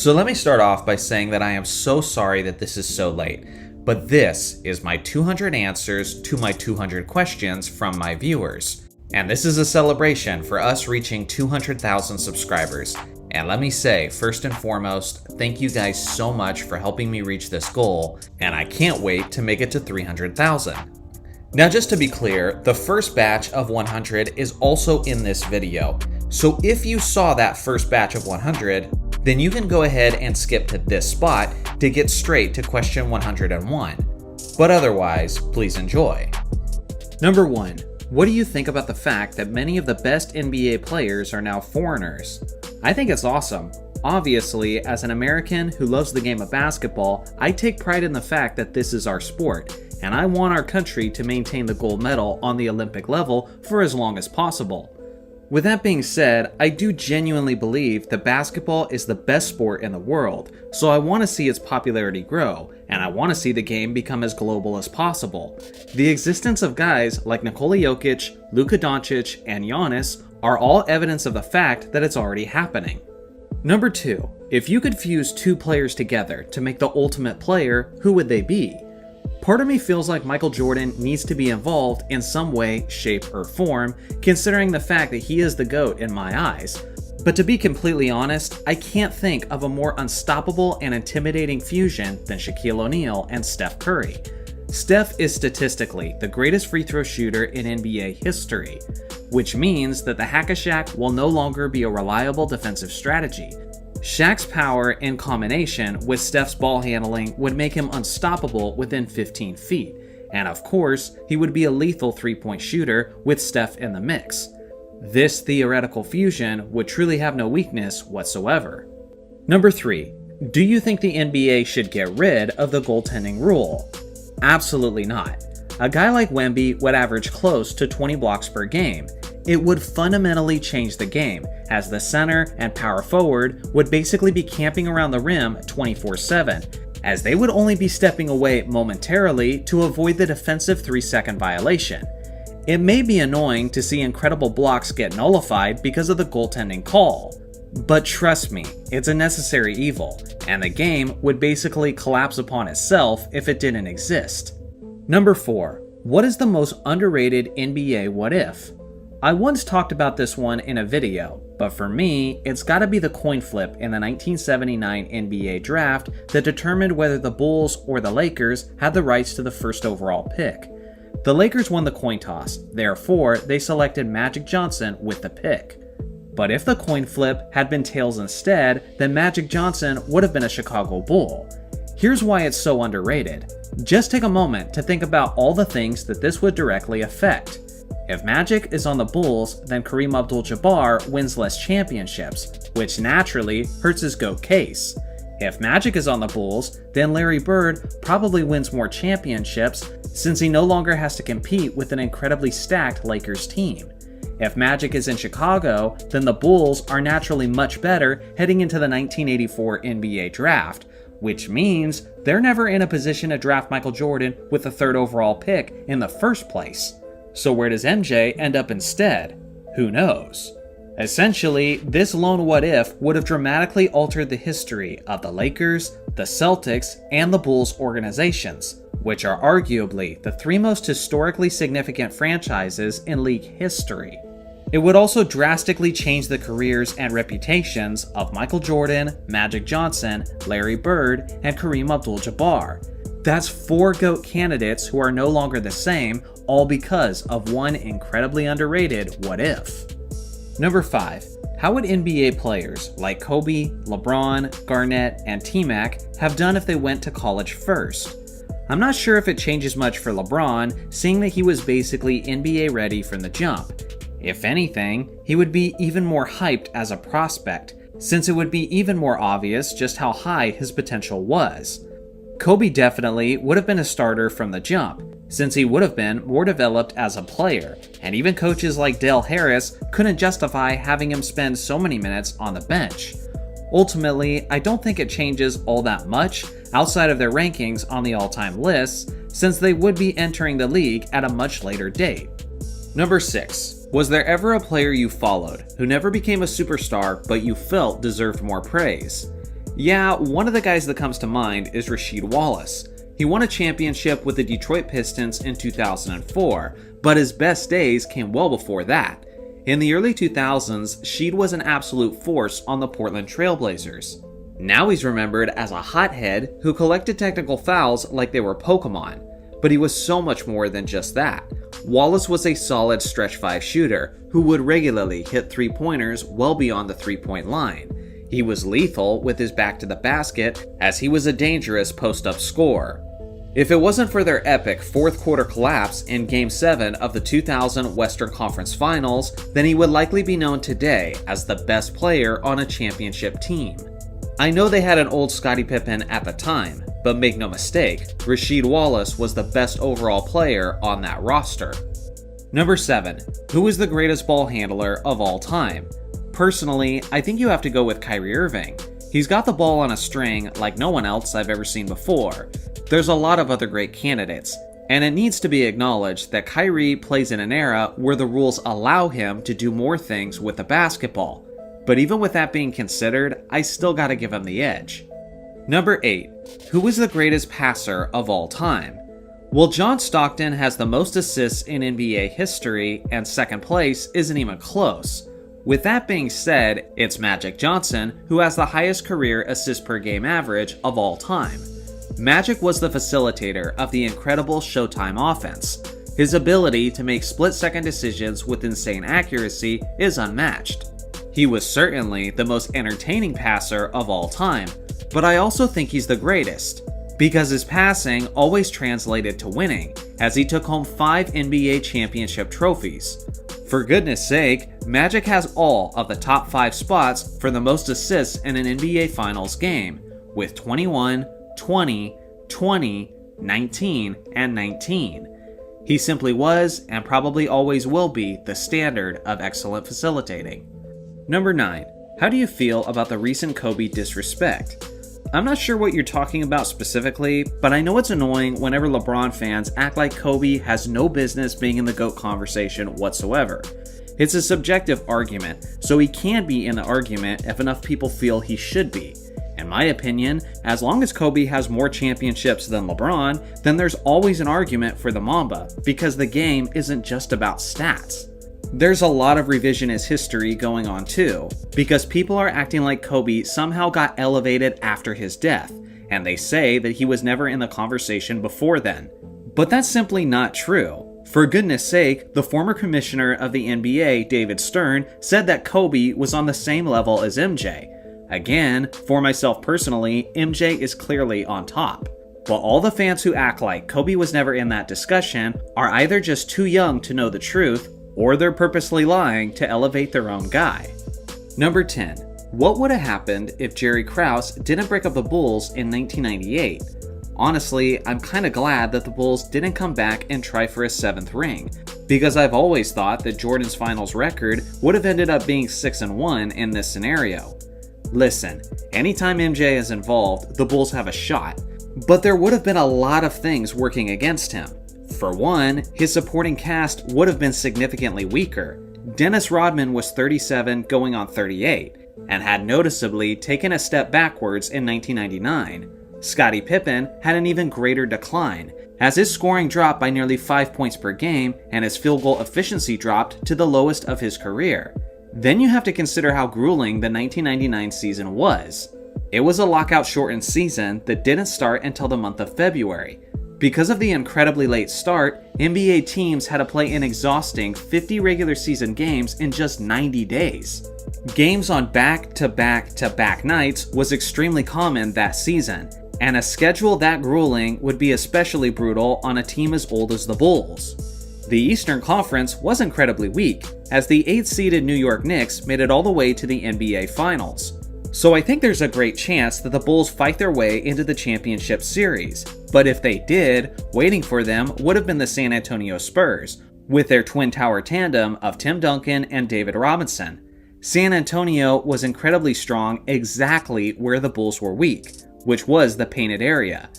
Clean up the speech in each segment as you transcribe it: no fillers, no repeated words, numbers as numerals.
So let me start off by saying that I am so sorry that this is so late, but this is my 200 answers to my 200 questions from my viewers. And this is a celebration for us reaching 200,000 subscribers. And let me say, first and foremost, thank you guys so much for helping me reach this goal, and I can't wait to make it to 300,000. Now just to be clear, the first batch of 100 is also in this video. So if you saw that first batch of 100, then you can go ahead and skip to this spot to get straight to question 101. But otherwise, please enjoy. Number 1. What do you think about the fact that many of the best NBA players are now foreigners? I think it's awesome. Obviously, as an American who loves the game of basketball, I take pride in the fact that this is our sport, and I want our country to maintain the gold medal on the Olympic level for as long as possible. With that being said, I do genuinely believe that basketball is the best sport in the world, so I want to see its popularity grow, and I want to see the game become as global as possible. The existence of guys like Nikola Jokic, Luka Doncic, and Giannis are all evidence of the fact that it's already happening. Number 2. If you could fuse two players together to make the ultimate player, who would they be? Part of me feels like Michael Jordan needs to be involved in some way, shape, or form, considering the fact that he is the GOAT in my eyes. But to be completely honest, I can't think of a more unstoppable and intimidating fusion than Shaquille O'Neal and Steph Curry. Steph is statistically the greatest free throw shooter in NBA history, which means that the Hack-a-Shaq will no longer be a reliable defensive strategy. Shaq's power in combination with Steph's ball handling would make him unstoppable within 15 feet, and of course, he would be a lethal three-point shooter with Steph in the mix. This theoretical fusion would truly have no weakness whatsoever. Number 3. Do you think the NBA should get rid of the goaltending rule? Absolutely not. A guy like Wemby would average close to 20 blocks per game. It would fundamentally change the game, as the center and power forward would basically be camping around the rim 24/7, as they would only be stepping away momentarily to avoid the defensive 3-second violation. It may be annoying to see incredible blocks get nullified because of the goaltending call, but trust me, it's a necessary evil, and the game would basically collapse upon itself if it didn't exist. Number 4. What is the most underrated NBA what-if? I once talked about this one in a video, but for me, it's gotta be the coin flip in the 1979 NBA draft that determined whether the Bulls or the Lakers had the rights to the first overall pick. The Lakers won the coin toss, therefore they selected Magic Johnson with the pick. But if the coin flip had been tails instead, then Magic Johnson would have been a Chicago Bull. Here's why it's so underrated. Just take a moment to think about all the things that this would directly affect. If Magic is on the Bulls, then Kareem Abdul-Jabbar wins less championships, which naturally hurts his GOAT case. If Magic is on the Bulls, then Larry Bird probably wins more championships since he no longer has to compete with an incredibly stacked Lakers team. If Magic is in Chicago, then the Bulls are naturally much better heading into the 1984 NBA draft, which means they're never in a position to draft Michael Jordan with the 3rd overall pick in the first place. So where does MJ end up instead? Who knows? Essentially, this lone what-if would have dramatically altered the history of the Lakers, the Celtics, and the Bulls organizations, which are arguably the 3 most historically significant franchises in league history. It would also drastically change the careers and reputations of Michael Jordan, Magic Johnson, Larry Bird, and Kareem Abdul-Jabbar. That's 4 GOAT candidates who are no longer the same, all because of one incredibly underrated what-if. Number 5. How would NBA players like Kobe, LeBron, Garnett, and T-Mac have done if they went to college first? I'm not sure if it changes much for LeBron, seeing that he was basically NBA ready from the jump. If anything, he would be even more hyped as a prospect, since it would be even more obvious just how high his potential was. Kobe definitely would have been a starter from the jump, since he would have been more developed as a player, and even coaches like Dale Harris couldn't justify having him spend so many minutes on the bench. Ultimately, I don't think it changes all that much outside of their rankings on the all-time lists, since they would be entering the league at a much later date. Number 6. Was there ever a player you followed who never became a superstar but you felt deserved more praise? Yeah, one of the guys that comes to mind is Rasheed Wallace. He won a championship with the Detroit Pistons in 2004, but his best days came well before that. In the early 2000s, Sheed was an absolute force on the Portland Trail Blazers. Now he's remembered as a hothead who collected technical fouls like they were Pokemon, but he was so much more than just that. Wallace was a solid stretch 5 shooter who would regularly hit 3-pointers well beyond the 3-point line. He was lethal with his back to the basket, as he was a dangerous post-up scorer. If it wasn't for their epic fourth quarter collapse in Game 7 of the 2000 Western Conference Finals, then he would likely be known today as the best player on a championship team. I know they had an old Scottie Pippen at the time, but make no mistake, Rasheed Wallace was the best overall player on that roster. Number 7. Who is the greatest ball handler of all time? Personally, I think you have to go with Kyrie Irving. He's got the ball on a string like no one else I've ever seen before. There's a lot of other great candidates, and it needs to be acknowledged that Kyrie plays in an era where the rules allow him to do more things with the basketball. But even with that being considered, I still gotta give him the edge. Number 8. Who is the greatest passer of all time? Well, John Stockton has the most assists in NBA history, and second place isn't even close. With that being said, it's Magic Johnson who has the highest career assist per game average of all time. Magic was the facilitator of the incredible Showtime offense. His ability to make split-second decisions with insane accuracy is unmatched. He was certainly the most entertaining passer of all time, but I also think he's the greatest, because his passing always translated to winning, as he took home 5 NBA championship trophies. For goodness sake, Magic has all of the top 5 spots for the most assists in an NBA Finals game, with 21, 20, 20, 19, and 19. He simply was, and probably always will be, the standard of excellent facilitating. Number 9. How do you feel about the recent Kobe disrespect? I'm not sure what you're talking about specifically, but I know it's annoying whenever LeBron fans act like Kobe has no business being in the GOAT conversation whatsoever. It's a subjective argument, so he can be in the argument if enough people feel he should be. In my opinion, as long as Kobe has more championships than LeBron, then there's always an argument for the Mamba, because the game isn't just about stats. There's a lot of revisionist history going on too, because people are acting like Kobe somehow got elevated after his death, and they say that he was never in the conversation before then. But that's simply not true. For goodness sake, the former commissioner of the NBA, David Stern, said that Kobe was on the same level as MJ. Again, for myself personally, MJ is clearly on top. But all the fans who act like Kobe was never in that discussion are either just too young to know the truth, or they're purposely lying to elevate their own guy. Number 10. What would have happened if Jerry Krause didn't break up the Bulls in 1998? Honestly, I'm kinda glad that the Bulls didn't come back and try for a 7th ring, because I've always thought that Jordan's finals record would have ended up being 6-1 in this scenario. Listen, anytime MJ is involved, the Bulls have a shot, but there would have been a lot of things working against him. For one, his supporting cast would have been significantly weaker. Dennis Rodman was 37 going on 38, and had noticeably taken a step backwards in 1999. Scottie Pippen had an even greater decline, as his scoring dropped by nearly 5 points per game and his field goal efficiency dropped to the lowest of his career. Then you have to consider how grueling the 1999 season was. It was a lockout-shortened season that didn't start until the month of February. Because of the incredibly late start, NBA teams had to play an exhausting 50 regular season games in just 90 days. Games on back-to-back-to-back nights was extremely common that season, and a schedule that grueling would be especially brutal on a team as old as the Bulls. The Eastern Conference was incredibly weak, as the 8th-seeded New York Knicks made it all the way to the NBA Finals. So I think there's a great chance that the Bulls fight their way into the championship series. But if they did, waiting for them would have been the San Antonio Spurs, with their twin tower tandem of Tim Duncan and David Robinson. San Antonio was incredibly strong exactly where the Bulls were weak, which was the painted area.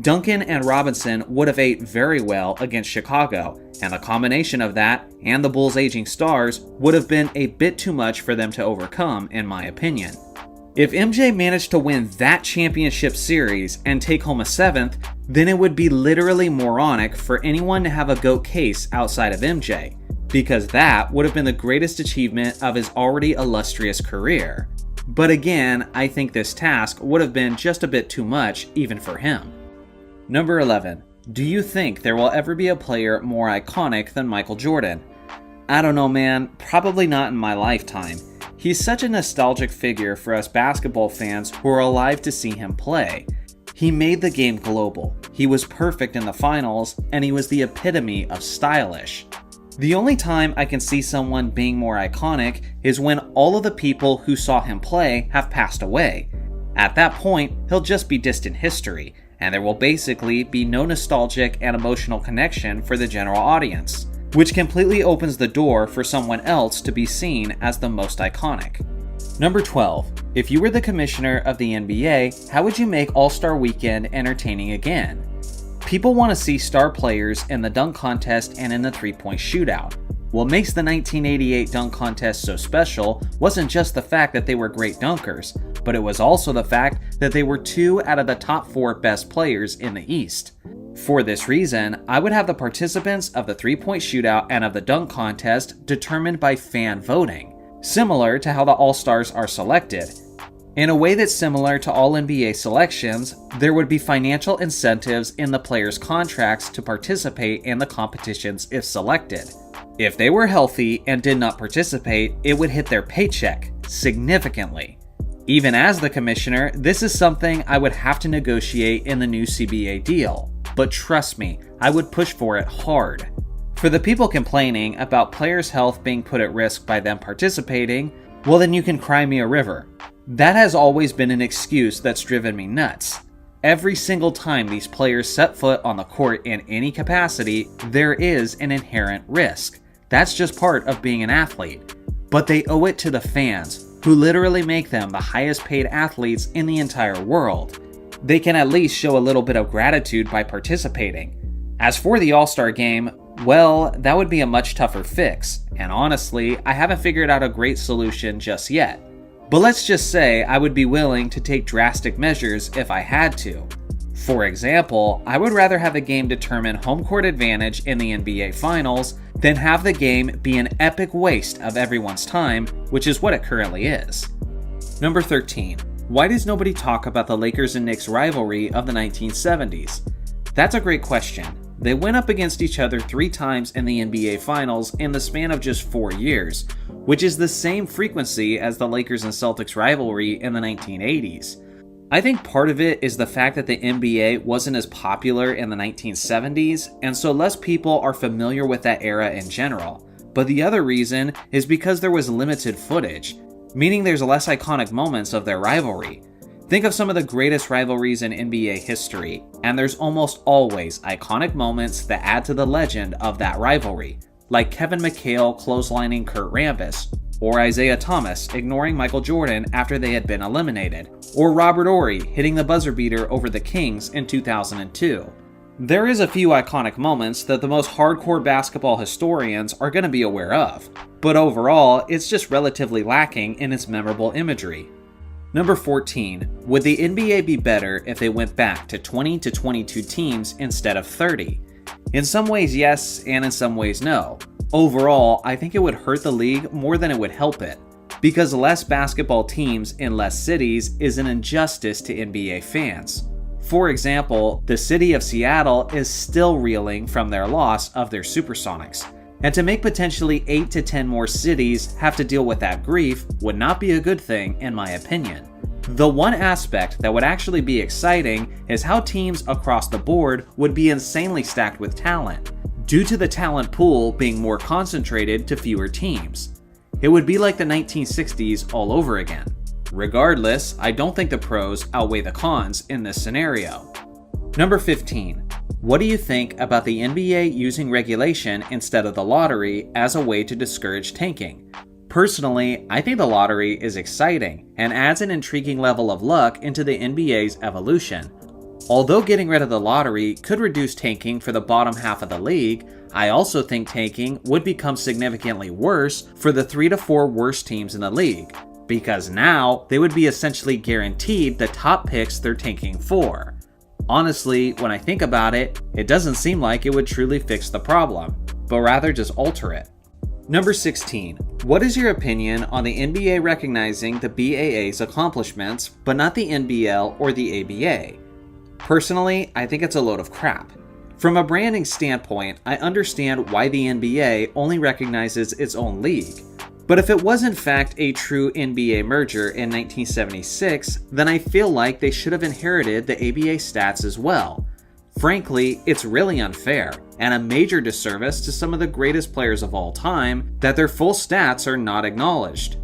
Duncan and Robinson would have ate very well against Chicago, and the combination of that and the Bulls' aging stars would have been a bit too much for them to overcome, in my opinion. If MJ managed to win that championship series and take home a 7th, then it would be literally moronic for anyone to have a GOAT case outside of MJ, because that would have been the greatest achievement of his already illustrious career. But again, I think this task would have been just a bit too much even for him. Number 11. Do you think there will ever be a player more iconic than Michael Jordan? I don't know, man. Probably not in my lifetime. He's such a nostalgic figure for us basketball fans who are alive to see him play. He made the game global, he was perfect in the finals, and he was the epitome of stylish. The only time I can see someone being more iconic is when all of the people who saw him play have passed away. At that point, he'll just be distant history, and there will basically be no nostalgic and emotional connection for the general audience, which completely opens the door for someone else to be seen as the most iconic. Number 12. If you were the commissioner of the NBA, how would you make All-Star Weekend entertaining again? People want to see star players in the dunk contest and in the three-point shootout. What makes the 1988 dunk contest so special wasn't just the fact that they were great dunkers, but it was also the fact that they were 2 out of the top 4 best players in the East. For this reason, I would have the participants of the three-point shootout and of the dunk contest determined by fan voting, similar to how the All-Stars are selected. In a way that's similar to all NBA selections, there would be financial incentives in the players' contracts to participate in the competitions if selected. If they were healthy and did not participate, it would hit their paycheck significantly. Even as the commissioner, this is something I would have to negotiate in the new CBA deal, but trust me, I would push for it hard. For the people complaining about players' health being put at risk by them participating, well then you can cry me a river. That has always been an excuse that's driven me nuts. Every single time these players set foot on the court in any capacity, there is an inherent risk. That's just part of being an athlete. But they owe it to the fans, who literally make them the highest paid athletes in the entire world. They can at least show a little bit of gratitude by participating. As for the All-Star Game, well, that would be a much tougher fix, and honestly, I haven't figured out a great solution just yet. But let's just say I would be willing to take drastic measures if I had to. For example, I would rather have the game determine home court advantage in the NBA Finals than have the game be an epic waste of everyone's time, which is what it currently is. Number 13. Why does nobody talk about the Lakers and Knicks rivalry of the 1970s? That's a great question. They went up against each other 3 times in the NBA Finals in the span of just 4 years, which is the same frequency as the Lakers and Celtics rivalry in the 1980s. I think part of it is the fact that the NBA wasn't as popular in the 1970s, and so less people are familiar with that era in general. But the other reason is because there was limited footage, meaning there's less iconic moments of their rivalry. Think of some of the greatest rivalries in NBA history, and there's almost always iconic moments that add to the legend of that rivalry, like Kevin McHale clotheslining Kurt Rambis, or Isaiah Thomas ignoring Michael Jordan after they had been eliminated, or Robert Horry hitting the buzzer beater over the Kings in 2002. There is a few iconic moments that the most hardcore basketball historians are going to be aware of, but overall, it's just relatively lacking in its memorable imagery. Number 14. Would the NBA be better if they went back to 20 to 22 teams instead of 30? In some ways yes, and in some ways no. Overall, I think it would hurt the league more than it would help it, because less basketball teams in less cities is an injustice to NBA fans. For example, the city of Seattle is still reeling from their loss of their Supersonics, and to make potentially 8 to 10 more cities have to deal with that grief would not be a good thing in my opinion. The one aspect that would actually be exciting is how teams across the board would be insanely stacked with talent, due to the talent pool being more concentrated to fewer teams. It would be like the 1960s all over again. Regardless, I don't think the pros outweigh the cons in this scenario. Number 15. What do you think about the NBA using regulation instead of the lottery as a way to discourage tanking? Personally, I think the lottery is exciting and adds an intriguing level of luck into the NBA's evolution. Although getting rid of the lottery could reduce tanking for the bottom half of the league, I also think tanking would become significantly worse for the 3 to 4 worst teams in the league. because now they would be essentially guaranteed the top picks they're tanking for. Honestly, when I think about it, it doesn't seem like it would truly fix the problem, but rather just alter it. Number 16. What is your opinion on the NBA recognizing the BAA's accomplishments, but not the NBL or the ABA? Personally, I think it's a load of crap. From a branding standpoint, I understand why the NBA only recognizes its own league. But if it was in fact a true NBA merger in 1976, then I feel like they should have inherited the ABA stats as well. Frankly, it's really unfair, and a major disservice to some of the greatest players of all time that their full stats are not acknowledged.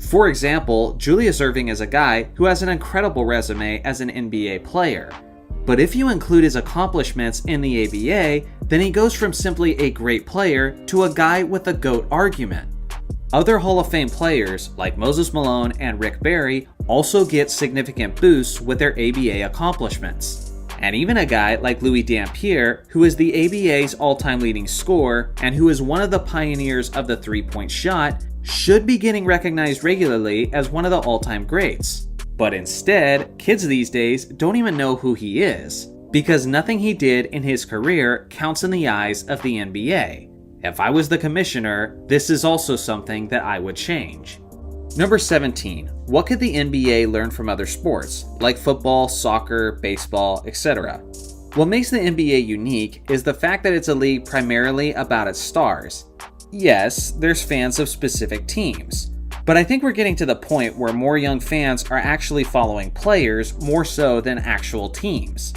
For example, Julius Erving is a guy who has an incredible resume as an NBA player. But if you include his accomplishments in the ABA, then he goes from simply a great player to a guy with a GOAT argument. Other Hall of Fame players, like Moses Malone and Rick Barry, also get significant boosts with their ABA accomplishments. And even a guy like Louis Dampier, who is the ABA's all-time leading scorer and who is one of the pioneers of the three-point shot, should be getting recognized regularly as one of the all-time greats. But instead, kids these days don't even know who he is, because nothing he did in his career counts in the eyes of the NBA. If I was the commissioner, this is also something that I would change. Number 17. What could the NBA learn from other sports, like football, soccer, baseball, etc.? What makes the NBA unique is the fact that it's a league primarily about its stars. Yes, there's fans of specific teams, but I think we're getting to the point where more young fans are actually following players more so than actual teams.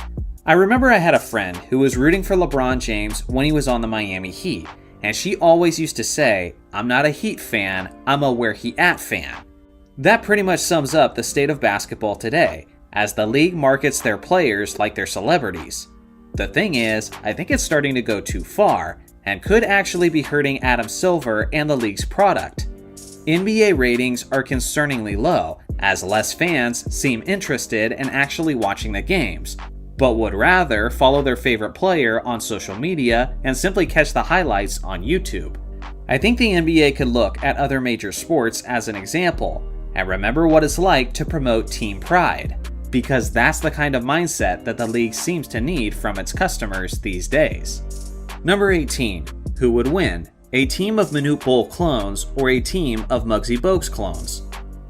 I remember I had a friend who was rooting for LeBron James when he was on the Miami Heat, and she always used to say, "I'm not a Heat fan, I'm a where he at fan." That pretty much sums up the state of basketball today, as the league markets their players like they're celebrities. The thing is, I think it's starting to go too far, and could actually be hurting Adam Silver and the league's product. NBA ratings are concerningly low, as less fans seem interested in actually watching the games, but would rather follow their favorite player on social media and simply catch the highlights on YouTube. I think the NBA could look at other major sports as an example, and remember what it's like to promote team pride, because that's the kind of mindset that the league seems to need from its customers these days. Number 18. Who would win? A team of Manute Bol clones or a team of Muggsy Bogues clones?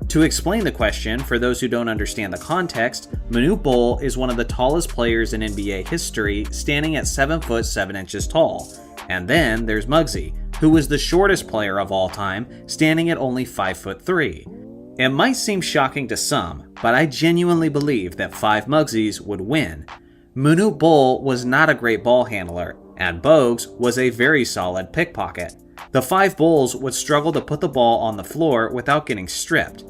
To explain the question, for those who don't understand the context, Manute Bol is one of the tallest players in NBA history, standing at 7 foot 7 inches tall. And then there's Muggsy, who is the shortest player of all time, standing at only 5 foot 3. It might seem shocking to some, but I genuinely believe that 5 Muggsies would win. Manute Bol was not a great ball handler, and Bogues was a very solid pickpocket. The 5 Bulls would struggle to put the ball on the floor without getting stripped.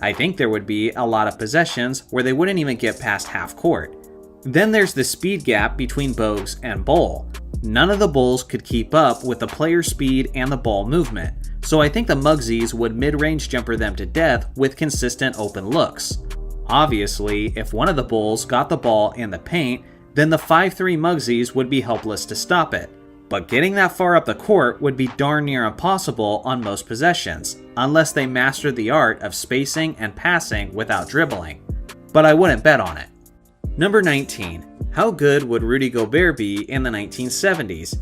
I think there would be a lot of possessions where they wouldn't even get past half court. Then there's the speed gap between Bogues and Bol. None of the Bulls could keep up with the player speed and the ball movement, so I think the Muggsies would mid-range jumper them to death with consistent open looks. Obviously, if one of the Bulls got the ball in the paint, then the 5'3" Muggsies would be helpless to stop it. But getting that far up the court would be darn near impossible on most possessions, unless they mastered the art of spacing and passing without dribbling. But I wouldn't bet on it. Number 19. How good would Rudy Gobert be in the 1970s?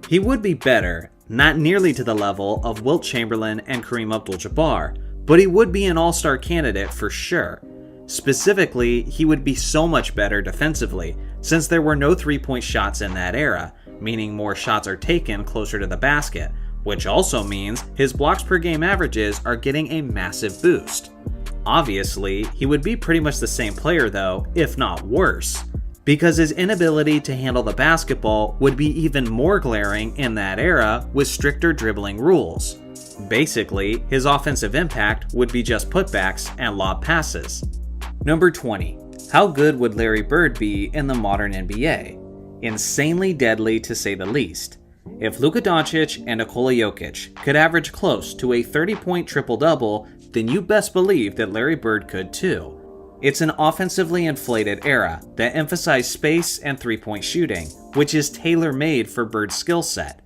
He would be better, not nearly to the level of Wilt Chamberlain and Kareem Abdul-Jabbar, but he would be an all-star candidate for sure. Specifically, he would be so much better defensively, since there were no three-point shots in that era, meaning more shots are taken closer to the basket, which also means his blocks per game averages are getting a massive boost. Obviously, he would be pretty much the same player though, if not worse, because his inability to handle the basketball would be even more glaring in that era with stricter dribbling rules. Basically, his offensive impact would be just putbacks and lob passes. Number 20. How good would Larry Bird be in the modern NBA? Insanely deadly to say the least. If Luka Doncic and Nikola Jokic could average close to a 30-point triple-double, then you best believe that Larry Bird could too. It's an offensively inflated era that emphasized space and three-point shooting, which is tailor-made for Bird's skill set.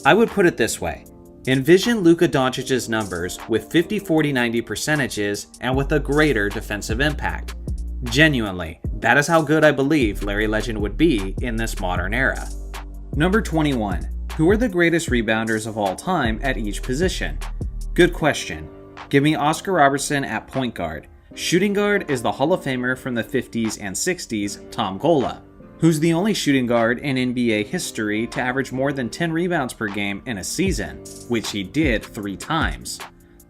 I would put it this way. Envision Luka Doncic's numbers with 50, 40, 90 percentages and with a greater defensive impact. Genuinely, that is how good I believe Larry Legend would be in this modern era. Number 21. Who are the greatest rebounders of all time at each position? Good question. Give me Oscar Robertson at point guard. Shooting guard is the Hall of Famer from the 50s and 60s, Tom Gola, who's the only shooting guard in NBA history to average more than 10 rebounds per game in a season, which he did 3 times.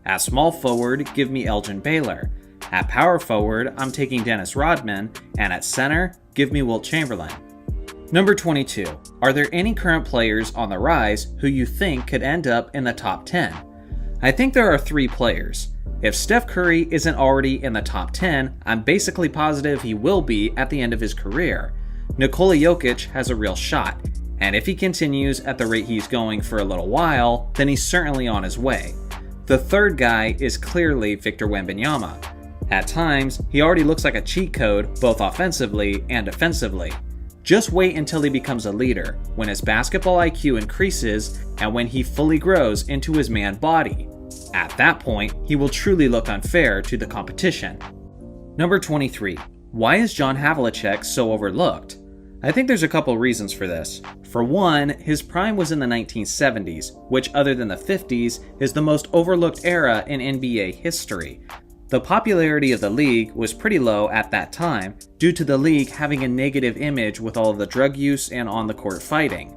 At small forward, give me Elgin Baylor. At power forward, I'm taking Dennis Rodman, and at center, give me Wilt Chamberlain. Number 22. Are there any current players on the rise who you think could end up in the top 10? I think there are 3 players. If Steph Curry isn't already in the top 10, I'm basically positive he will be at the end of his career. Nikola Jokic has a real shot, and if he continues at the rate he's going for a little while, then he's certainly on his way. The third guy is clearly Victor Wembanyama. At times, he already looks like a cheat code both offensively and defensively. Just wait until he becomes a leader, when his basketball IQ increases and when he fully grows into his man body. At that point, he will truly look unfair to the competition. Number 23. Why is John Havlicek so overlooked? I think there's a couple reasons for this. For one, his prime was in the 1970s, which other than the 50s, is the most overlooked era in NBA history. The popularity of the league was pretty low at that time, due to the league having a negative image with all of the drug use and on-the-court fighting.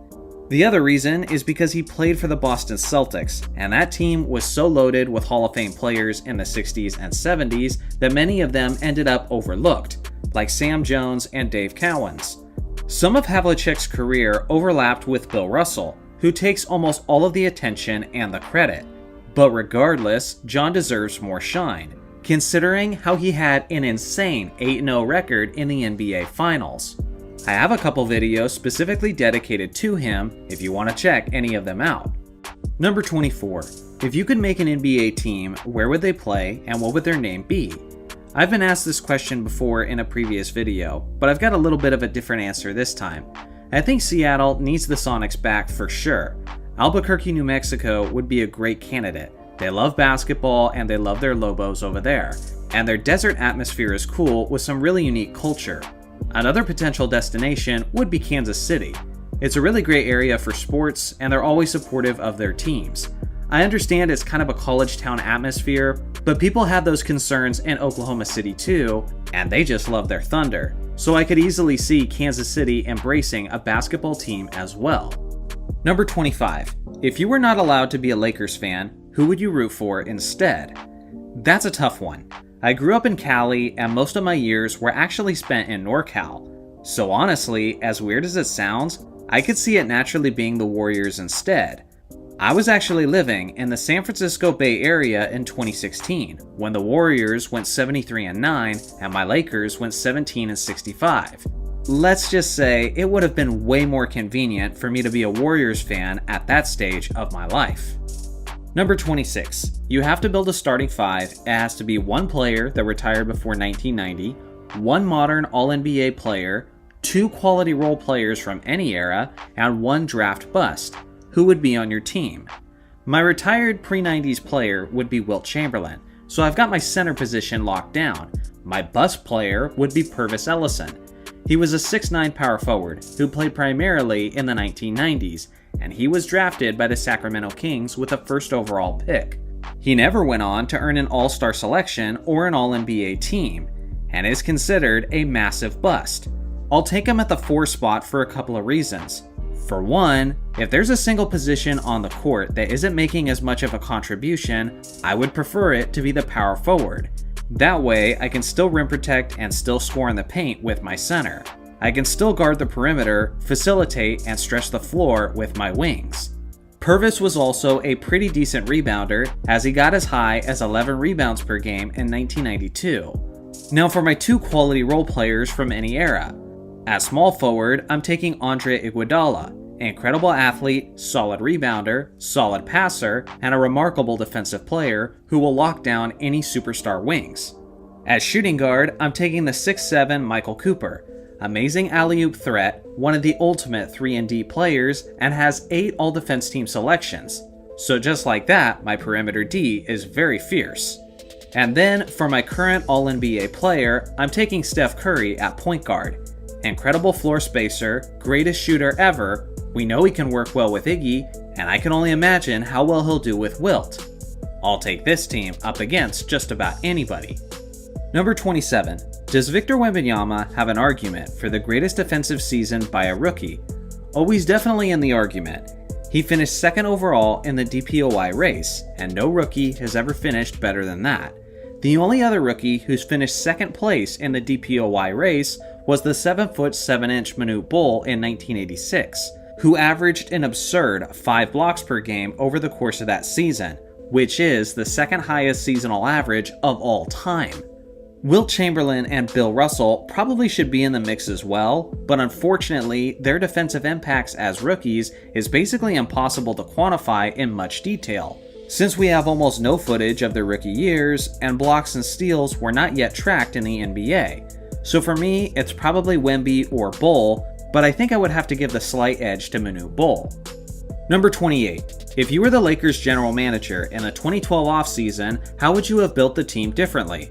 The other reason is because he played for the Boston Celtics, and that team was so loaded with Hall of Fame players in the 60s and 70s that many of them ended up overlooked, like Sam Jones and Dave Cowens. Some of Havlicek's career overlapped with Bill Russell, who takes almost all of the attention and the credit. But regardless, John deserves more shine, considering how he had an insane 8-0 record in the NBA Finals. I have a couple videos specifically dedicated to him if you want to check any of them out. Number 24. If you could make an NBA team, where would they play and what would their name be? I've been asked this question before in a previous video, but I've got a little bit of a different answer this time. I think Seattle needs the Sonics back for sure. Albuquerque, New Mexico would be a great candidate. They love basketball and they love their Lobos over there, and their desert atmosphere is cool with some really unique culture. Another potential destination would be Kansas City. It's a really great area for sports and they're always supportive of their teams. I understand it's kind of a college town atmosphere, but people have those concerns in Oklahoma City too, and they just love their Thunder. So I could easily see Kansas City embracing a basketball team as well. Number 25. If you were not allowed to be a Lakers fan, who would you root for instead? That's a tough one. I grew up in Cali and most of my years were actually spent in NorCal. So honestly, as weird as it sounds, I could see it naturally being the Warriors instead. I was actually living in the San Francisco Bay Area in 2016 when the Warriors went 73-9 and my Lakers went 17-65. Let's just say it would have been way more convenient for me to be a Warriors fan at that stage of my life. Number 26. You have to build a starting 5. It has to be one player that retired before 1990, one modern All-NBA player, 2 quality role players from any era, and 1 draft bust. Who would be on your team? My retired pre-90s player would be Wilt Chamberlain, so I've got my center position locked down. My bust player would be Purvis Ellison. He was a 6'9" power forward who played primarily in the 1990s, and he was drafted by the Sacramento Kings with a first overall pick. He never went on to earn an All-Star selection or an All-NBA team, and is considered a massive bust. I'll take him at the 4 spot for a couple of reasons. For one, if there's a single position on the court that isn't making as much of a contribution, I would prefer it to be the power forward. That way, I can still rim protect and still score in the paint with my center. I can still guard the perimeter, facilitate, and stretch the floor with my wings. Purvis was also a pretty decent rebounder, as he got as high as 11 rebounds per game in 1992. Now for my 2 quality role players from any era. At small forward, I'm taking Andre Iguodala, an incredible athlete, solid rebounder, solid passer, and a remarkable defensive player who will lock down any superstar wings. At shooting guard, I'm taking the 6'7" Michael Cooper. Amazing alley-oop threat, one of the ultimate 3-and-D players, and has 8 all-defense team selections. So just like that, my perimeter D is very fierce. And then, for my current All-NBA player, I'm taking Steph Curry at point guard. Incredible floor spacer, greatest shooter ever, we know he can work well with Iggy, and I can only imagine how well he'll do with Wilt. I'll take this team up against just about anybody. Number 27. Does Victor Wembanyama have an argument for the greatest defensive season by a rookie? Oh, he's definitely in the argument. He finished second overall in the DPOY race, and no rookie has ever finished better than that. The only other rookie who's finished second place in the DPOY race was the 7'7" Manute Bol in 1986, who averaged an absurd 5 blocks per game over the course of that season, which is the second highest seasonal average of all time. Wilt Chamberlain and Bill Russell probably should be in the mix as well, but unfortunately, their defensive impacts as rookies is basically impossible to quantify in much detail, since we have almost no footage of their rookie years, and blocks and steals were not yet tracked in the NBA. So for me, it's probably Wemby or Bol, but I think I would have to give the slight edge to Manute Bol. Number 28. If you were the Lakers general manager in the 2012 offseason, how would you have built the team differently?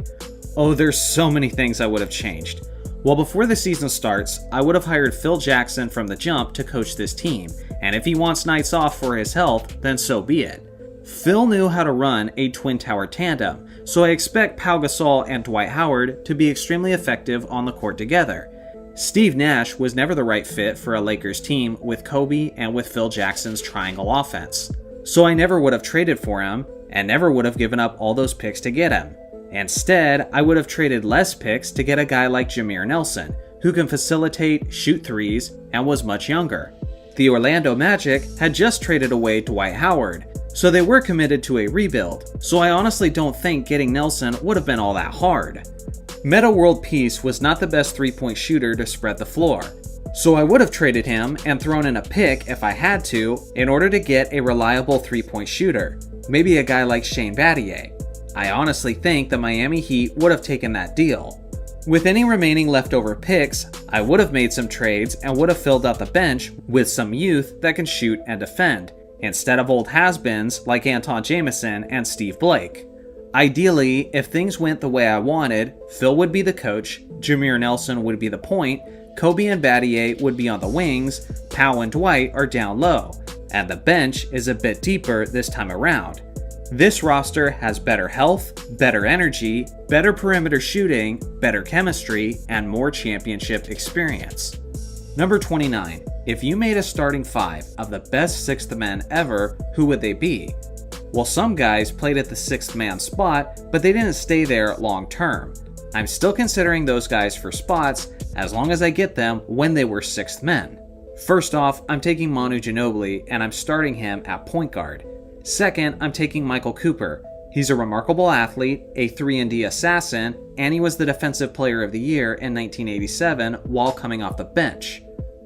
Oh, there's so many things I would have changed. Well, before the season starts, I would have hired Phil Jackson from the jump to coach this team, and if he wants nights off for his health, then so be it. Phil knew how to run a twin tower tandem, so I expect Pau Gasol and Dwight Howard to be extremely effective on the court together. Steve Nash was never the right fit for a Lakers team with Kobe and with Phil Jackson's triangle offense, so I never would have traded for him, and never would have given up all those picks to get him. Instead, I would have traded less picks to get a guy like Jameer Nelson, who can facilitate, shoot threes, and was much younger. The Orlando Magic had just traded away Dwight Howard, so they were committed to a rebuild, so I honestly don't think getting Nelson would have been all that hard. Metta World Peace was not the best three-point shooter to spread the floor, so I would have traded him and thrown in a pick if I had to in order to get a reliable three-point shooter, maybe a guy like Shane Battier. I honestly think the Miami Heat would have taken that deal. With any remaining leftover picks, I would have made some trades and would have filled out the bench with some youth that can shoot and defend, instead of old has-beens like Anton Jamison and Steve Blake. Ideally, if things went the way I wanted, Phil would be the coach, Jameer Nelson would be the point, Kobe and Battier would be on the wings, Pau and Dwight are down low, and the bench is a bit deeper this time around. This roster has better health, better energy, better perimeter shooting, better chemistry, and more championship experience. Number 29. If you made a starting 5 of the best sixth men ever, who would they be? Well, some guys played at the sixth man spot, but they didn't stay there long term. I'm still considering those guys for spots as long as I get them when they were sixth men. First off, I'm taking Manu Ginobili and I'm starting him at point guard. Second, I'm taking Michael Cooper. He's a remarkable athlete, a 3-and-D assassin, and he was the Defensive Player of the Year in 1987 while coming off the bench.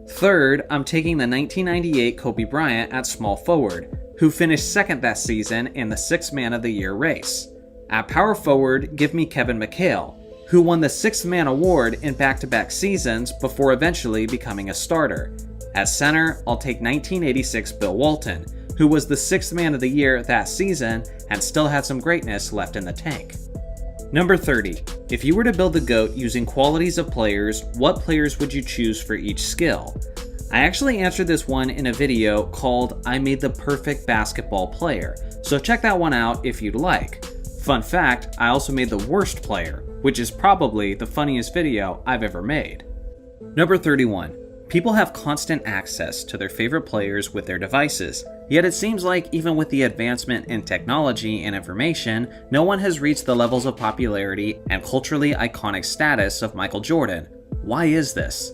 Third, I'm taking the 1998 Kobe Bryant at small forward, who finished second that season in the Sixth Man of the Year race. At power forward, give me Kevin McHale, who won the Sixth Man award in back-to-back seasons before eventually becoming a starter. At center, I'll take 1986 Bill Walton, who was the Sixth Man of the Year that season and still had some greatness left in the tank. Number 30. If you were to build the GOAT using qualities of players, what players would you choose for each skill? I actually answered this one in a video called I Made the Perfect Basketball Player, so check that one out if you'd like. Fun fact, I also made the worst player, which is probably the funniest video I've ever made. Number 31. People have constant access to their favorite players with their devices, yet it seems like even with the advancement in technology and information, no one has reached the levels of popularity and culturally iconic status of Michael Jordan. Why is this?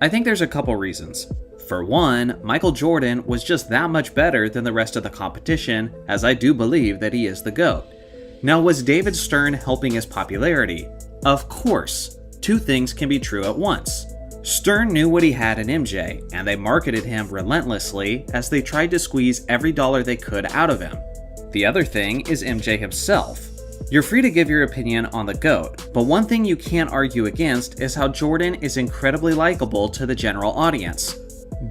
I think there's a couple reasons. For one, Michael Jordan was just that much better than the rest of the competition, as I do believe that he is the GOAT. Now, was David Stern helping his popularity? Of course. Two things can be true at once. Stern knew what he had in MJ, and they marketed him relentlessly as they tried to squeeze every dollar they could out of him. The other thing is MJ himself. You're free to give your opinion on the GOAT, but one thing you can't argue against is how Jordan is incredibly likable to the general audience.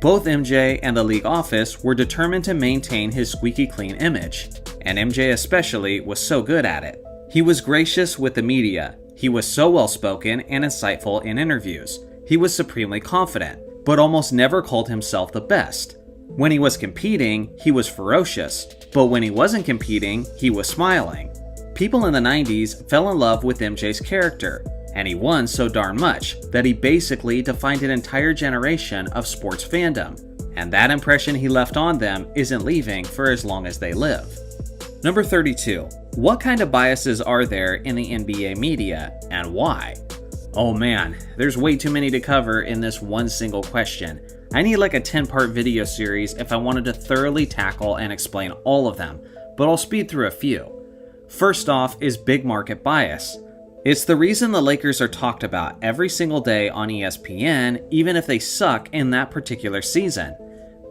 Both MJ and the league office were determined to maintain his squeaky clean image, and MJ especially was so good at it. He was gracious with the media. He was so well-spoken and insightful in interviews. He was supremely confident, but almost never called himself the best. When he was competing, he was ferocious, but when he wasn't competing, he was smiling. People in the 90s fell in love with MJ's character, and he won so darn much that he basically defined an entire generation of sports fandom, and that impression he left on them isn't leaving for as long as they live. Number 32. What kind of biases are there in the NBA media, and why? Oh man, there's way too many to cover in this one single question. I need like a 10-part video series if I wanted to thoroughly tackle and explain all of them, but I'll speed through a few. First off is big market bias. It's the reason the Lakers are talked about every single day on ESPN, even if they suck in that particular season.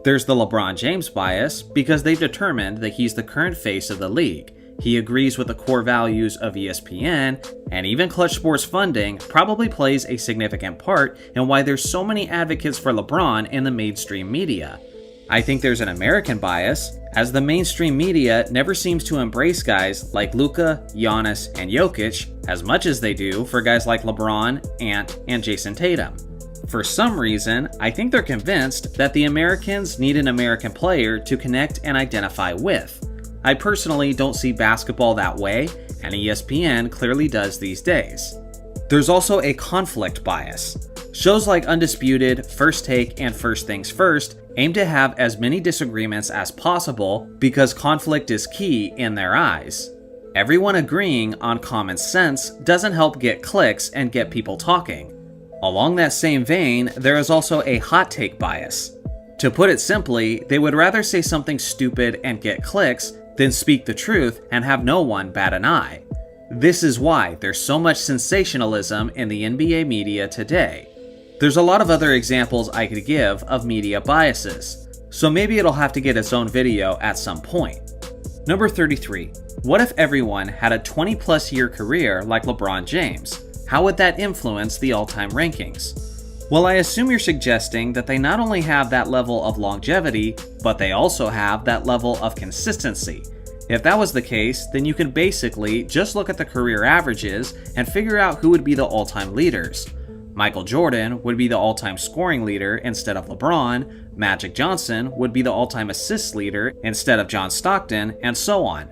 There's the LeBron James bias, because they've determined that he's the current face of the league. He agrees with the core values of ESPN, and even Clutch Sports funding probably plays a significant part in why there's so many advocates for LeBron in the mainstream media. I think there's an American bias, as the mainstream media never seems to embrace guys like Luka, Giannis, and Jokic as much as they do for guys like LeBron, Ant, and Jason Tatum. For some reason, I think they're convinced that the Americans need an American player to connect and identify with. I personally don't see basketball that way, and ESPN clearly does these days. There's also a conflict bias. Shows like Undisputed, First Take, and First Things First aim to have as many disagreements as possible because conflict is key in their eyes. Everyone agreeing on common sense doesn't help get clicks and get people talking. Along that same vein, there is also a hot take bias. To put it simply, they would rather say something stupid and get clicks than speak the truth and have no one bat an eye. This is why there's so much sensationalism in the NBA media today. There's a lot of other examples I could give of media biases, so maybe it'll have to get its own video at some point. Number 33. What if everyone had a 20+ year career like LeBron James? How would that influence the all-time rankings? Well, I assume you're suggesting that they not only have that level of longevity, but they also have that level of consistency. If that was the case, then you could basically just look at the career averages and figure out who would be the all-time leaders. Michael Jordan would be the all-time scoring leader instead of LeBron, Magic Johnson would be the all-time assist leader instead of John Stockton, and so on.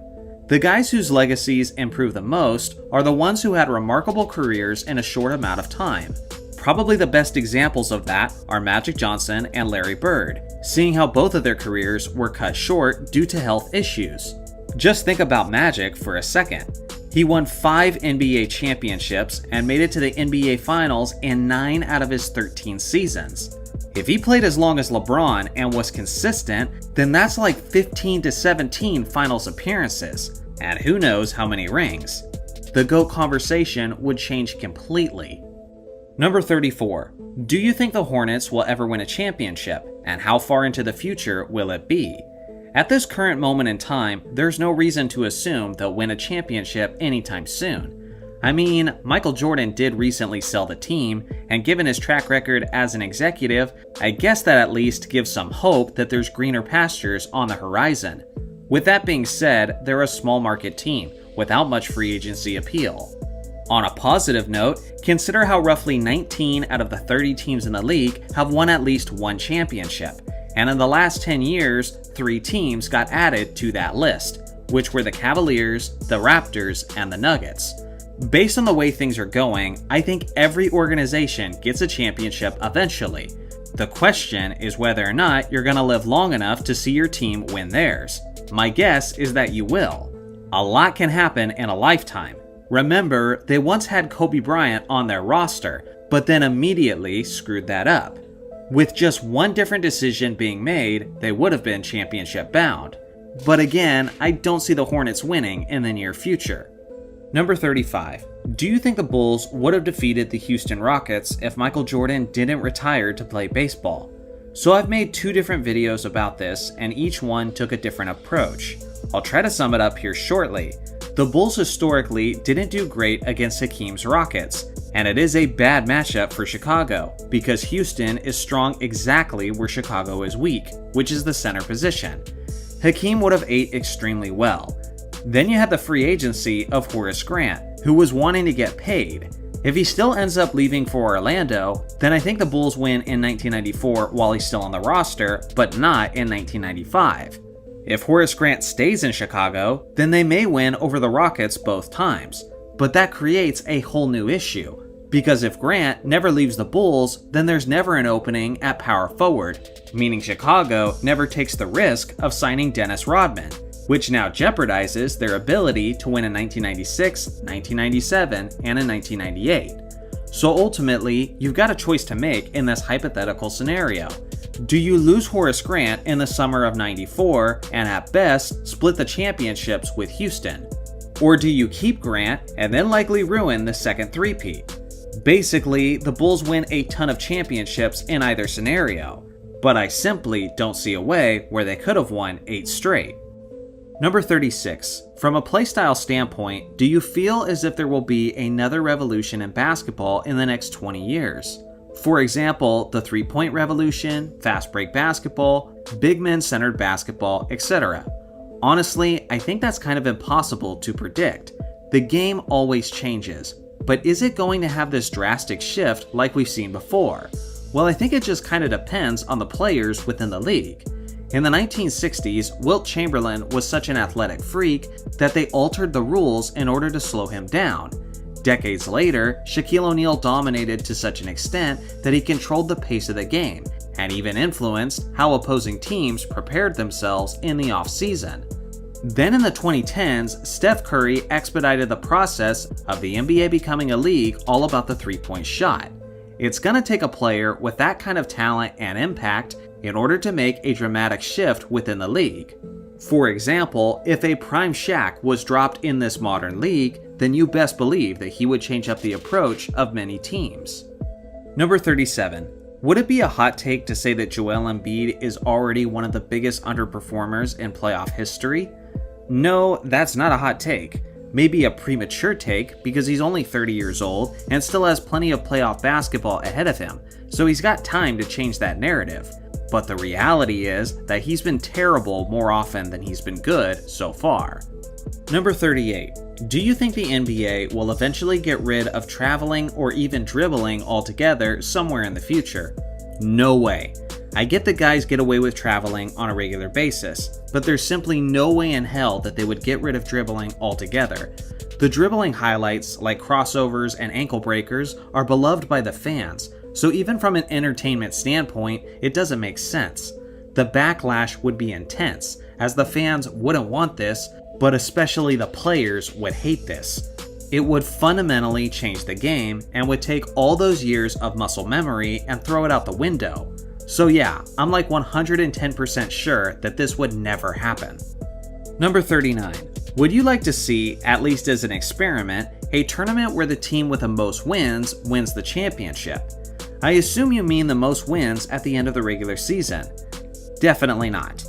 The guys whose legacies improve the most are the ones who had remarkable careers in a short amount of time. Probably the best examples of that are Magic Johnson and Larry Bird, seeing how both of their careers were cut short due to health issues. Just think about Magic for a second. He won 5 NBA championships and made it to the NBA Finals in 9 out of his 13 seasons. If he played as long as LeBron and was consistent, then that's like 15 to 17 Finals appearances, and who knows how many rings. The GOAT conversation would change completely. Number 34. Do you think the Hornets will ever win a championship, and how far into the future will it be? At this current moment in time, there's no reason to assume they'll win a championship anytime soon. I mean, Michael Jordan did recently sell the team, and given his track record as an executive, I guess that at least gives some hope that there's greener pastures on the horizon. With that being said, they're a small market team, without much free agency appeal. On a positive note, consider how roughly 19 out of the 30 teams in the league have won at least one championship, and in the last 10 years, 3 teams got added to that list, which were the Cavaliers, the Raptors, and the Nuggets. Based on the way things are going, I think every organization gets a championship eventually. The question is whether or not you're going to live long enough to see your team win theirs. My guess is that you will. A lot can happen in a lifetime. Remember, they once had Kobe Bryant on their roster, but then immediately screwed that up. With just one different decision being made, they would have been championship bound. But again, I don't see the Hornets winning in the near future. Number 35. Do you think the Bulls would have defeated the Houston Rockets if Michael Jordan didn't retire to play baseball? So I've made 2 different videos about this, and each one took a different approach. I'll try to sum it up here shortly. The Bulls historically didn't do great against Hakeem's Rockets, And it is a bad matchup for Chicago, because Houston is strong exactly where Chicago is weak, which is the center position. Hakeem would have ate extremely well. Then you had the free agency of Horace Grant, who was wanting to get paid. If he still ends up leaving for Orlando, then I think the Bulls win in 1994 while he's still on the roster, but not in 1995. If Horace Grant stays in Chicago, then they may win over the Rockets both times. But that creates a whole new issue, because if Grant never leaves the Bulls, then there's never an opening at power forward, meaning Chicago never takes the risk of signing Dennis Rodman, which now jeopardizes their ability to win in 1996, 1997, and in 1998. So ultimately, you've got a choice to make in this hypothetical scenario. Do you lose Horace Grant in the summer of '94 and at best split the championships with Houston? Or do you keep Grant and then likely ruin the second three-peat? Basically, the Bulls win a ton of championships in either scenario, but I simply don't see a way where they could have won 8 straight. Number 36. From a playstyle standpoint, do you feel as if there will be another revolution in basketball in the next 20 years? For example, the three-point revolution, fast break basketball, big men-centered basketball, etc. Honestly, I think that's kind of impossible to predict. The game always changes, but is it going to have this drastic shift like we've seen before? Well, I think it just kind of depends on the players within the league. In the 1960s, Wilt Chamberlain was such an athletic freak that they altered the rules in order to slow him down. Decades later, Shaquille O'Neal dominated to such an extent that he controlled the pace of the game, and even influenced how opposing teams prepared themselves in the off-season. Then in the 2010s, Steph Curry expedited the process of the NBA becoming a league all about the three-point shot. It's going to take a player with that kind of talent and impact in order to make a dramatic shift within the league. For example, if a prime Shaq was dropped in this modern league, then you best believe that he would change up the approach of many teams. Number 37. Would it be a hot take to say that Joel Embiid is already one of the biggest underperformers in playoff history? No, that's not a hot take. Maybe a premature take because he's only 30 years old and still has plenty of playoff basketball ahead of him, so he's got time to change that narrative. But the reality is that he's been terrible more often than he's been good so far. Number 38. Do you think the NBA will eventually get rid of traveling or even dribbling altogether somewhere in the future? No way. I get that guys get away with traveling on a regular basis, but there's simply no way in hell that they would get rid of dribbling altogether. The dribbling highlights like crossovers and ankle breakers are beloved by the fans, so even from an entertainment standpoint, it doesn't make sense. The backlash would be intense, as the fans wouldn't want this, but especially the players would hate this. It would fundamentally change the game and would take all those years of muscle memory and throw it out the window. So yeah, I'm like 110% sure that this would never happen. Number 39. Would you like to see, at least as an experiment, a tournament where the team with the most wins wins the championship? I assume you mean the most wins at the end of the regular season. Definitely not.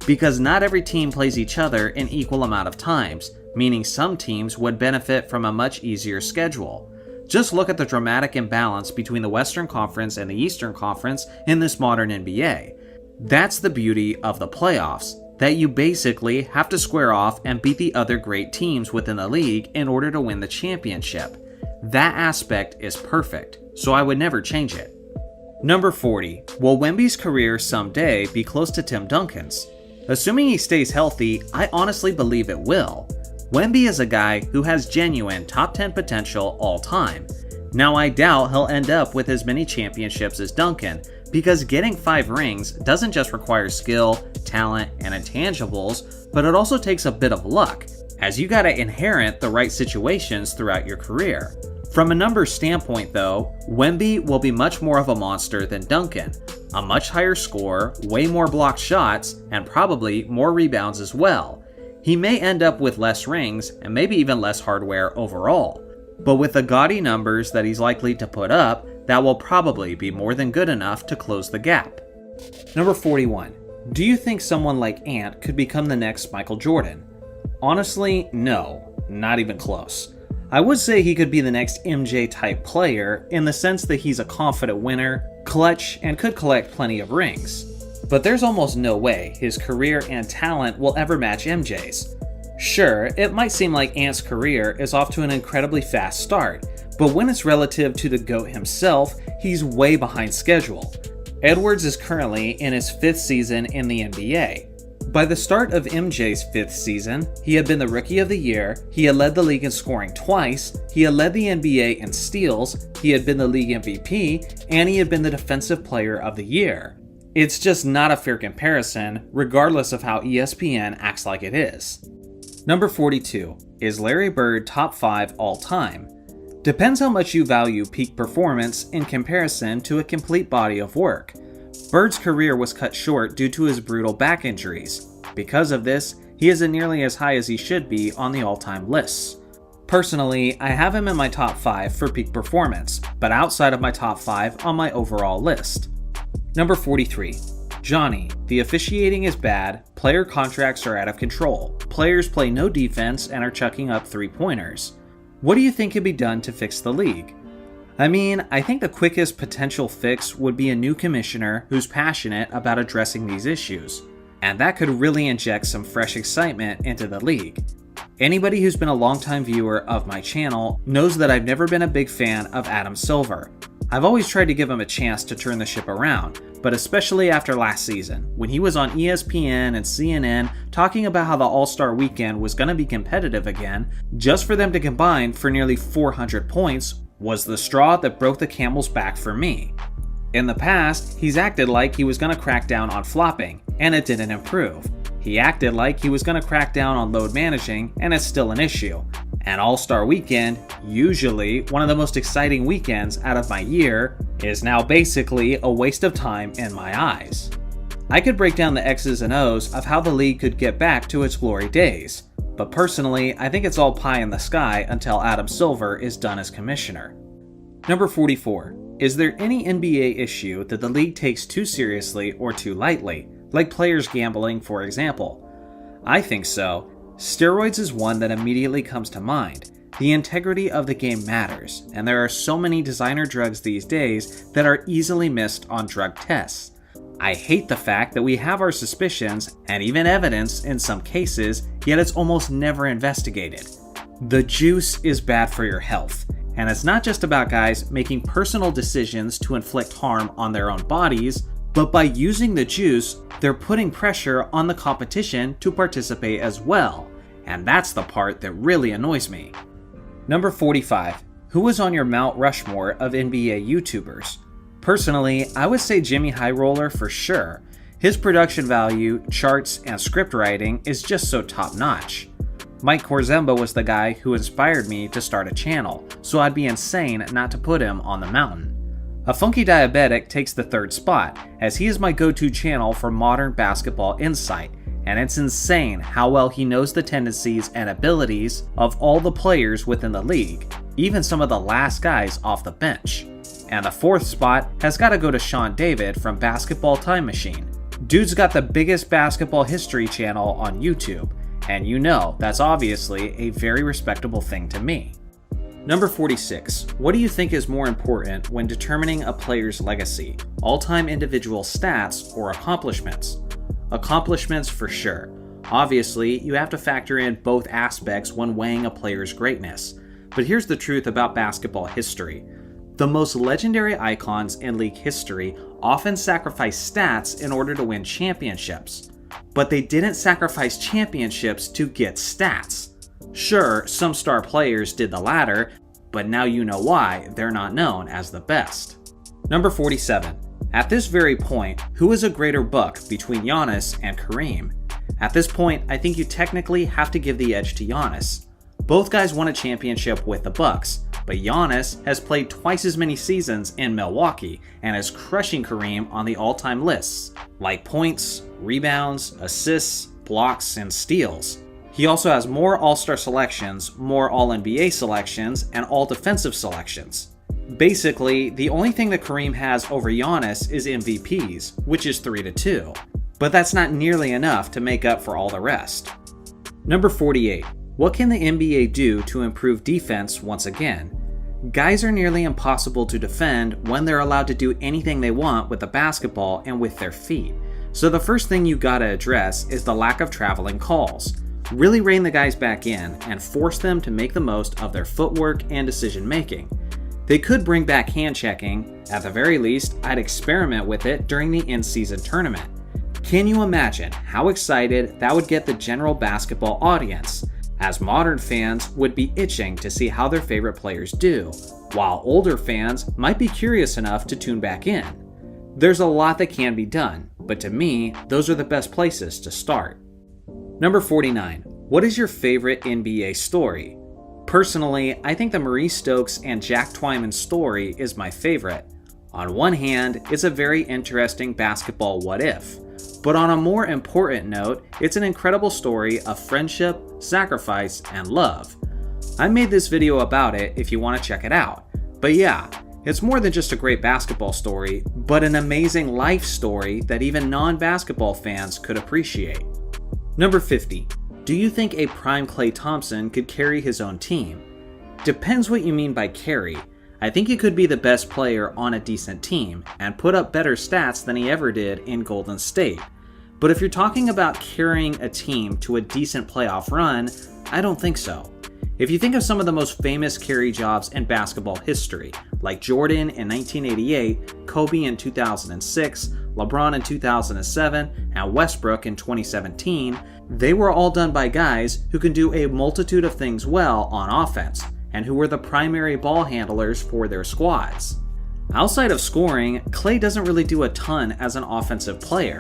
Because not every team plays each other an equal amount of times, meaning some teams would benefit from a much easier schedule. Just look at the dramatic imbalance between the Western Conference and the Eastern Conference in this modern NBA. That's the beauty of the playoffs, that you basically have to square off and beat the other great teams within the league in order to win the championship. That aspect is perfect, so I would never change it. Number 40. Will Wemby's career someday be close to Tim Duncan's? Assuming he stays healthy, I honestly believe it will. Wemby is a guy who has genuine top 10 potential all time. Now I doubt he'll end up with as many championships as Duncan, because getting 5 rings doesn't just require skill, talent, and intangibles, but it also takes a bit of luck, as you gotta inherit the right situations throughout your career. From a numbers standpoint though, Wemby will be much more of a monster than Duncan. A much higher score, way more blocked shots, and probably more rebounds as well. He may end up with less rings and maybe even less hardware overall. But with the gaudy numbers that he's likely to put up, that will probably be more than good enough to close the gap. Number 41. Do you think someone like Ant could become the next Michael Jordan? Honestly, no, not even close. I would say he could be the next MJ type player in the sense that he's a confident winner, clutch, and could collect plenty of rings. But there's almost no way his career and talent will ever match MJ's. Sure, it might seem like Ant's career is off to an incredibly fast start, but when it's relative to the GOAT himself, he's way behind schedule. Edwards is currently in his 5th season in the NBA. By the start of MJ's 5th season, he had been the Rookie of the Year, he had led the league in scoring twice, he had led the NBA in steals, he had been the league MVP, and he had been the Defensive Player of the Year. It's just not a fair comparison, regardless of how ESPN acts like it is. Number 42. Is Larry Bird top 5 all time? Depends how much you value peak performance in comparison to a complete body of work. Bird's career was cut short due to his brutal back injuries. Because of this, he isn't nearly as high as he should be on the all-time lists. Personally, I have him in my top 5 for peak performance, but outside of my top 5 on my overall list. Number 43. Johnny, the officiating is bad, player contracts are out of control, players play no defense and are chucking up 3-pointers. What do you think could be done to fix the league? I mean, I think the quickest potential fix would be a new commissioner who's passionate about addressing these issues, and that could really inject some fresh excitement into the league. Anybody who's been a longtime viewer of my channel knows that I've never been a big fan of Adam Silver. I've always tried to give him a chance to turn the ship around, but especially after last season, when he was on ESPN and CNN talking about how the All-Star Weekend was going to be competitive again, just for them to combine for nearly 400 points was the straw that broke the camel's back for me. In the past, he's acted like he was going to crack down on flopping, and it didn't improve. He acted like he was going to crack down on load managing, and it's still an issue. An All-Star Weekend, usually one of the most exciting weekends out of my year, is now basically a waste of time in my eyes. I could break down the X's and O's of how the league could get back to its glory days, but personally, I think it's all pie in the sky until Adam Silver is done as commissioner. Number 44. Is there any NBA issue that the league takes too seriously or too lightly, like players gambling, for example? I think so. Steroids is one that immediately comes to mind. The integrity of the game matters, and there are so many designer drugs these days that are easily missed on drug tests. I hate the fact that we have our suspicions and even evidence in some cases, yet it's almost never investigated. The juice is bad for your health, and it's not just about guys making personal decisions to inflict harm on their own bodies, but by using the juice, they're putting pressure on the competition to participate as well, and that's the part that really annoys me. Number 45. Who is on your Mount Rushmore of NBA YouTubers? Personally, I would say Jimmy High Roller for sure. His production value, charts, and script writing is just so top-notch. Mike Korzemba was the guy who inspired me to start a channel, so I'd be insane not to put him on the mountain. A Funky Diabetic takes the 3rd spot, as he is my go-to channel for modern basketball insight, and it's insane how well he knows the tendencies and abilities of all the players within the league, even some of the last guys off the bench. And the 4th spot has got to go to Sean David from Basketball Time Machine. Dude's got the biggest basketball history channel on YouTube, and you know that's obviously a very respectable thing to me. Number 46. What do you think is more important when determining a player's legacy? All-time individual stats or accomplishments? Accomplishments for sure. Obviously, you have to factor in both aspects when weighing a player's greatness. But here's the truth about basketball history. The most legendary icons in league history often sacrifice stats in order to win championships. But they didn't sacrifice championships to get stats. Sure, some star players did the latter, but now you know why they're not known as the best. Number 47. At this very point, who is a greater buck between Giannis and Kareem? At this point, I think you technically have to give the edge to Giannis. Both guys won a championship with the Bucks, but Giannis has played twice as many seasons in Milwaukee and is crushing Kareem on the all-time lists, like points, rebounds, assists, blocks, and steals. He also has more All-Star selections, more All-NBA selections, and All-Defensive selections. Basically, the only thing that Kareem has over Giannis is MVPs, which is 3-2. But that's not nearly enough to make up for all the rest. Number 48. What can the NBA do to improve defense once again? Guys are nearly impossible to defend when they're allowed to do anything they want with the basketball and with their feet. So the first thing you gotta address is the lack of traveling calls. Really rein the guys back in and force them to make the most of their footwork and decision making. They could bring back hand checking. At the very least, I'd experiment with it during the in-season tournament. Can you imagine how excited that would get the general basketball audience, as modern fans would be itching to see how their favorite players do, while older fans might be curious enough to tune back in. There's a lot that can be done, but to me, those are the best places to start. Number 49. What is your favorite NBA story? Personally, I think the Maurice Stokes and Jack Twyman story is my favorite. On one hand, it's a very interesting basketball what-if, but on a more important note, it's an incredible story of friendship, sacrifice, and love. I made this video about it if you want to check it out. But yeah, it's more than just a great basketball story, but an amazing life story that even non-basketball fans could appreciate. Number 50. Do you think a prime Klay Thompson could carry his own team? Depends what you mean by carry. I think he could be the best player on a decent team and put up better stats than he ever did in Golden State. But if you're talking about carrying a team to a decent playoff run, I don't think so. If you think of some of the most famous carry jobs in basketball history, like Jordan in 1988, Kobe in 2006, LeBron in 2007, and Westbrook in 2017, they were all done by guys who can do a multitude of things well on offense, and who were the primary ball handlers for their squads. Outside of scoring, Klay doesn't really do a ton as an offensive player.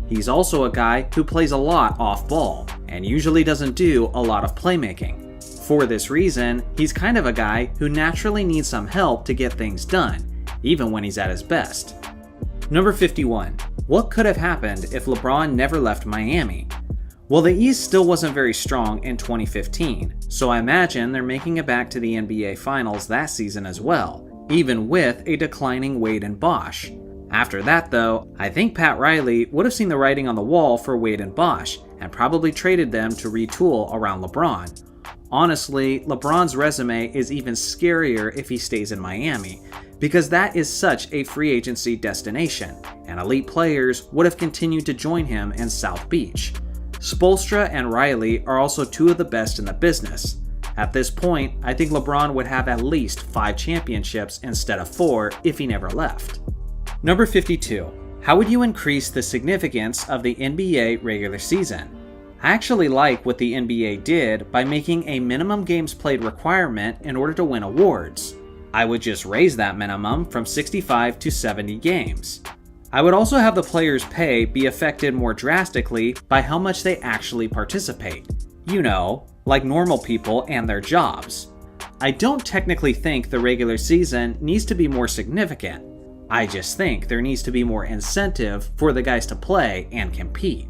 He's also a guy who plays a lot off ball, and usually doesn't do a lot of playmaking. For this reason, he's kind of a guy who naturally needs some help to get things done, even when he's at his best. Number 51. What could have happened if LeBron never left Miami? Well, the East still wasn't very strong in 2015, so I imagine they're making it back to the NBA Finals that season as well, even with a declining Wade and Bosh. After that though, I think Pat Riley would have seen the writing on the wall for Wade and Bosh, and probably traded them to retool around LeBron. Honestly, LeBron's resume is even scarier if he stays in Miami, because that is such a free agency destination, and elite players would have continued to join him in South Beach. Spoelstra and Riley are also two of the best in the business. At this point, I think LeBron would have at least 5 championships instead of 4 if he never left. Number 52. How would you increase the significance of the NBA regular season? I actually like what the NBA did by making a minimum games played requirement in order to win awards. I would just raise that minimum from 65 to 70 games. I would also have the players' pay be affected more drastically by how much they actually participate. You know, like normal people and their jobs. I don't technically think the regular season needs to be more significant. I just think there needs to be more incentive for the guys to play and compete.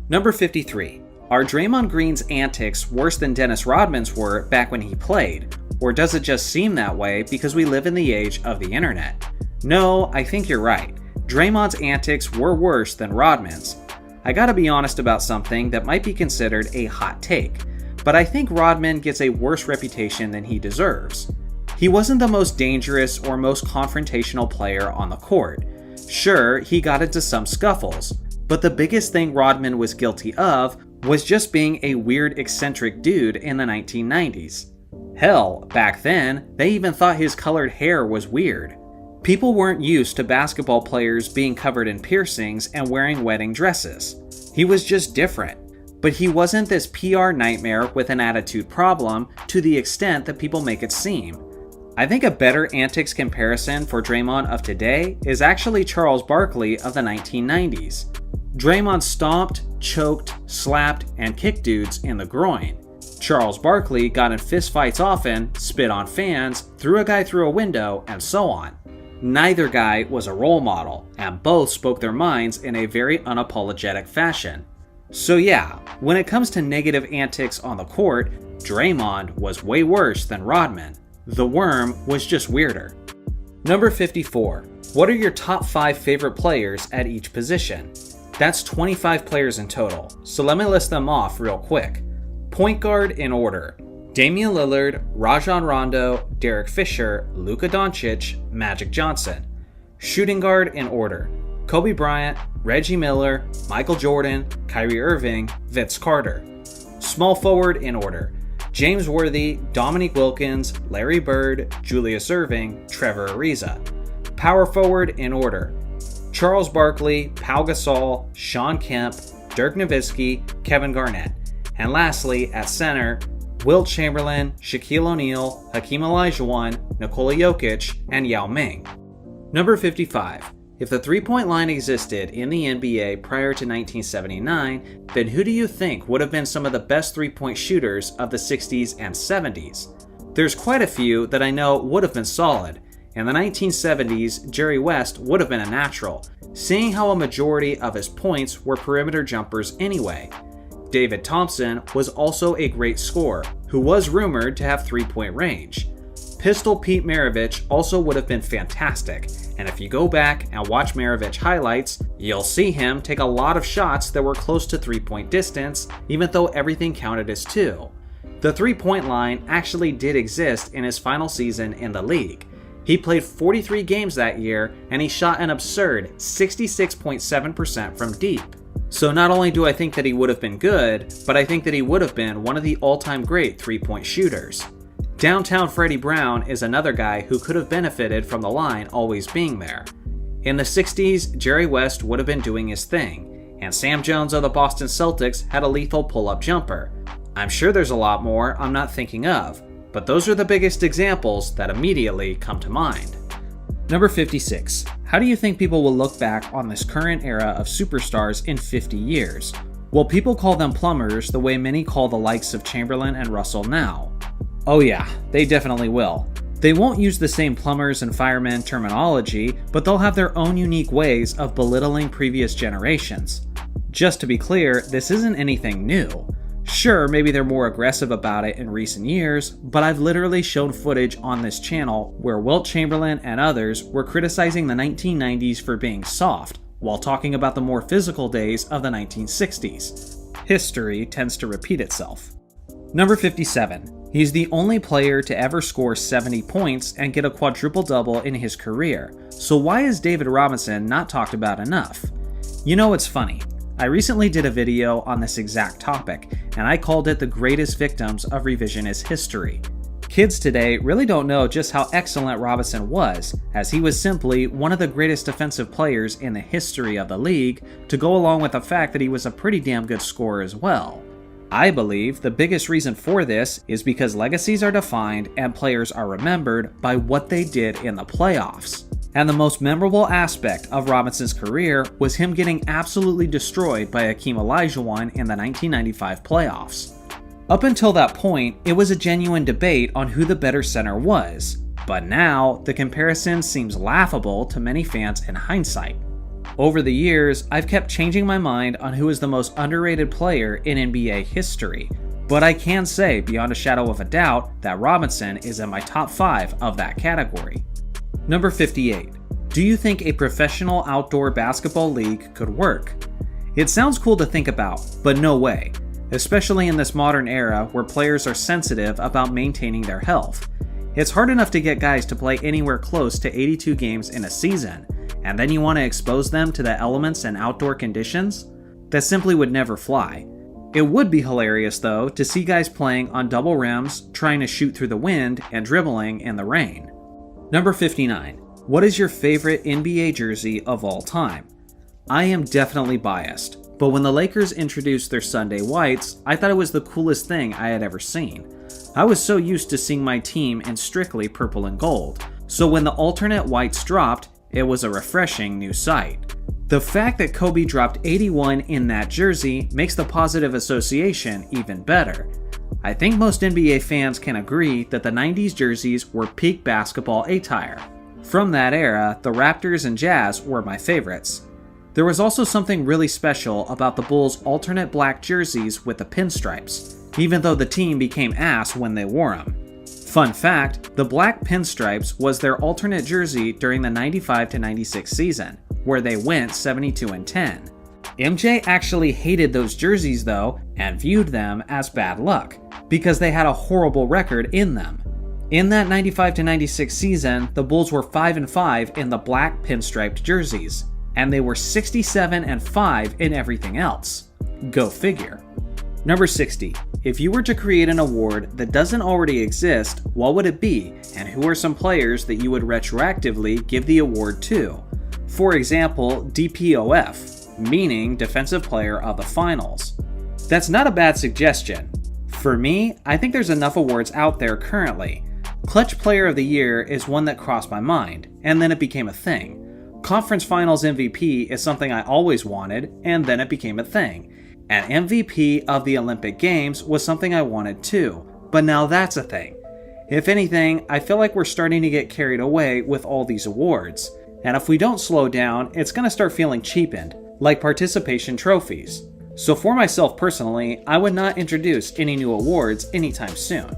Number 53. Are Draymond Green's antics worse than Dennis Rodman's were back when he played? Or does it just seem that way because we live in the age of the internet? No, I think you're right. Draymond's antics were worse than Rodman's. I gotta be honest about something that might be considered a hot take, but I think Rodman gets a worse reputation than he deserves. He wasn't the most dangerous or most confrontational player on the court. Sure, he got into some scuffles, but the biggest thing Rodman was guilty of was just being a weird, eccentric dude in the 1990s. Hell, back then, they even thought his colored hair was weird. People weren't used to basketball players being covered in piercings and wearing wedding dresses. He was just different. But he wasn't this PR nightmare with an attitude problem to the extent that people make it seem. I think a better antics comparison for Draymond of today is actually Charles Barkley of the 1990s. Draymond stomped, choked, slapped, and kicked dudes in the groin. Charles Barkley got in fistfights often, spit on fans, threw a guy through a window, and so on. Neither guy was a role model, and both spoke their minds in a very unapologetic fashion. So yeah, when it comes to negative antics on the court, Draymond was way worse than Rodman. The Worm was just weirder. Number 54. What are your top 5 favorite players at each position? That's 25 players in total, so let me list them off real quick. Point guard in order: Damian Lillard, Rajon Rondo, Derek Fisher, Luka Doncic, Magic Johnson. Shooting guard in order: Kobe Bryant, Reggie Miller, Michael Jordan, Kyrie Irving, Vince Carter. Small forward in order: James Worthy, Dominique Wilkins, Larry Bird, Julius Erving, Trevor Ariza. Power forward in order: Charles Barkley, Pau Gasol, Sean Kemp, Dirk Nowitzki, Kevin Garnett. And lastly, at center, Wilt Chamberlain, Shaquille O'Neal, Hakeem Olajuwon, Nikola Jokic, and Yao Ming. Number 55. If the three-point line existed in the NBA prior to 1979, then who do you think would have been some of the best three-point shooters of the 60s and 70s? There's quite a few that I know would have been solid. In the 1970s, Jerry West would have been a natural, seeing how a majority of his points were perimeter jumpers anyway. David Thompson was also a great scorer, who was rumored to have three-point range. Pistol Pete Maravich also would have been fantastic, and if you go back and watch Maravich highlights, you'll see him take a lot of shots that were close to three-point distance, even though everything counted as two. The three-point line actually did exist in his final season in the league. He played 43 games that year, and he shot an absurd 66.7% from deep. So not only do I think that he would have been good, but I think that he would have been one of the all-time great three-point shooters. Downtown Freddie Brown is another guy who could have benefited from the line always being there. In the 60s, Jerry West would have been doing his thing, and Sam Jones of the Boston Celtics had a lethal pull-up jumper. I'm sure there's a lot more I'm not thinking of, but those are the biggest examples that immediately come to mind. Number 56. How do you think people will look back on this current era of superstars in 50 years? Will people call them plumbers the way many call the likes of Chamberlain and Russell now? Oh yeah, they definitely will. They won't use the same plumbers and firemen terminology, but they'll have their own unique ways of belittling previous generations. Just to be clear, this isn't anything new. Sure, maybe they're more aggressive about it in recent years, but I've literally shown footage on this channel where Wilt Chamberlain and others were criticizing the 1990s for being soft, while talking about the more physical days of the 1960s. History tends to repeat itself. Number 57. He's the only player to ever score 70 points and get a quadruple-double in his career, so why is David Robinson not talked about enough? You know, it's funny. I recently did a video on this exact topic, and I called it the greatest victims of revisionist history. Kids today really don't know just how excellent Robinson was, as he was simply one of the greatest defensive players in the history of the league, to go along with the fact that he was a pretty damn good scorer as well. I believe the biggest reason for this is because legacies are defined and players are remembered by what they did in the playoffs. And the most memorable aspect of Robinson's career was him getting absolutely destroyed by Hakeem Olajuwon in the 1995 playoffs. Up until that point, it was a genuine debate on who the better center was, but now the comparison seems laughable to many fans in hindsight. Over the years, I've kept changing my mind on who is the most underrated player in NBA history, but I can say beyond a shadow of a doubt that Robinson is in my top 5 of that category. Number 58. Do you think a professional outdoor basketball league could work? It sounds cool to think about, but no way. Especially in this modern era where players are sensitive about maintaining their health. It's hard enough to get guys to play anywhere close to 82 games in a season, and then you want to expose them to the elements and outdoor conditions? That simply would never fly. It would be hilarious though to see guys playing on double rims, trying to shoot through the wind, and dribbling in the rain. Number 59. What is your favorite NBA jersey of all time? I am definitely biased, but when the Lakers introduced their Sunday whites, I thought it was the coolest thing I had ever seen. I was so used to seeing my team in strictly purple and gold, so when the alternate whites dropped, it was a refreshing new sight. The fact that Kobe dropped 81 in that jersey makes the positive association even better. I think most NBA fans can agree that the 90s jerseys were peak basketball attire. From that era, the Raptors and Jazz were my favorites. There was also something really special about the Bulls' alternate black jerseys with the pinstripes, even though the team became ass when they wore them. Fun fact, the black pinstripes was their alternate jersey during the 95-96 season, where they went 72-10. MJ actually hated those jerseys though, and viewed them as bad luck, because they had a horrible record in them. In that 95-96 season, the Bulls were 5-5 in the black pinstriped jerseys, and they were 67-5 in everything else. Go figure. Number 60. If you were to create an award that doesn't already exist, what would it be, and who are some players that you would retroactively give the award to? For example, DPOF, meaning Defensive Player of the Finals. That's not a bad suggestion. For me, I think there's enough awards out there currently. Clutch Player of the Year is one that crossed my mind, and then it became a thing. Conference Finals MVP is something I always wanted, and then it became a thing. And MVP of the Olympic Games was something I wanted too, but now that's a thing. If anything, I feel like we're starting to get carried away with all these awards, and if we don't slow down, it's going to start feeling cheapened, like participation trophies. So for myself personally, I would not introduce any new awards anytime soon.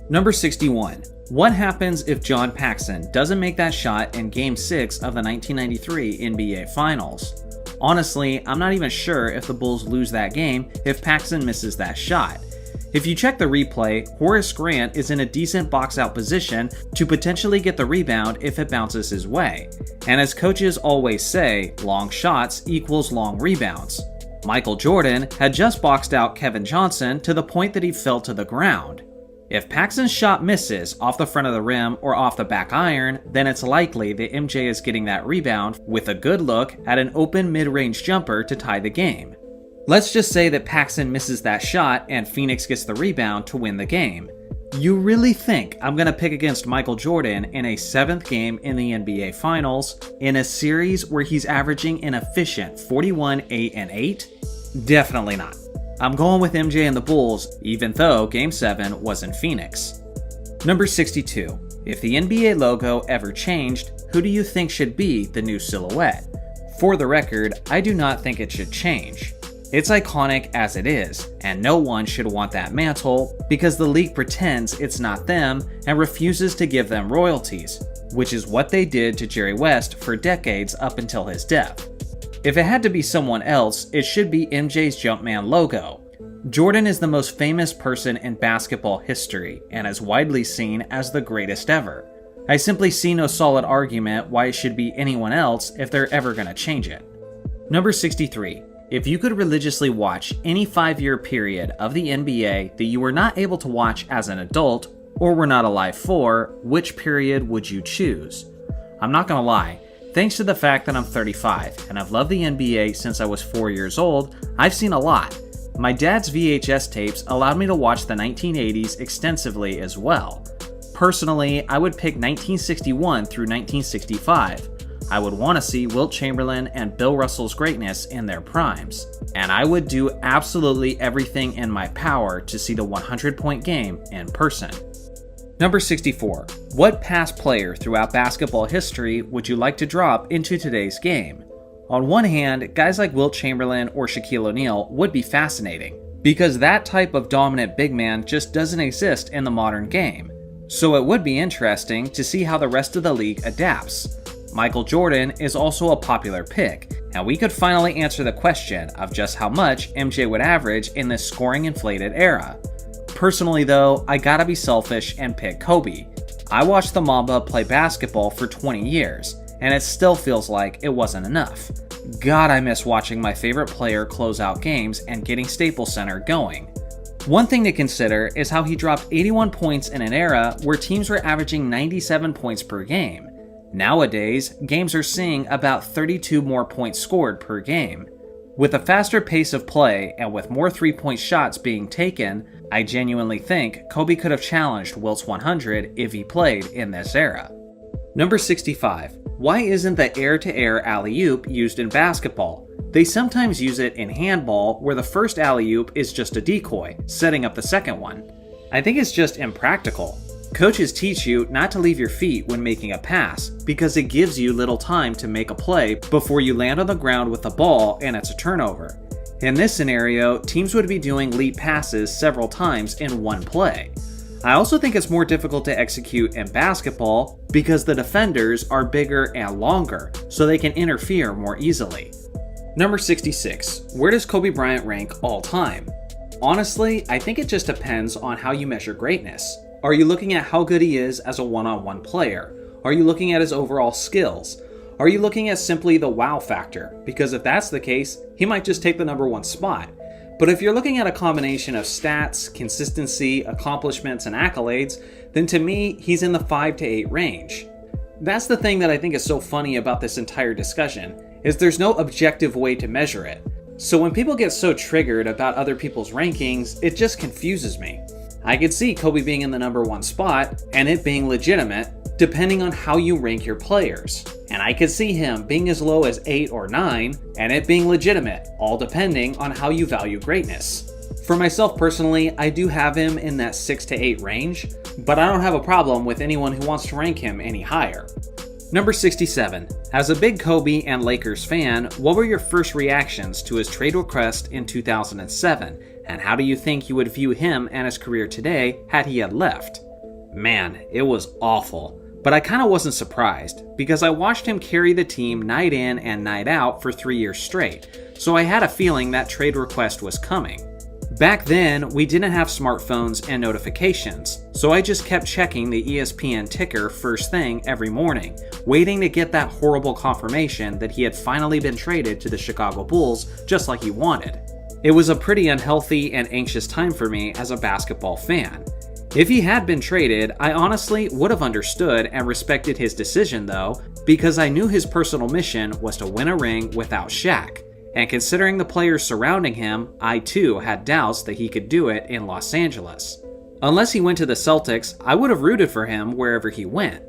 Number 61. What happens if John Paxson doesn't make that shot in Game 6 of the 1993 NBA Finals? Honestly, I'm not even sure if the Bulls lose that game if Paxson misses that shot. If you check the replay, Horace Grant is in a decent box-out position to potentially get the rebound if it bounces his way. And as coaches always say, long shots equals long rebounds. Michael Jordan had just boxed out Kevin Johnson to the point that he fell to the ground. If Paxson's shot misses off the front of the rim or off the back iron, then it's likely that MJ is getting that rebound with a good look at an open mid-range jumper to tie the game. Let's just say that Paxson misses that shot and Phoenix gets the rebound to win the game. You really think I'm going to pick against Michael Jordan in a 7th game in the NBA Finals in a series where he's averaging an efficient 41, 8, and 8? Definitely not. I'm going with MJ and the Bulls, even though Game 7 was in Phoenix. Number 62. If the NBA logo ever changed, who do you think should be the new silhouette? For the record, I do not think it should change. It's iconic as it is, and no one should want that mantle because the league pretends it's not them and refuses to give them royalties, which is what they did to Jerry West for decades up until his death. If it had to be someone else, it should be MJ's Jumpman logo. Jordan is the most famous person in basketball history and is widely seen as the greatest ever. I simply see no solid argument why it should be anyone else if they're ever going to change it. Number 63. If you could religiously watch any 5-year period of the NBA that you were not able to watch as an adult or were not alive for, which period would you choose? I'm not gonna lie, thanks to the fact that I'm 35 and I've loved the NBA since I was 4 years old, I've seen a lot. My dad's VHS tapes allowed me to watch the 1980s extensively as well. Personally, I would pick 1961 through 1965. I would want to see Wilt Chamberlain and Bill Russell's greatness in their primes, and I would do absolutely everything in my power to see the 100-point game in person. Number 64. What past player throughout basketball history would you like to drop into today's game? On one hand, guys like Wilt Chamberlain or Shaquille O'Neal would be fascinating, because that type of dominant big man just doesn't exist in the modern game. So it would be interesting to see how the rest of the league adapts. Michael Jordan is also a popular pick, and we could finally answer the question of just how much MJ would average in this scoring-inflated era. Personally though, I gotta be selfish and pick Kobe. I watched the Mamba play basketball for 20 years, and it still feels like it wasn't enough. God, I miss watching my favorite player close out games and getting Staples Center going. One thing to consider is how he dropped 81 points in an era where teams were averaging 97 points per game. Nowadays, games are seeing about 32 more points scored per game. With a faster pace of play and with more 3-point shots being taken, I genuinely think Kobe could have challenged Wilt's 100 if he played in this era. Number 65. Why isn't the air-to-air alley-oop used in basketball? They sometimes use it in handball where the first alley-oop is just a decoy, setting up the second one. I think it's just impractical. Coaches teach you not to leave your feet when making a pass because it gives you little time to make a play before you land on the ground with the ball and it's a turnover. In this scenario, teams would be doing leap passes several times in one play. I also think it's more difficult to execute in basketball because the defenders are bigger and longer, so they can interfere more easily. Number 66. Where does Kobe Bryant rank all time? Honestly, I think it just depends on how you measure greatness. Are you looking at how good he is as a one-on-one player? Are you looking at his overall skills? Are you looking at simply the wow factor? Because if that's the case, he might just take the number one spot. But if you're looking at a combination of stats, consistency, accomplishments, and accolades, then to me, he's in the 5 to 8 range. That's the thing that I think is so funny about this entire discussion, is there's no objective way to measure it. So when people get so triggered about other people's rankings, it just confuses me. I could see Kobe being in the number one spot, and it being legitimate, depending on how you rank your players. And I could see him being as low as 8 or 9, and it being legitimate, all depending on how you value greatness. For myself personally, I do have him in that 6 to 8 range, but I don't have a problem with anyone who wants to rank him any higher. Number 67. As a big Kobe and Lakers fan, what were your first reactions to his trade request in 2007, and how do you think you would view him and his career today had he had left? Man, it was awful, but I kinda wasn't surprised, because I watched him carry the team night in and night out for 3 years straight, so I had a feeling that trade request was coming. Back then, we didn't have smartphones and notifications, so I just kept checking the ESPN ticker first thing every morning, waiting to get that horrible confirmation that he had finally been traded to the Chicago Bulls just like he wanted. It was a pretty unhealthy and anxious time for me as a basketball fan. If he had been traded, I honestly would have understood and respected his decision though, because I knew his personal mission was to win a ring without Shaq. And considering the players surrounding him, I too had doubts that he could do it in Los Angeles. Unless he went to the Celtics, I would have rooted for him wherever he went.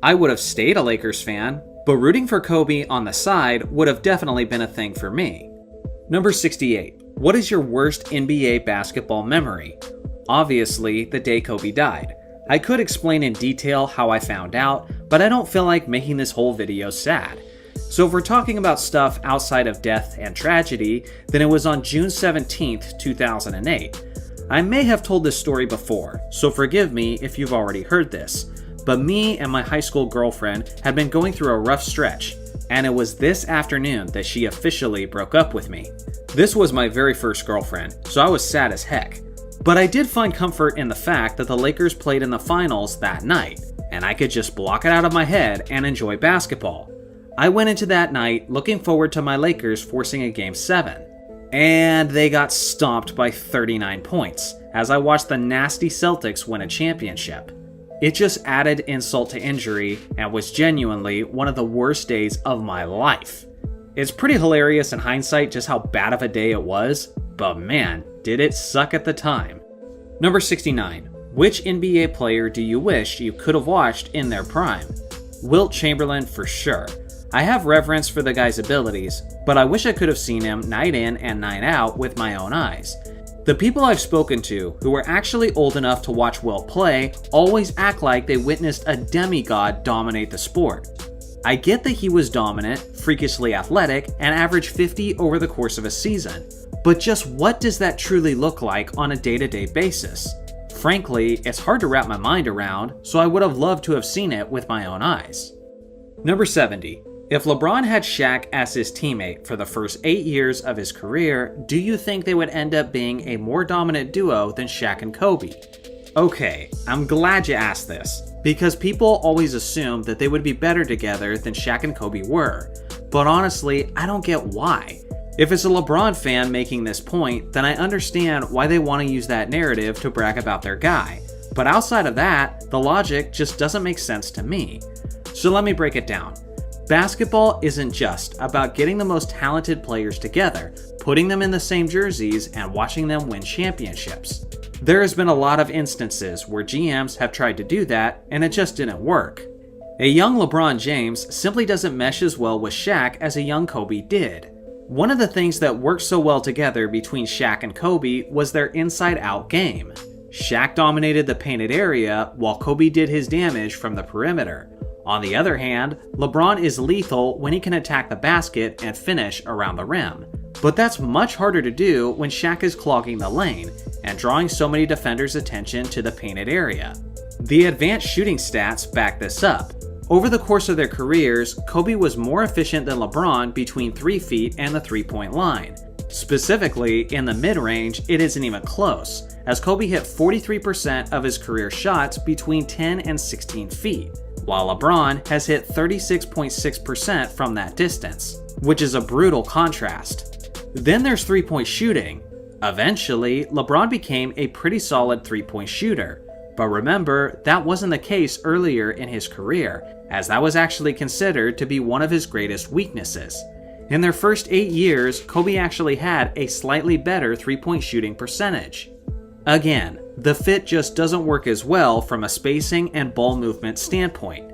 I would have stayed a Lakers fan, but rooting for Kobe on the side would have definitely been a thing for me. Number 68. What is your worst NBA basketball memory? Obviously, the day Kobe died. I could explain in detail how I found out, but I don't feel like making this whole video sad. So if we're talking about stuff outside of death and tragedy, then it was on June 17th, 2008. I may have told this story before, so forgive me if you've already heard this, but me and my high school girlfriend had been going through a rough stretch, and it was this afternoon that she officially broke up with me. This was my very first girlfriend, so I was sad as heck. But I did find comfort in the fact that the Lakers played in the finals that night, and I could just block it out of my head and enjoy basketball. I went into that night looking forward to my Lakers forcing a Game 7. And they got stomped by 39 points, as I watched the nasty Celtics win a championship. It just added insult to injury and was genuinely one of the worst days of my life. It's pretty hilarious in hindsight just how bad of a day it was, but man, did it suck at the time. Number 69. Which NBA player do you wish you could have watched in their prime? Wilt Chamberlain for sure. I have reverence for the guy's abilities, but I wish I could have seen him night in and night out with my own eyes. The people I've spoken to who were actually old enough to watch Wilt play always act like they witnessed a demigod dominate the sport. I get that he was dominant, freakishly athletic, and averaged 50 over the course of a season, but just what does that truly look like on a day-to-day basis? Frankly, it's hard to wrap my mind around, so I would have loved to have seen it with my own eyes. Number 70. If LeBron had Shaq as his teammate for the first 8 years of his career, do you think they would end up being a more dominant duo than Shaq and Kobe? Okay, I'm glad you asked this, because people always assume that they would be better together than Shaq and Kobe were, but honestly, I don't get why. If it's a LeBron fan making this point, then I understand why they want to use that narrative to brag about their guy, but outside of that, the logic just doesn't make sense to me. So let me break it down. Basketball isn't just about getting the most talented players together, putting them in the same jerseys, and watching them win championships. There has been a lot of instances where GMs have tried to do that, and it just didn't work. A young LeBron James simply doesn't mesh as well with Shaq as a young Kobe did. One of the things that worked so well together between Shaq and Kobe was their inside-out game. Shaq dominated the painted area, while Kobe did his damage from the perimeter. On the other hand, LeBron is lethal when he can attack the basket and finish around the rim. But that's much harder to do when Shaq is clogging the lane and drawing so many defenders' attention to the painted area. The advanced shooting stats back this up. Over the course of their careers, Kobe was more efficient than LeBron between 3 feet and the three-point line. Specifically, in the mid-range, it isn't even close, as Kobe hit 43% of his career shots between 10 and 16 feet, while LeBron has hit 36.6% from that distance, which is a brutal contrast. Then there's three-point shooting. Eventually, LeBron became a pretty solid three-point shooter, but remember, that wasn't the case earlier in his career, as that was actually considered to be one of his greatest weaknesses. In their first 8 years, Kobe actually had a slightly better three-point shooting percentage. Again, the fit just doesn't work as well from a spacing and ball movement standpoint.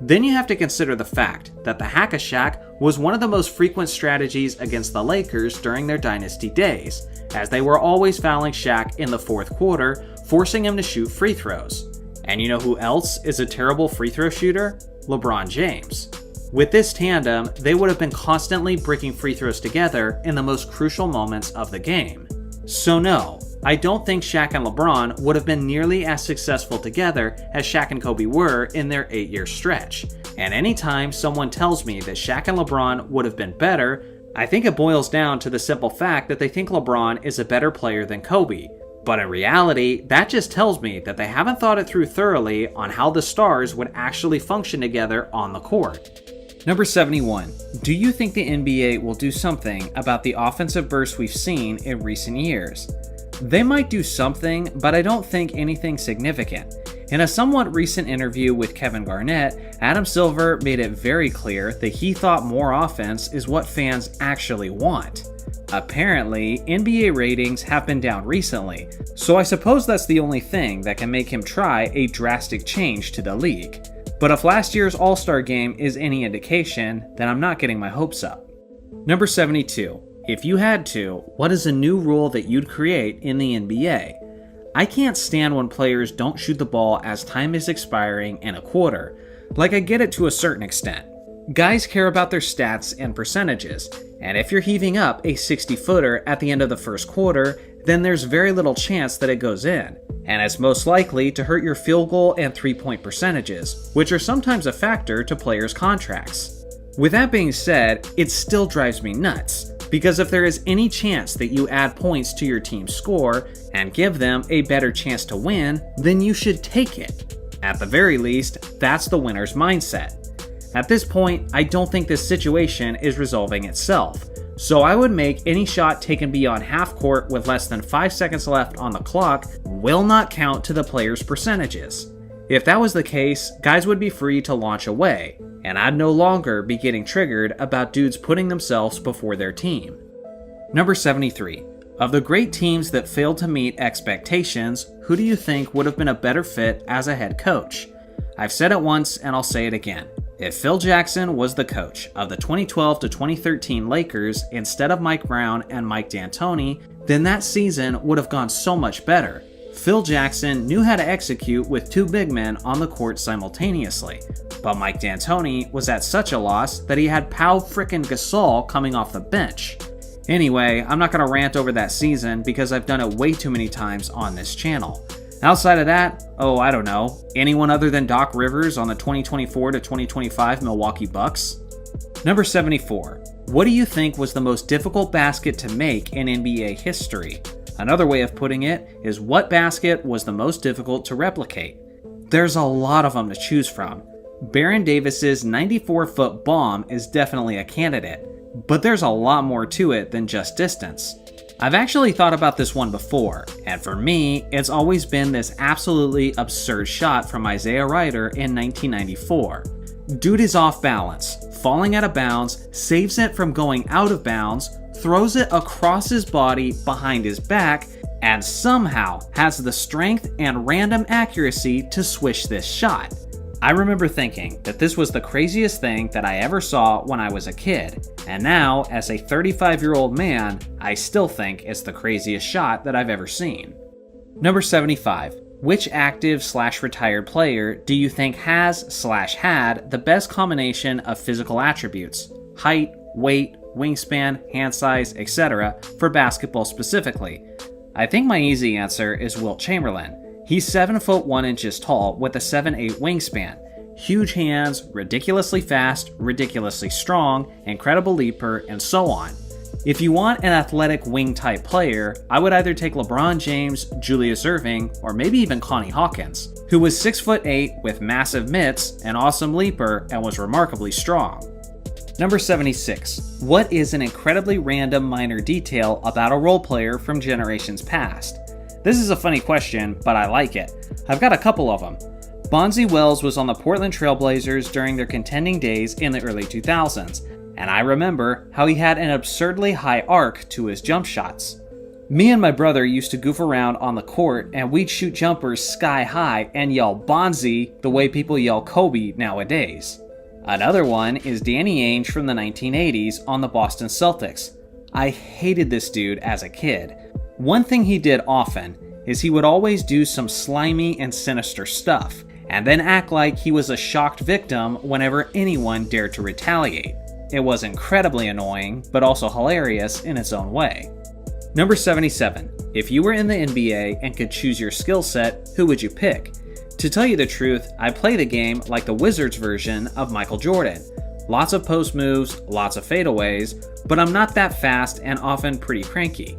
Then you have to consider the fact that the hack-a-Shaq was one of the most frequent strategies against the Lakers during their dynasty days, as they were always fouling Shaq in the fourth quarter, forcing him to shoot free throws. And you know who else is a terrible free throw shooter? LeBron James. With this tandem, they would have been constantly breaking free throws together in the most crucial moments of the game. So no, I don't think Shaq and LeBron would have been nearly as successful together as Shaq and Kobe were in their 8-year stretch. And anytime someone tells me that Shaq and LeBron would have been better, I think it boils down to the simple fact that they think LeBron is a better player than Kobe. But in reality, that just tells me that they haven't thought it through thoroughly on how the stars would actually function together on the court. Number 71. Do you think the NBA will do something about the offensive burst we've seen in recent years? They might do something, but I don't think anything significant. In a somewhat recent interview with Kevin Garnett, Adam Silver made it very clear that he thought more offense is what fans actually want. Apparently, NBA ratings have been down recently, so I suppose that's the only thing that can make him try a drastic change to the league. But if last year's All-Star game is any indication, then I'm not getting my hopes up. Number 72. If you had to, what is a new rule that you'd create in the NBA? I can't stand when players don't shoot the ball as time is expiring in a quarter. Like, I get it to a certain extent. Guys care about their stats and percentages, and if you're heaving up a 60-footer at the end of the first quarter, then there's very little chance that it goes in, and it's most likely to hurt your field goal and three-point percentages, which are sometimes a factor to players' contracts. With that being said, it still drives me nuts, because if there is any chance that you add points to your team's score and give them a better chance to win, then you should take it. At the very least, that's the winner's mindset. At this point, I don't think this situation is resolving itself, so I would make any shot taken beyond half court with less than 5 seconds left on the clock will not count to the player's percentages. If that was the case, guys would be free to launch away, and I'd no longer be getting triggered about dudes putting themselves before their team. Number 73. Of the great teams that failed to meet expectations, who do you think would have been a better fit as a head coach? I've said it once and I'll say it again. If Phil Jackson was the coach of the 2012 to 2013 Lakers instead of Mike Brown and Mike D'Antoni, then that season would have gone so much better. Phil Jackson knew how to execute with two big men on the court simultaneously, but Mike D'Antoni was at such a loss that he had Pau frickin' Gasol coming off the bench. Anyway, I'm not going to rant over that season because I've done it way too many times on this channel. Outside of that, I don't know, anyone other than Doc Rivers on the 2024 to 2025 Milwaukee Bucks? Number 74. What do you think was the most difficult basket to make in NBA history? Another way of putting it is, what basket was the most difficult to replicate? There's a lot of them to choose from. Baron Davis's 94-foot bomb is definitely a candidate, but there's a lot more to it than just distance. I've actually thought about this one before, and for me, it's always been this absolutely absurd shot from Isaiah Ryder in 1994. Dude is off balance, falling out of bounds, saves it from going out of bounds, throws it across his body behind his back, and somehow has the strength and random accuracy to swish this shot. I remember thinking that this was the craziest thing that I ever saw when I was a kid, and now, as a 35-year-old man, I still think it's the craziest shot that I've ever seen. Number 75. Which active/retired player do you think has/had the best combination of physical attributes, height, weight, wingspan, hand size, etc., for basketball specifically? I think my easy answer is Wilt Chamberlain. He's 7 foot 1 inches tall with a 7'8" wingspan. huge hands, ridiculously fast, ridiculously strong, incredible leaper, and so on. If you want an athletic wing-type player, I would either take LeBron James, Julius Erving, or maybe even Connie Hawkins, who was 6'8" with massive mitts, an awesome leaper, and was remarkably strong. Number 76. What is an incredibly random minor detail about a role player from generations past? This is a funny question, but I like it. I've got a couple of them. Bonzi Wells was on the Portland Trail Blazers during their contending days in the early 2000s, and I remember how he had an absurdly high arc to his jump shots. Me and my brother used to goof around on the court, and we'd shoot jumpers sky high and yell Bonzi the way people yell Kobe nowadays. Another one is Danny Ainge from the 1980s on the Boston Celtics. I hated this dude as a kid. One thing he did often is he would always do some slimy and sinister stuff, and then act like he was a shocked victim whenever anyone dared to retaliate. It was incredibly annoying, but also hilarious in its own way. Number 77. If you were in the NBA and could choose your skill set, who would you pick? To tell you the truth, I play the game like the Wizards version of Michael Jordan. Lots of post moves, lots of fadeaways, but I'm not that fast and often pretty cranky.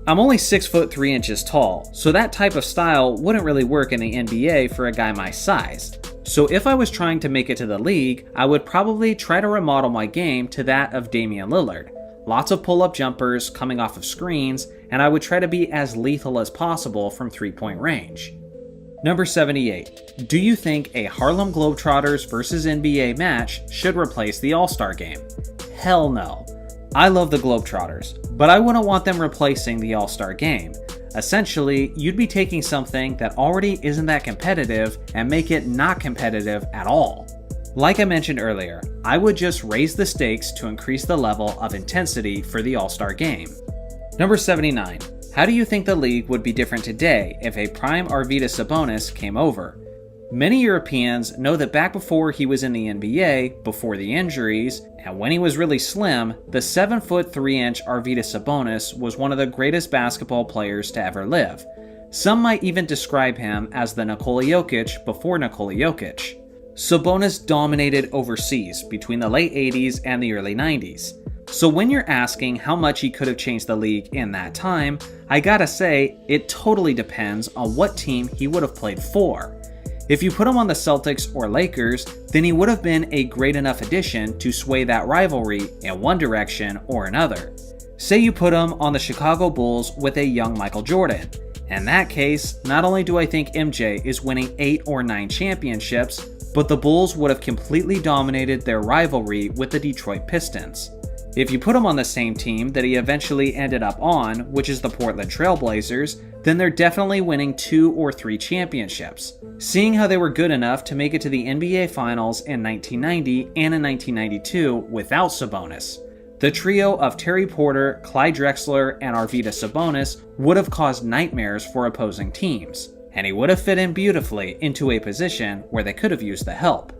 I'm only 6 foot 3 inches tall, so that type of style wouldn't really work in the NBA for a guy my size. So if I was trying to make it to the league, I would probably try to remodel my game to that of Damian Lillard. Lots of pull-up jumpers coming off of screens, and I would try to be as lethal as possible from 3-point range. Number 78. Do you think a Harlem Globetrotters vs NBA match should replace the All-Star Game? Hell no. I love the Globetrotters, but I wouldn't want them replacing the All-Star Game. Essentially, you'd be taking something that already isn't that competitive and make it not competitive at all. Like I mentioned earlier, I would just raise the stakes to increase the level of intensity for the All-Star Game. Number 79. How do you think the league would be different today if a prime Arvydas Sabonis came over? Many Europeans know that back before he was in the NBA, before the injuries, and when he was really slim, the 7 foot 3 inch Arvydas Sabonis was one of the greatest basketball players to ever live. Some might even describe him as the Nikola Jokic before Nikola Jokic. Sabonis dominated overseas between the late 80s and the early 90s. So when you're asking how much he could have changed the league in that time, I gotta say, it totally depends on what team he would have played for. If you put him on the Celtics or Lakers, then he would have been a great enough addition to sway that rivalry in one direction or another. Say you put him on the Chicago Bulls with a young Michael Jordan. In that case, not only do I think MJ is winning 8 or 9 championships, but the Bulls would have completely dominated their rivalry with the Detroit Pistons. If you put him on the same team that he eventually ended up on, which is the Portland Trail Blazers, then they're definitely winning 2 or 3 championships. Seeing how they were good enough to make it to the NBA Finals in 1990 and in 1992 without Sabonis. The trio of Terry Porter, Clyde Drexler, and Arvydas Sabonis would have caused nightmares for opposing teams, and he would have fit in beautifully into a position where they could have used the help.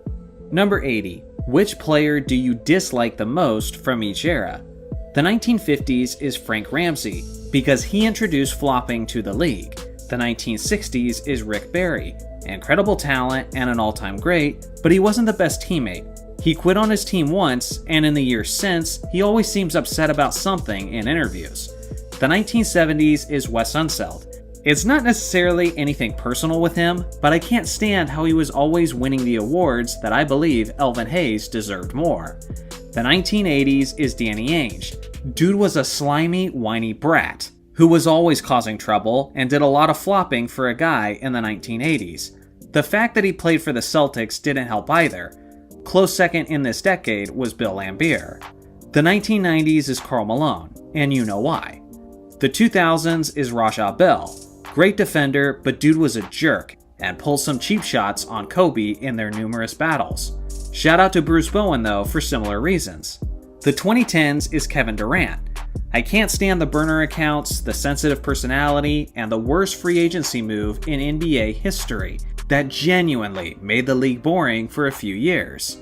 Number 80. Which player do you dislike the most from each era? The 1950s is Frank Ramsey, because he introduced flopping to the league. The 1960s is Rick Barry, incredible talent and an all-time great, but he wasn't the best teammate. He quit on his team once, and in the years since, he always seems upset about something in interviews. The 1970s is Wes Unseld. It's not necessarily anything personal with him, but I can't stand how he was always winning the awards that I believe Elvin Hayes deserved more. The 1980s is Danny Ainge. Dude was a slimy, whiny brat, who was always causing trouble and did a lot of flopping for a guy in the 1980s. The fact that he played for the Celtics didn't help either. Close second in this decade was Bill Laimbeer. The 1990s is Karl Malone, and you know why. The 2000s is Raja Bell. Great defender, but dude was a jerk and pulled some cheap shots on Kobe in their numerous battles. Shout out to Bruce Bowen though for similar reasons. The 2010s is Kevin Durant. I can't stand the burner accounts, the sensitive personality, and the worst free agency move in NBA history that genuinely made the league boring for a few years.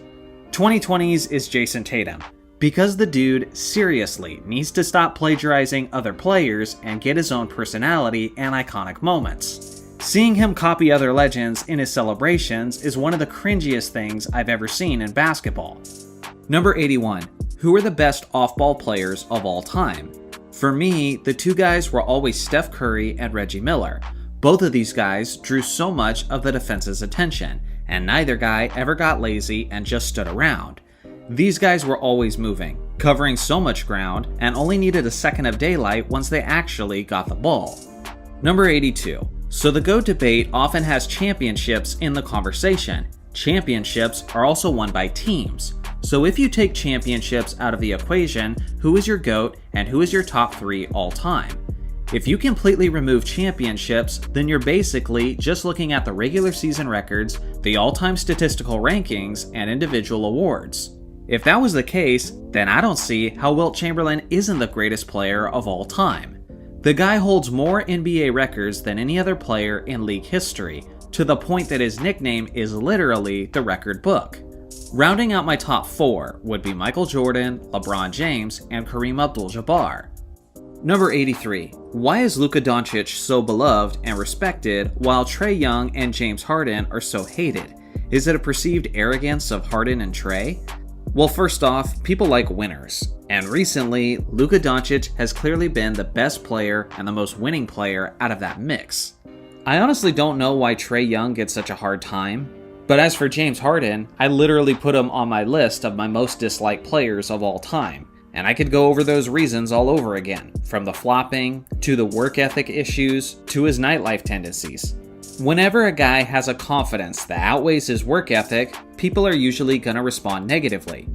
2020s is Jason Tatum. Because the dude seriously needs to stop plagiarizing other players and get his own personality and iconic moments. Seeing him copy other legends in his celebrations is one of the cringiest things I've ever seen in basketball. Number 81. Who are the best off-ball players of all time? For me, the two guys were always Steph Curry and Reggie Miller. Both of these guys drew so much of the defense's attention, and neither guy ever got lazy and just stood around. These guys were always moving, covering so much ground, and only needed a second of daylight once they actually got the ball. Number 82. So the GOAT debate often has championships in the conversation. Championships are also won by teams. So if you take championships out of the equation, who is your GOAT and who is your top 3 all time? If you completely remove championships, then you're basically just looking at the regular season records, the all-time statistical rankings, and individual awards. If that was the case, then I don't see how Wilt Chamberlain isn't the greatest player of all time. The guy holds more NBA records than any other player in league history, to the point that his nickname is literally the record book. Rounding out my top 4 would be Michael Jordan, LeBron James, and Kareem Abdul-Jabbar. Number 83. Why is Luka Doncic so beloved and respected while Trae Young and James Harden are so hated? Is it a perceived arrogance of Harden and Trae? Well, first off, people like winners. And recently, Luka Doncic has clearly been the best player and the most winning player out of that mix. I honestly don't know why Trae Young gets such a hard time. But as for James Harden, I literally put him on my list of my most disliked players of all time. And I could go over those reasons all over again, from the flopping, to the work ethic issues, to his nightlife tendencies. Whenever a guy has a confidence that outweighs his work ethic, people are usually going to respond negatively.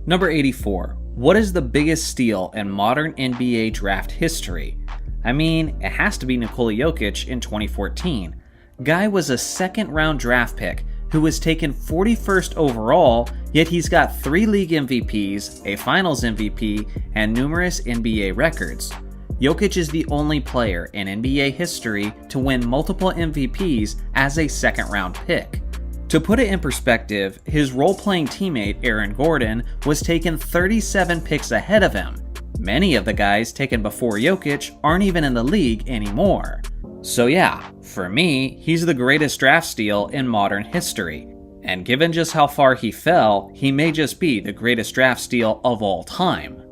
Number 84. What is the biggest steal in modern NBA draft history? I mean, it has to be Nikola Jokic in 2014. Guy was a second-round draft pick who was taken 41st overall, yet he's got 3 league MVPs, a finals MVP, and numerous NBA records. Jokic is the only player in NBA history to win multiple MVPs as a second-round pick. To put it in perspective, his role-playing teammate Aaron Gordon was taken 37 picks ahead of him. Many of the guys taken before Jokic aren't even in the league anymore. So yeah, for me, he's the greatest draft steal in modern history. And given just how far he fell, he may just be the greatest draft steal of all time.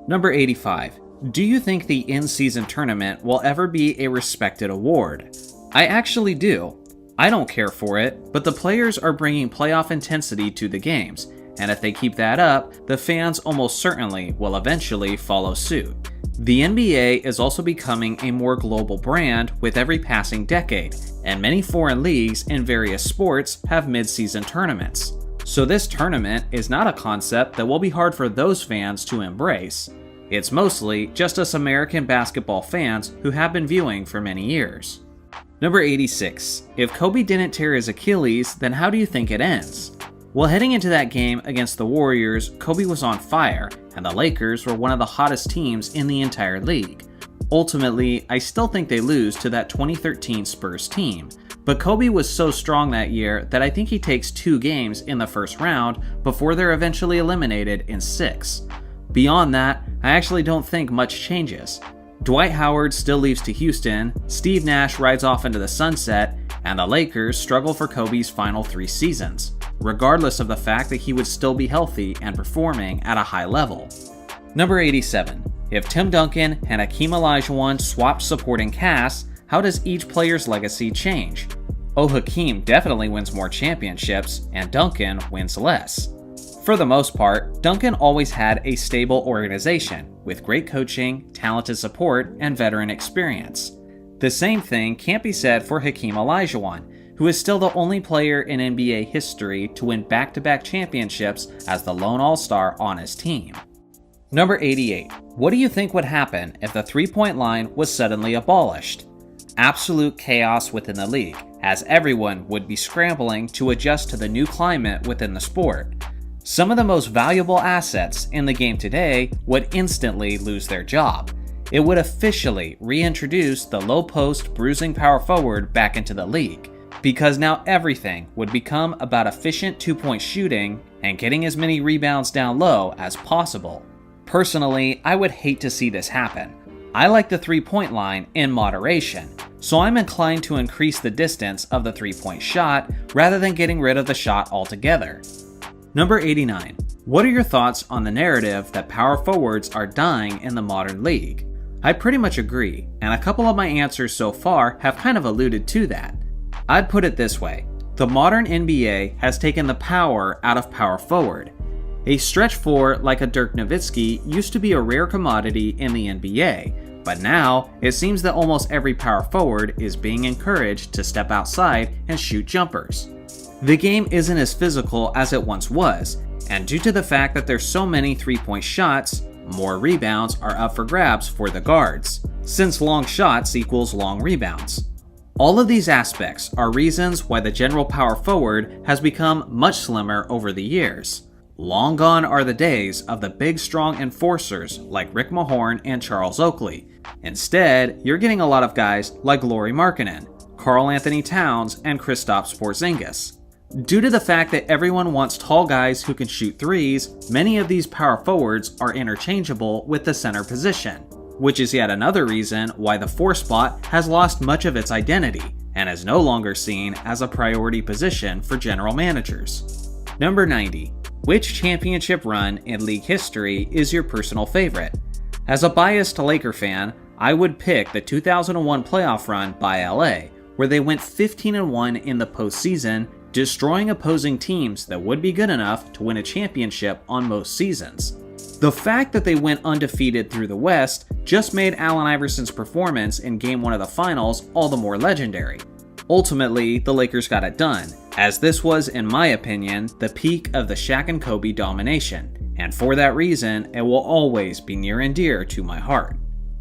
Number 85. Do you think the in-season tournament will ever be a respected award? I actually do. I don't care for it, but the players are bringing playoff intensity to the games, and if they keep that up, the fans almost certainly will eventually follow suit. The NBA is also becoming a more global brand with every passing decade, and many foreign leagues in various sports have mid-season tournaments. So this tournament is not a concept that will be hard for those fans to embrace. It's mostly just us American basketball fans who have been viewing for many years. Number 86. If Kobe didn't tear his Achilles, then how do you think it ends? Well, heading into that game against the Warriors, Kobe was on fire, and the Lakers were one of the hottest teams in the entire league. Ultimately, I still think they lose to that 2013 Spurs team, but Kobe was so strong that year that I think he takes 2 games in the first round before they're eventually eliminated in 6. Beyond that, I actually don't think much changes. Dwight Howard still leaves to Houston, Steve Nash rides off into the sunset, and the Lakers struggle for Kobe's final 3 seasons, regardless of the fact that he would still be healthy and performing at a high level. Number 87. If Tim Duncan and Hakeem Olajuwon swapped supporting casts, how does each player's legacy change? Oh, Hakeem definitely wins more championships, and Duncan wins less. For the most part, Duncan always had a stable organization, with great coaching, talented support, and veteran experience. The same thing can't be said for Hakeem Olajuwon, who is still the only player in NBA history to win back-to-back championships as the lone all-star on his team. Number 88. What do you think would happen if the three-point line was suddenly abolished? Absolute chaos within the league, as everyone would be scrambling to adjust to the new climate within the sport. Some of the most valuable assets in the game today would instantly lose their job. It would officially reintroduce the low-post bruising power forward back into the league, because now everything would become about efficient two-point shooting and getting as many rebounds down low as possible. Personally, I would hate to see this happen. I like the three-point line in moderation, so I'm inclined to increase the distance of the 3-point shot rather than getting rid of the shot altogether. Number 89. What are your thoughts on the narrative that power forwards are dying in the modern league? I pretty much agree, and a couple of my answers so far have kind of alluded to that. I'd put it this way. The modern NBA has taken the power out of power forward. A stretch four like a Dirk Nowitzki used to be a rare commodity in the NBA, but now it seems that almost every power forward is being encouraged to step outside and shoot jumpers. The game isn't as physical as it once was, and due to the fact that there's so many 3-point shots, more rebounds are up for grabs for the guards, since long shots equals long rebounds. All of these aspects are reasons why the general power forward has become much slimmer over the years. Long gone are the days of the big strong enforcers like Rick Mahorn and Charles Oakley. Instead, you're getting a lot of guys like Lauri Markkanen, Karl Anthony Towns, and Kristaps Porzingis. Due to the fact that everyone wants tall guys who can shoot threes, many of these power forwards are interchangeable with the center position, which is yet another reason why the 4 spot has lost much of its identity and is no longer seen as a priority position for general managers. Number 90. Which championship run in league history is your personal favorite? As a biased Laker fan, I would pick the 2001 playoff run by LA, where they went 15-1 in the postseason, destroying opposing teams that would be good enough to win a championship on most seasons. The fact that they went undefeated through the West just made Allen Iverson's performance in Game 1 of the Finals all the more legendary. Ultimately, the Lakers got it done, as this was, in my opinion, the peak of the Shaq and Kobe domination, and for that reason, it will always be near and dear to my heart.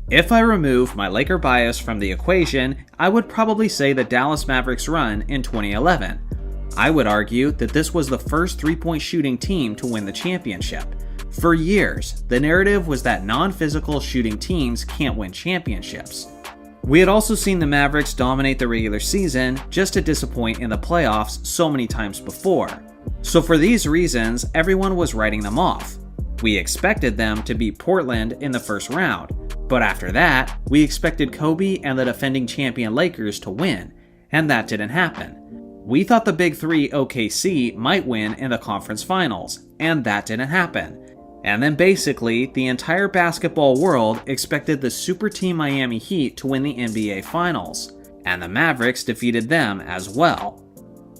If I remove my Laker bias from the equation, I would probably say the Dallas Mavericks run in 2011. I would argue that this was the first 3-point shooting team to win the championship. For years, the narrative was that non-physical shooting teams can't win championships. We had also seen the Mavericks dominate the regular season just to disappoint in the playoffs so many times before. So for these reasons, everyone was writing them off. We expected them to beat Portland in the first round, but after that, we expected Kobe and the defending champion Lakers to win, and that didn't happen. We thought the Big Three OKC might win in the conference finals, and that didn't happen. And then basically, the entire basketball world expected the super team Miami Heat to win the NBA Finals, and the Mavericks defeated them as well.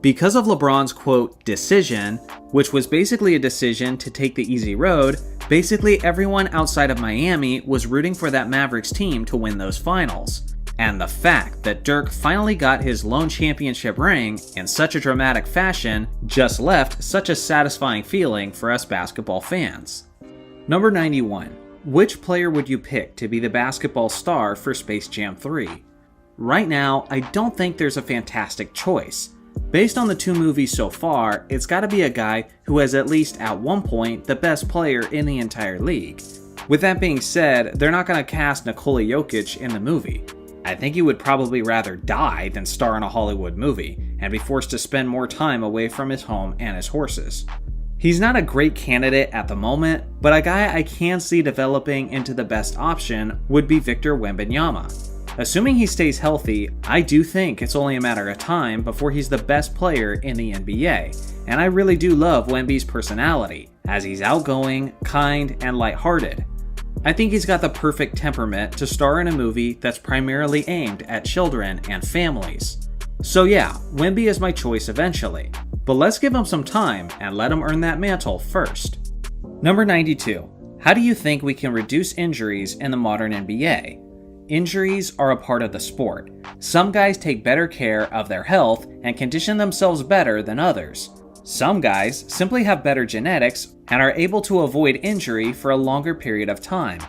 Because of LeBron's quote, decision, which was basically a decision to take the easy road, basically everyone outside of Miami was rooting for that Mavericks team to win those finals. And the fact that Dirk finally got his lone championship ring in such a dramatic fashion just left such a satisfying feeling for us basketball fans. Number 91. Which player would you pick to be the basketball star for Space Jam 3? Right now, I don't think there's a fantastic choice. Based on the 2 movies so far, it's gotta be a guy who was at least at one point the best player in the entire league. With that being said, they're not gonna cast Nikola Jokic in the movie. I think he would probably rather die than star in a Hollywood movie and be forced to spend more time away from his home and his horses. He's not a great candidate at the moment, but a guy I can see developing into the best option would be Victor Wembanyama. Assuming he stays healthy, I do think it's only a matter of time before he's the best player in the NBA, and I really do love Wemby's personality, as he's outgoing, kind, and lighthearted. I think he's got the perfect temperament to star in a movie that's primarily aimed at children and families. So yeah, Wemby is my choice eventually, but let's give him some time and let him earn that mantle first. Number 92. How do you think we can reduce injuries in the modern NBA? Injuries are a part of the sport. Some guys take better care of their health and condition themselves better than others. Some guys simply have better genetics and are able to avoid injury for a longer period of time.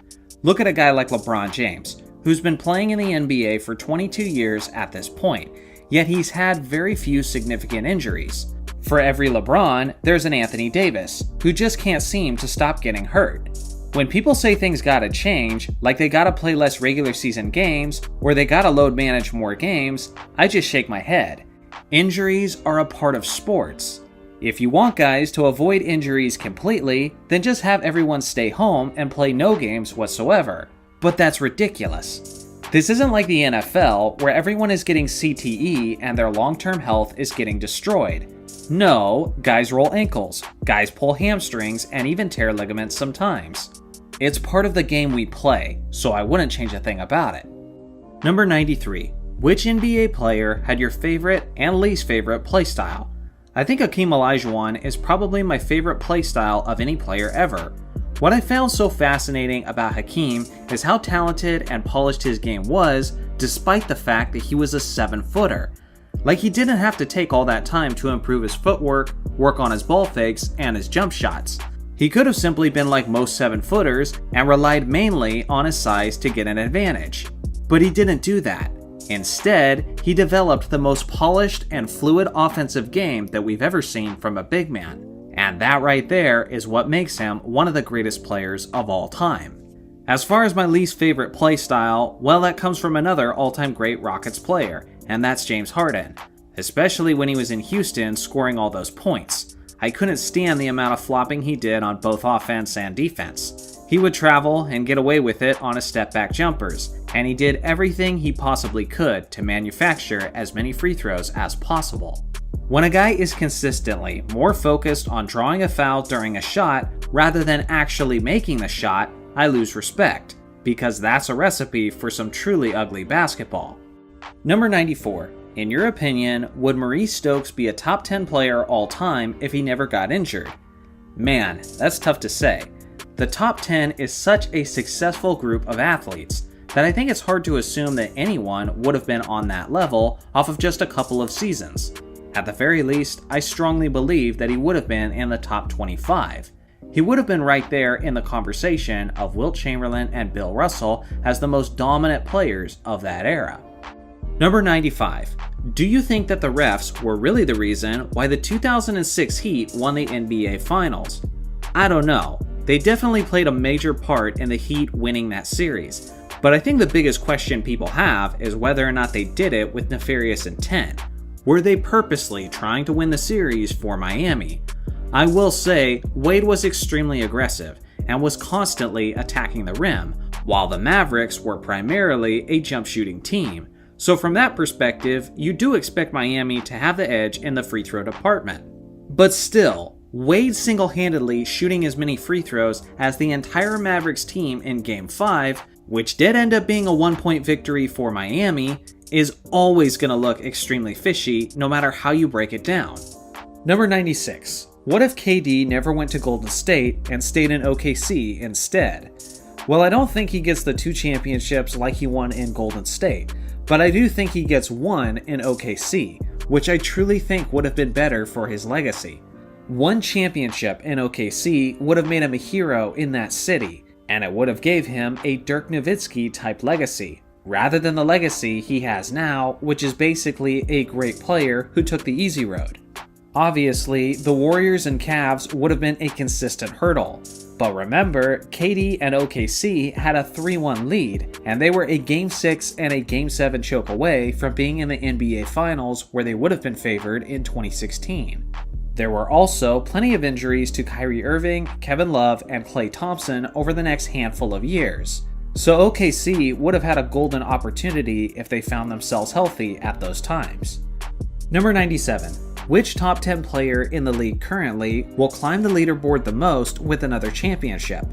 Look at a guy like LeBron James, who's been playing in the NBA for 22 years at this point, yet he's had very few significant injuries. For every LeBron, there's an Anthony Davis, who just can't seem to stop getting hurt. When people say things gotta change, like they gotta play less regular season games, or they gotta load manage more games, I just shake my head. Injuries are a part of sports. If you want guys to avoid injuries completely, then just have everyone stay home and play no games whatsoever. But that's ridiculous. This isn't like the NFL, where everyone is getting CTE and their long-term health is getting destroyed. No, guys roll ankles, guys pull hamstrings, and even tear ligaments sometimes. It's part of the game we play, so I wouldn't change a thing about it. Number 93. Which NBA player had your favorite and least favorite playstyle? I think Hakeem Olajuwon is probably my favorite playstyle of any player ever. What I found so fascinating about Hakeem is how talented and polished his game was, despite the fact that he was a 7-footer. Like, he didn't have to take all that time to improve his footwork, work on his ball fakes, and his jump shots. He could have simply been like most 7-footers and relied mainly on his size to get an advantage. But he didn't do that. Instead, he developed the most polished and fluid offensive game that we've ever seen from a big man. And that right there is what makes him one of the greatest players of all time. As far as my least favorite playstyle, well, that comes from another all-time great Rockets player, and that's James Harden. Especially when he was in Houston scoring all those points. I couldn't stand the amount of flopping he did on both offense and defense. He would travel and get away with it on his step-back jumpers, and he did everything he possibly could to manufacture as many free throws as possible. When a guy is consistently more focused on drawing a foul during a shot rather than actually making the shot, I lose respect, because that's a recipe for some truly ugly basketball. Number 94. In your opinion, would Maurice Stokes be a top 10 player all time if he never got injured? Man, that's tough to say. The top 10 is such a successful group of athletes that I think it's hard to assume that anyone would have been on that level off of just a couple of seasons. At the very least, I strongly believe that he would have been in the top 25. He would have been right there in the conversation of Wilt Chamberlain and Bill Russell as the most dominant players of that era. Number 95. Do you think that the refs were really the reason why the 2006 Heat won the NBA Finals? I don't know. They definitely played a major part in the Heat winning that series, but I think the biggest question people have is whether or not they did it with nefarious intent. Were they purposely trying to win the series for Miami? I will say, Wade was extremely aggressive and was constantly attacking the rim, while the Mavericks were primarily a jump shooting team. So from that perspective, you do expect Miami to have the edge in the free throw department. But still, Wade single-handedly shooting as many free throws as the entire Mavericks team in Game 5, which did end up being a 1-point victory for Miami, is always going to look extremely fishy no matter how you break it down. Number 96. What if KD never went to Golden State and stayed in OKC instead? Well, I don't think he gets the 2 championships like he won in Golden State, but I do think he gets 1 in OKC, which I truly think would have been better for his legacy. 1 championship in OKC would have made him a hero in that city, and it would have gave him a Dirk Nowitzki type legacy, rather than the legacy he has now, which is basically a great player who took the easy road. Obviously, the Warriors and Cavs would have been a consistent hurdle, but remember, KD and OKC had a 3-1 lead, and they were a Game 6 and a Game 7 choke away from being in the NBA Finals where they would have been favored in 2016. There were also plenty of injuries to Kyrie Irving, Kevin Love, and Klay Thompson over the next handful of years. So OKC would have had a golden opportunity if they found themselves healthy at those times. Number 97. Which top 10 player in the league currently will climb the leaderboard the most with another championship?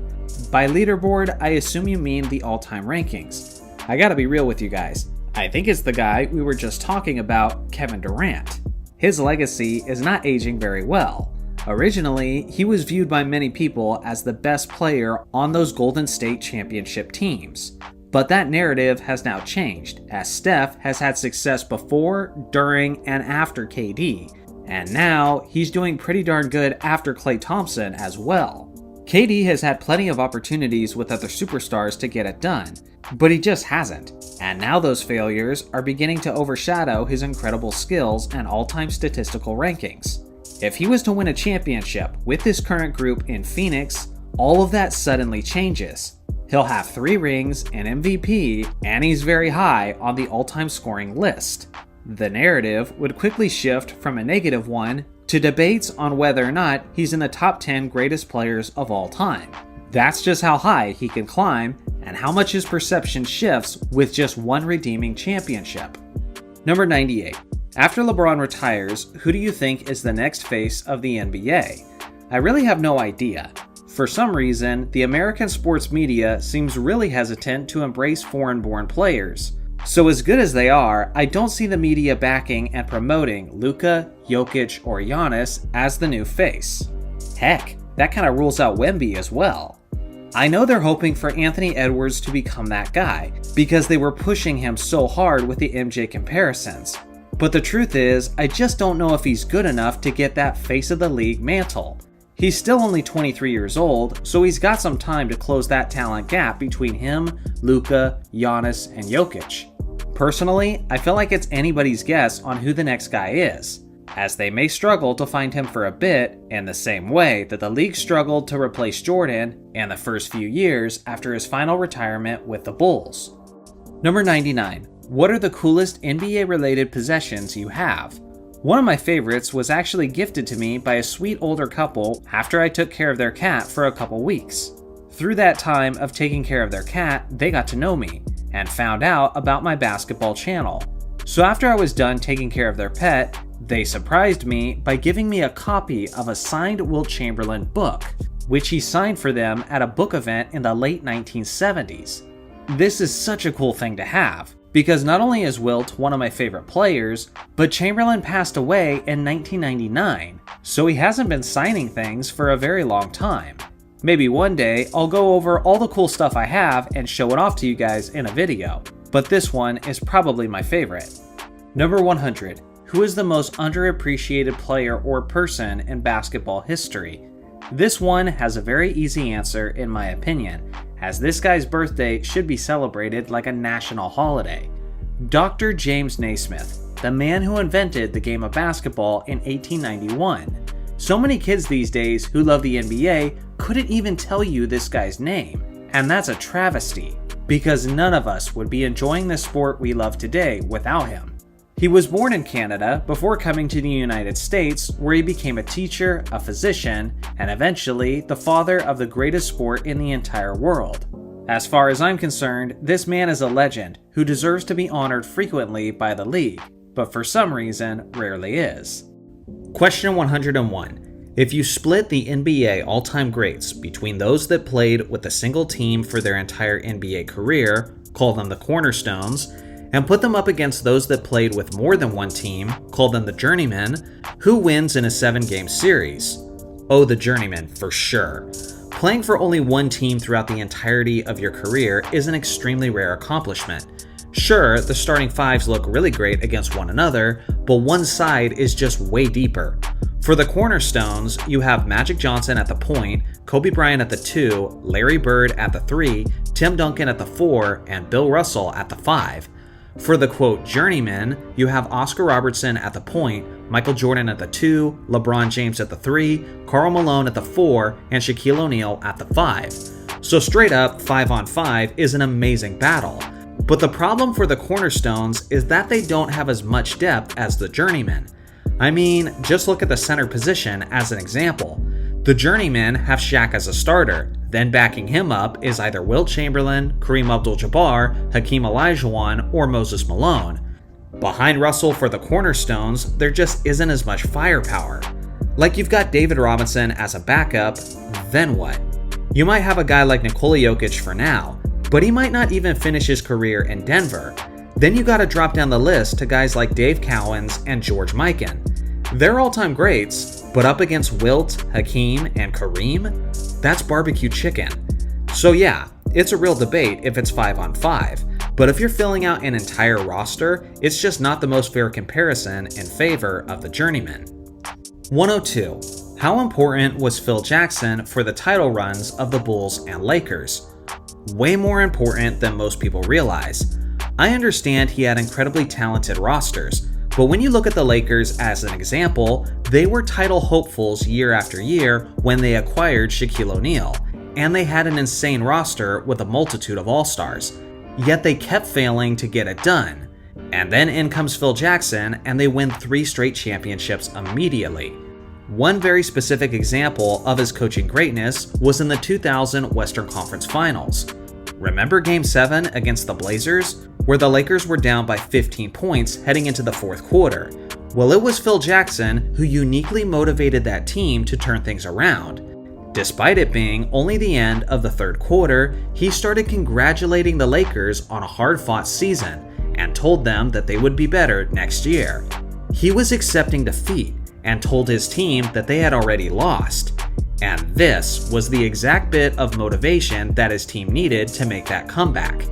By leaderboard, I assume you mean the all-time rankings. I gotta be real with you guys. I think it's the guy we were just talking about, Kevin Durant. His legacy is not aging very well. Originally, he was viewed by many people as the best player on those Golden State championship teams. But that narrative has now changed, as Steph has had success before, during, and after KD, and now he's doing pretty darn good after Klay Thompson as well. KD has had plenty of opportunities with other superstars to get it done, but he just hasn't, and now those failures are beginning to overshadow his incredible skills and all-time statistical rankings. If he was to win a championship with his current group in Phoenix, all of that suddenly changes. He'll have 3 rings, an MVP, and he's very high on the all-time scoring list. The narrative would quickly shift from a negative one to debates on whether or not he's in the top 10 greatest players of all time. That's just how high he can climb, and how much his perception shifts with just one redeeming championship. Number 98. After LeBron retires, who do you think is the next face of the NBA? I really have no idea. For some reason, the American sports media seems really hesitant to embrace foreign-born players. So as good as they are, I don't see the media backing and promoting Luka, Jokic, or Giannis as the new face. Heck, that kind of rules out Wemby as well. I know they're hoping for Anthony Edwards to become that guy, because they were pushing him so hard with the MJ comparisons. But the truth is, I just don't know if he's good enough to get that face of the league mantle. He's still only 23 years old, so he's got some time to close that talent gap between him, Luka, Giannis, and Jokic. Personally, I feel like it's anybody's guess on who the next guy is, as they may struggle to find him for a bit in the same way that the league struggled to replace Jordan in the first few years after his final retirement with the Bulls. Number 99. What are the coolest NBA-related possessions you have? One of my favorites was actually gifted to me by a sweet older couple after I took care of their cat for a couple weeks. Through that time of taking care of their cat, they got to know me and found out about my basketball channel. So after I was done taking care of their pet, they surprised me by giving me a copy of a signed Wilt Chamberlain book, which he signed for them at a book event in the late 1970s. This is such a cool thing to have, because not only is Wilt one of my favorite players, but Chamberlain passed away in 1999, so he hasn't been signing things for a very long time. Maybe one day I'll go over all the cool stuff I have and show it off to you guys in a video, but this one is probably my favorite. Number 100. Who is the most underappreciated player or person in basketball history? This one has a very easy answer in my opinion, as this guy's birthday should be celebrated like a national holiday. Dr. James Naismith, the man who invented the game of basketball in 1891. So many kids these days who love the NBA couldn't even tell you this guy's name, and that's a travesty, because none of us would be enjoying the sport we love today without him. He was born in Canada before coming to the United States, where he became a teacher, a physician, and eventually the father of the greatest sport in the entire world. As far as I'm concerned, this man is a legend who deserves to be honored frequently by the league, but for some reason rarely is. Question 101. If you split the NBA all-time greats between those that played with a single team for their entire NBA career, call them the cornerstones, and put them up against those that played with more than one team, call them the journeymen, who wins in a 7-game series? Oh, the journeyman, for sure. Playing for only one team throughout the entirety of your career is an extremely rare accomplishment. Sure, the starting fives look really great against one another, but one side is just way deeper. For the cornerstones, you have Magic Johnson at the point, Kobe Bryant at the 2, Larry Bird at the 3, Tim Duncan at the 4, and Bill Russell at the 5. For the quote journeymen, you have Oscar Robertson at the point, Michael Jordan at the 2, LeBron James at the 3, Karl Malone at the 4, and Shaquille O'Neal at the 5. So straight up, 5-on-5 is an amazing battle. But the problem for the cornerstones is that they don't have as much depth as the journeymen. I mean, just look at the center position as an example. The journeymen have Shaq as a starter, then backing him up is either Wilt Chamberlain, Kareem Abdul-Jabbar, Hakeem Olajuwon, or Moses Malone. Behind Russell for the cornerstones, there just isn't as much firepower. Like you've got David Robinson as a backup, then what? You might have a guy like Nikola Jokic for now, but he might not even finish his career in Denver. Then you gotta drop down the list to guys like Dave Cowens and George Mikan. They're all-time greats, but up against Wilt, Hakeem, and Kareem, that's barbecue chicken. So yeah, it's a real debate if it's 5-on-5, but if you're filling out an entire roster, it's just not the most fair comparison in favor of the journeyman. 102. How important was Phil Jackson for the title runs of the Bulls and Lakers? Way more important than most people realize. I understand he had incredibly talented rosters, but when you look at the Lakers as an example, they were title hopefuls year after year when they acquired Shaquille O'Neal, and they had an insane roster with a multitude of all-stars, yet they kept failing to get it done. And then in comes Phil Jackson, and they win 3 straight championships immediately. One very specific example of his coaching greatness was in the 2000 Western Conference Finals. Remember Game 7 against the Blazers, where the Lakers were down by 15 points heading into the fourth quarter? Well, it was Phil Jackson who uniquely motivated that team to turn things around. Despite it being only the end of the third quarter, he started congratulating the Lakers on a hard-fought season and told them that they would be better next year. He was accepting defeat and told his team that they had already lost. And this was the exact bit of motivation that his team needed to make that comeback.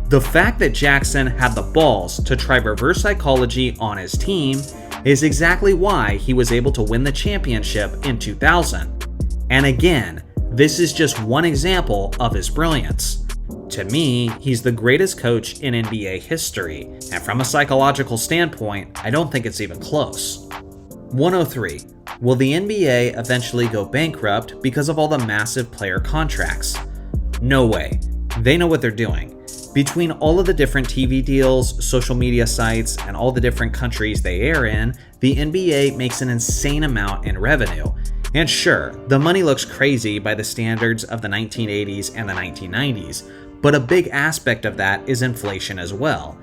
The fact that Jackson had the balls to try reverse psychology on his team is exactly why he was able to win the championship in 2000. And again, this is just one example of his brilliance. To me, he's the greatest coach in NBA history, and from a psychological standpoint, I don't think it's even close. 103. Will the NBA eventually go bankrupt because of all the massive player contracts? No way. They know what they're doing. Between all of the different TV deals, social media sites, and all the different countries they air in, the NBA makes an insane amount in revenue. And sure, the money looks crazy by the standards of the 1980s and the 1990s, but a big aspect of that is inflation as well.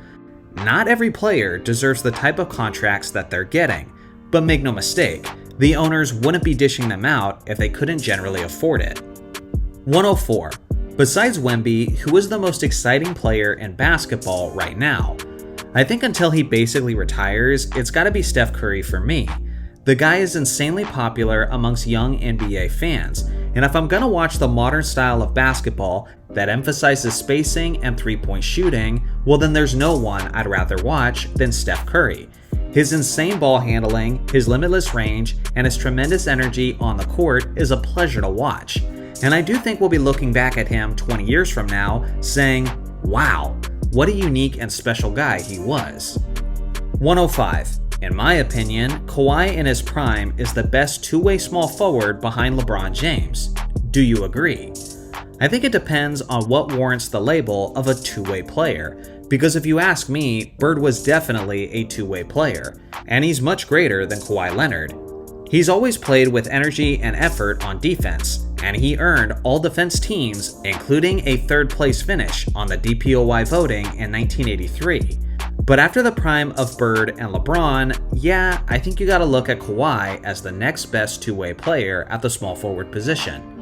Not every player deserves the type of contracts that they're getting, but make no mistake, the owners wouldn't be dishing them out if they couldn't generally afford it. 104. Besides Wemby, who is the most exciting player in basketball right now? I think until he basically retires, it's gotta be Steph Curry for me. The guy is insanely popular amongst young NBA fans, and if I'm gonna watch the modern style of basketball that emphasizes spacing and three-point shooting, well then there's no one I'd rather watch than Steph Curry. His insane ball handling, his limitless range, and his tremendous energy on the court is a pleasure to watch. And I do think we'll be looking back at him 20 years from now saying, wow, what a unique and special guy he was. 105. In my opinion, Kawhi in his prime is the best two-way small forward behind LeBron James. Do you agree? I think it depends on what warrants the label of a two-way player, because if you ask me, Bird was definitely a two-way player, and he's much greater than Kawhi Leonard. He's always played with energy and effort on defense, and he earned all defense teams, including a third-place finish on the DPOY voting in 1983. But after the prime of Bird and LeBron, yeah, I think you gotta look at Kawhi as the next best two-way player at the small forward position.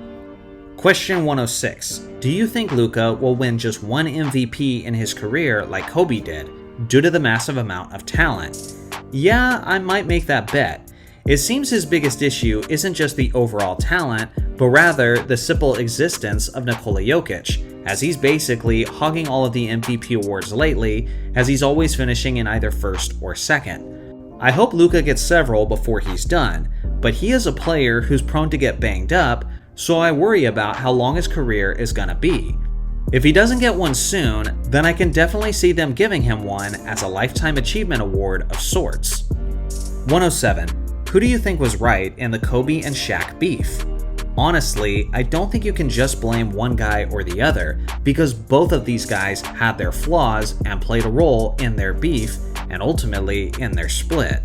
Question 106. Do you think Luka will win just one MVP in his career like Kobe did, due to the massive amount of talent? Yeah, I might make that bet. It seems his biggest issue isn't just the overall talent, but rather the simple existence of Nikola Jokic, as he's basically hogging all of the MVP awards lately, as he's always finishing in either first or second. I hope Luka gets several before he's done, but he is a player who's prone to get banged up, so I worry about how long his career is gonna be. If he doesn't get one soon, then I can definitely see them giving him one as a Lifetime Achievement Award of sorts. 107. Who do you think was right in the Kobe and Shaq beef? Honestly, I don't think you can just blame one guy or the other, because both of these guys had their flaws and played a role in their beef and ultimately in their split.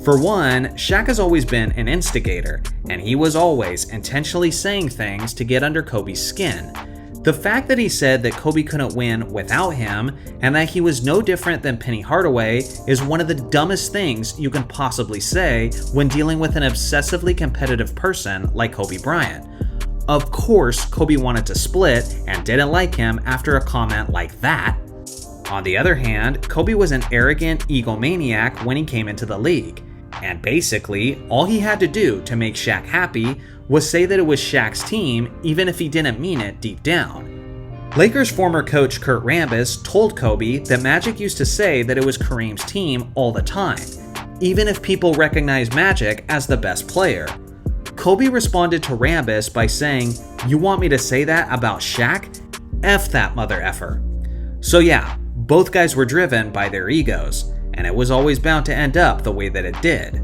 For one, Shaq has always been an instigator, and he was always intentionally saying things to get under Kobe's skin. The fact that he said that Kobe couldn't win without him and that he was no different than Penny Hardaway is one of the dumbest things you can possibly say when dealing with an obsessively competitive person like Kobe Bryant. Of course, Kobe wanted to split and didn't like him after a comment like that. On the other hand, Kobe was an arrogant egomaniac when he came into the league, and basically, all he had to do to make Shaq happy was say that it was Shaq's team, even if he didn't mean it deep down. Lakers former coach Kurt Rambis told Kobe that Magic used to say that it was Kareem's team all the time, even if people recognized Magic as the best player. Kobe responded to Rambis by saying, "You want me to say that about Shaq? F that mother effer." So yeah, both guys were driven by their egos, and it was always bound to end up the way that it did.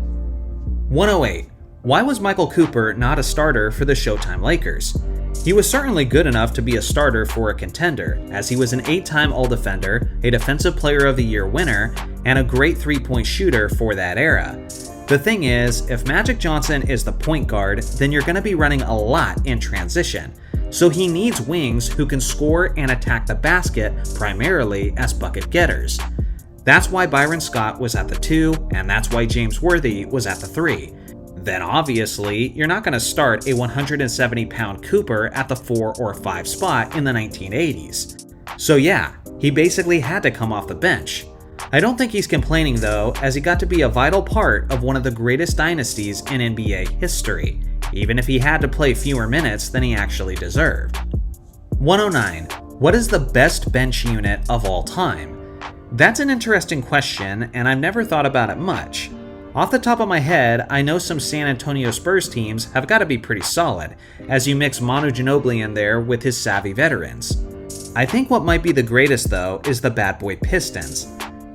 108. Why was Michael Cooper not a starter for the Showtime Lakers? He was certainly good enough to be a starter for a contender, as he was an 8-time All-Defender, a Defensive Player of the Year winner, and a great three-point shooter for that era. The thing is, if Magic Johnson is the point guard, then you're going to be running a lot in transition. so he needs wings who can score and attack the basket primarily as bucket getters. That's why Byron Scott was at the 2, and that's why James Worthy was at the 3. Then obviously, you're not going to start a 170-pound Cooper at the 4 or 5 spot in the 1980s. So yeah, he basically had to come off the bench. I don't think he's complaining though, as he got to be a vital part of one of the greatest dynasties in NBA history, even if he had to play fewer minutes than he actually deserved. 109. What is the best bench unit of all time? That's an interesting question, and I've never thought about it much. Off the top of my head, I know some San Antonio Spurs teams have got to be pretty solid, as you mix Manu Ginobili in there with his savvy veterans. I think what might be the greatest though is the Bad Boy Pistons.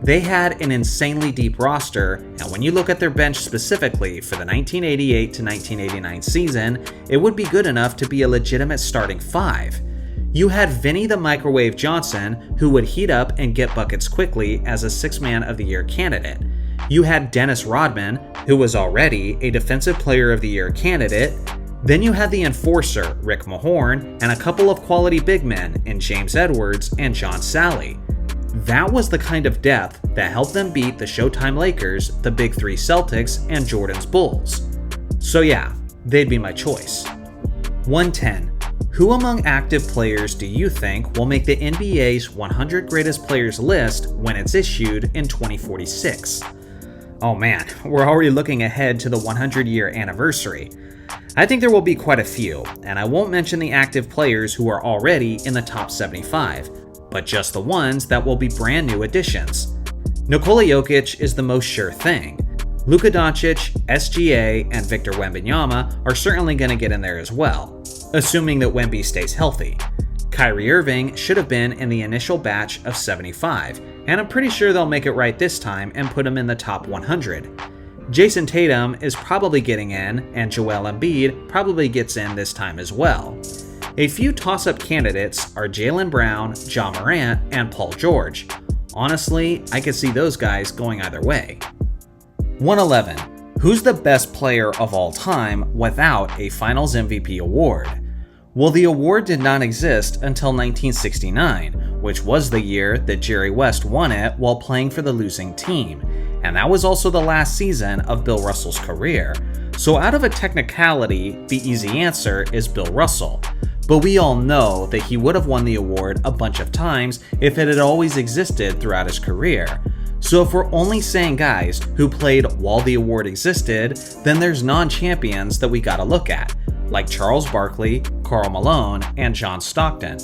They had an insanely deep roster, and when you look at their bench specifically for the 1988 to 1989 season, it would be good enough to be a legitimate starting 5. You had Vinny the Microwave Johnson, who would heat up and get buckets quickly as a 6th Man of the Year candidate. You had Dennis Rodman, who was already a Defensive Player of the Year candidate. Then you had the enforcer, Rick Mahorn, and a couple of quality big men in James Edwards and John Salley. That was the kind of depth that helped them beat the Showtime Lakers, the Big 3 Celtics, and Jordan's Bulls. So yeah, they'd be my choice. 110. Who among active players do you think will make the NBA's 100 Greatest Players list when it's issued in 2046? Oh man, we're already looking ahead to the 100-year anniversary. I think there will be quite a few, and I won't mention the active players who are already in the top 75, but just the ones that will be brand new additions. Nikola Jokic is the most sure thing. Luka Doncic, SGA, and Victor Wembanyama are certainly going to get in there as well, assuming that Wemby stays healthy. Kyrie Irving should have been in the initial batch of 75, and I'm pretty sure they'll make it right this time and put him in the top 100. Jason Tatum is probably getting in, and Joel Embiid probably gets in this time as well. A few toss-up candidates are Jaylen Brown, Ja Morant, and Paul George. Honestly, I could see those guys going either way. 111. Who's the best player of all time without a Finals MVP award? Well, the award did not exist until 1969, which was the year that Jerry West won it while playing for the losing team, and that was also the last season of Bill Russell's career. So out of a technicality, the easy answer is Bill Russell. But we all know that he would have won the award a bunch of times if it had always existed throughout his career. So if we're only saying guys who played while the award existed, then there's non-champions that we gotta look at, like Charles Barkley, Karl Malone, and John Stockton.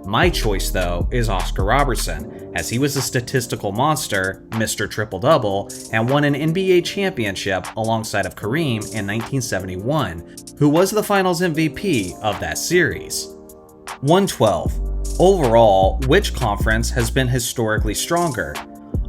My choice though is Oscar Robertson, as he was a statistical monster, Mr. Triple-Double, and won an NBA championship alongside of Kareem in 1971, who was the Finals MVP of that series. 112. Overall, which conference has been historically stronger?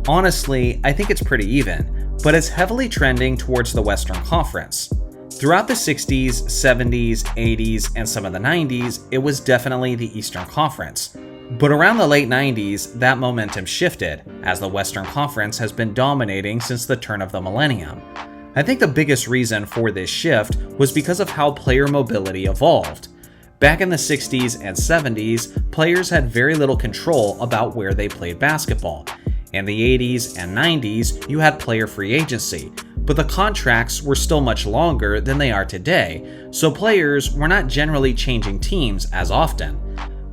Honestly, I think it's pretty even, but it's heavily trending towards the Western Conference. Throughout the 60s, 70s, 80s, and some of the 90s, it was definitely the Eastern Conference. But around the late 90s, that momentum shifted, as the Western Conference has been dominating since the turn of the millennium. I think the biggest reason for this shift was because of how player mobility evolved. Back in the 60s and 70s, players had very little control about where they played basketball. In the 80s and 90s, you had player free agency, but the contracts were still much longer than they are today, so players were not generally changing teams as often.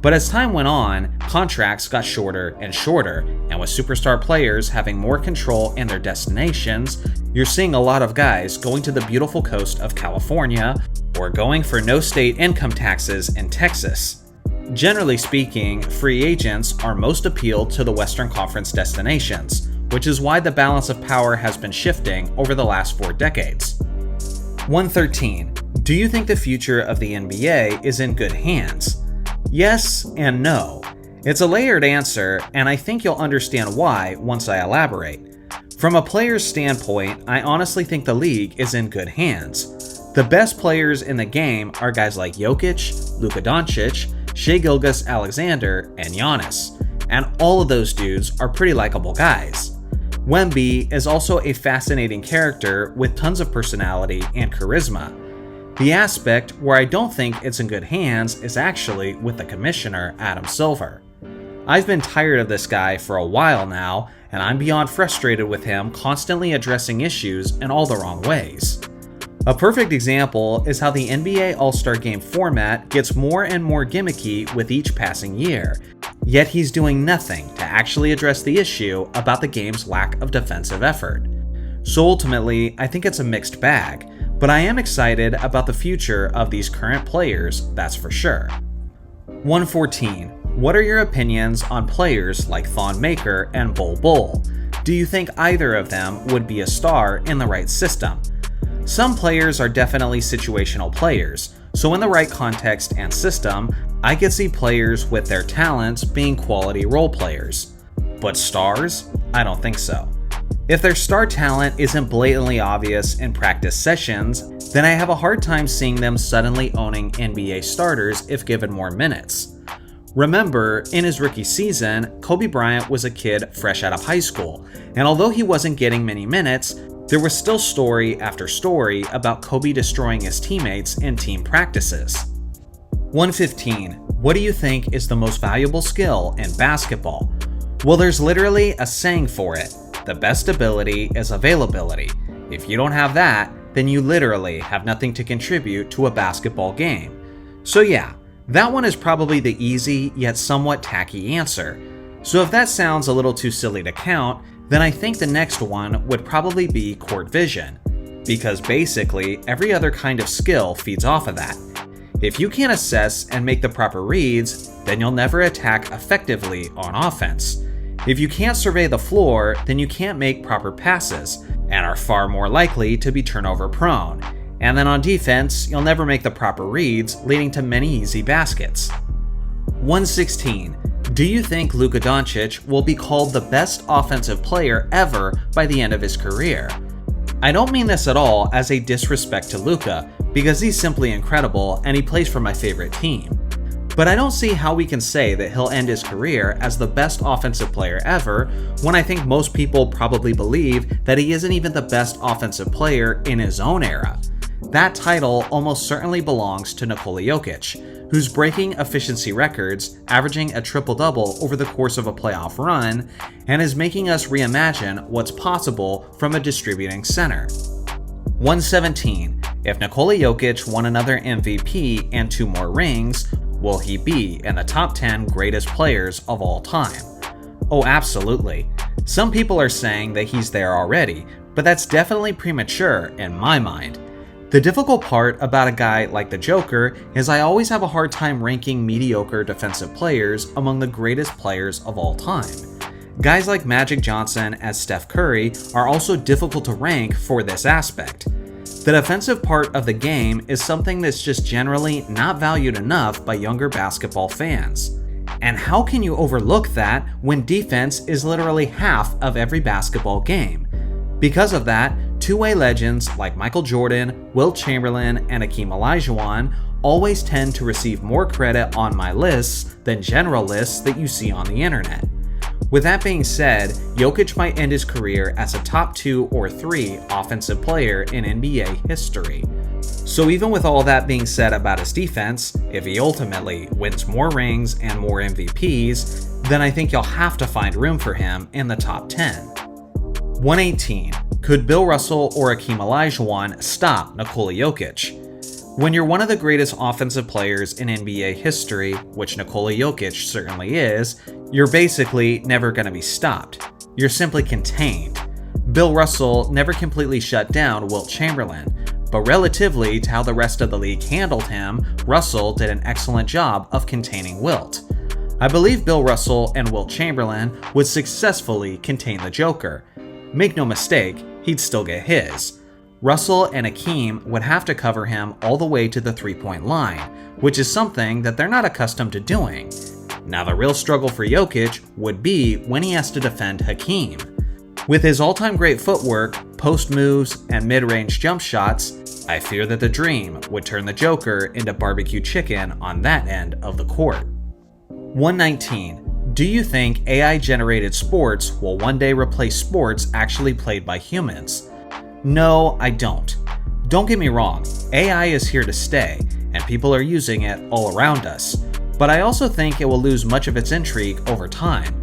But as time went on, contracts got shorter and shorter, and with superstar players having more control in their destinations, you're seeing a lot of guys going to the beautiful coast of California or going for no state income taxes in Texas. Generally speaking, free agents are most appealed to the Western Conference destinations, which is why the balance of power has been shifting over the last 4 decades. 113. Do you think the future of the NBA is in good hands? Yes and no. It's a layered answer, and I think you'll understand why once I elaborate. From a player's standpoint, I honestly think the league is in good hands. The best players in the game are guys like Jokic, Luka Doncic, Shai Gilgeous-Alexander, and Giannis, and all of those dudes are pretty likable guys. Wemby is also a fascinating character with tons of personality and charisma. The aspect where I don't think it's in good hands is actually with the commissioner, Adam Silver. I've been tired of this guy for a while now, and I'm beyond frustrated with him constantly addressing issues in all the wrong ways. A perfect example is how the NBA All-Star Game format gets more and more gimmicky with each passing year, yet he's doing nothing to actually address the issue about the game's lack of defensive effort. So ultimately, I think it's a mixed bag, but I am excited about the future of these current players, that's for sure. 114. What are your opinions on players like Thon Maker and Bol Bol? Do you think either of them would be a star in the right system? Some players are definitely situational players, so in the right context and system, I could see players with their talents being quality role players. But stars? I don't think so. If their star talent isn't blatantly obvious in practice sessions, then I have a hard time seeing them suddenly owning NBA starters if given more minutes. Remember, in his rookie season, Kobe Bryant was a kid fresh out of high school, and although he wasn't getting many minutes, there was still story after story about Kobe destroying his teammates in team practices. 115. What do you think is the most valuable skill in basketball? Well, there's literally a saying for it. The best ability is availability. If you don't have that, then you literally have nothing to contribute to a basketball game. So yeah, that one is probably the easy yet somewhat tacky answer. So if that sounds a little too silly to count, then I think the next one would probably be court vision, because basically every other kind of skill feeds off of that. If you can't assess and make the proper reads, then you'll never attack effectively on offense. If you can't survey the floor, then you can't make proper passes, and are far more likely to be turnover prone. And then on defense, you'll never make the proper reads, leading to many easy baskets. 116. Do you think Luka Doncic will be called the best offensive player ever by the end of his career? I don't mean this at all as a disrespect to Luka, because he's simply incredible and he plays for my favorite team. But I don't see how we can say that he'll end his career as the best offensive player ever when I think most people probably believe that he isn't even the best offensive player in his own era. That title almost certainly belongs to Nikola Jokic, who's breaking efficiency records, averaging a triple-double over the course of a playoff run, and is making us reimagine what's possible from a distributing center. 117. If Nikola Jokic won another MVP and 2 more rings, will he be in the top 10 greatest players of all time? Oh, absolutely. Some people are saying that he's there already, but that's definitely premature in my mind. The difficult part about a guy like the Joker is I always have a hard time ranking mediocre defensive players among the greatest players of all time. Guys like Magic Johnson as Steph Curry are also difficult to rank for this aspect. The defensive part of the game is something that's just generally not valued enough by younger basketball fans. And how can you overlook that when defense is literally half of every basketball game? Because of that, two-way legends like Michael Jordan, Wilt Chamberlain, and Hakeem Olajuwon always tend to receive more credit on my lists than general lists that you see on the internet. With that being said, Jokic might end his career as a top 2 or 3 offensive player in NBA history. So even with all that being said about his defense, if he ultimately wins more rings and more MVPs, then I think you'll have to find room for him in the top 10. 118. Could Bill Russell or Hakeem Olajuwon stop Nikola Jokic? When you're one of the greatest offensive players in NBA history, which Nikola Jokic certainly is, you're basically never going to be stopped. You're simply contained. Bill Russell never completely shut down Wilt Chamberlain, but relatively to how the rest of the league handled him, Russell did an excellent job of containing Wilt. I believe Bill Russell and Wilt Chamberlain would successfully contain the Joker. Make no mistake, he'd still get his. Russell and Hakeem would have to cover him all the way to the three-point line, which is something that they're not accustomed to doing. Now the real struggle for Jokic would be when he has to defend Hakeem. With his all-time great footwork, post moves, and mid-range jump shots, I fear that the dream would turn the Joker into barbecue chicken on that end of the court. 119. Do you think AI-generated sports will one day replace sports actually played by humans? No, I don't. Don't get me wrong, AI is here to stay, and people are using it all around us. But I also think it will lose much of its intrigue over time.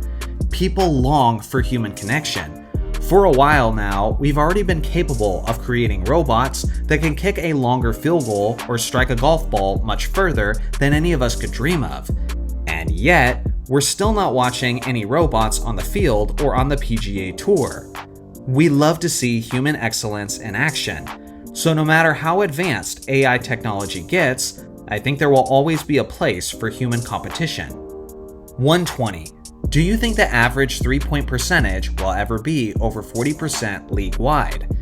People long for human connection. For a while now, we've already been capable of creating robots that can kick a longer field goal or strike a golf ball much further than any of us could dream of. And yet, we're still not watching any robots on the field or on the PGA Tour. We love to see human excellence in action. So no matter how advanced AI technology gets, I think there will always be a place for human competition. 120. Do you think the average 3-point percentage will ever be over 40% league-wide?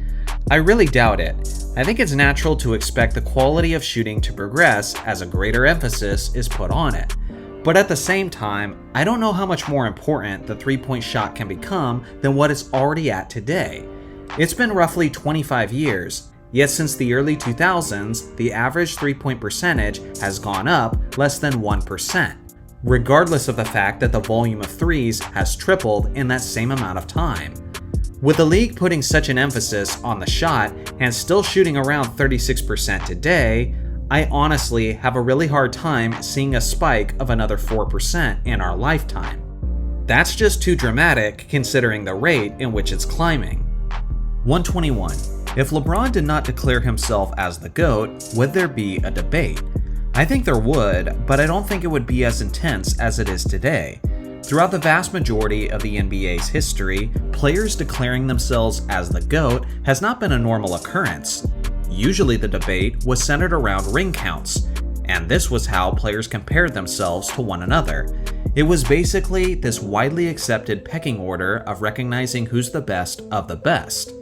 I really doubt it. I think it's natural to expect the quality of shooting to progress as a greater emphasis is put on it. But at the same time, I don't know how much more important the 3-point shot can become than what it's already at today. It's been roughly 25 years, yet since the early 2000s, the average 3-point percentage has gone up less than 1%, regardless of the fact that the volume of threes has tripled in that same amount of time. With the league putting such an emphasis on the shot and still shooting around 36% today, I honestly have a really hard time seeing a spike of another 4% in our lifetime. That's just too dramatic considering the rate in which it's climbing. 121. If LeBron did not declare himself as the GOAT, would there be a debate? I think there would, but I don't think it would be as intense as it is today. Throughout the vast majority of the NBA's history, players declaring themselves as the GOAT has not been a normal occurrence. Usually the debate was centered around ring counts, and this was how players compared themselves to one another. It was basically this widely accepted pecking order of recognizing who's the best of the best.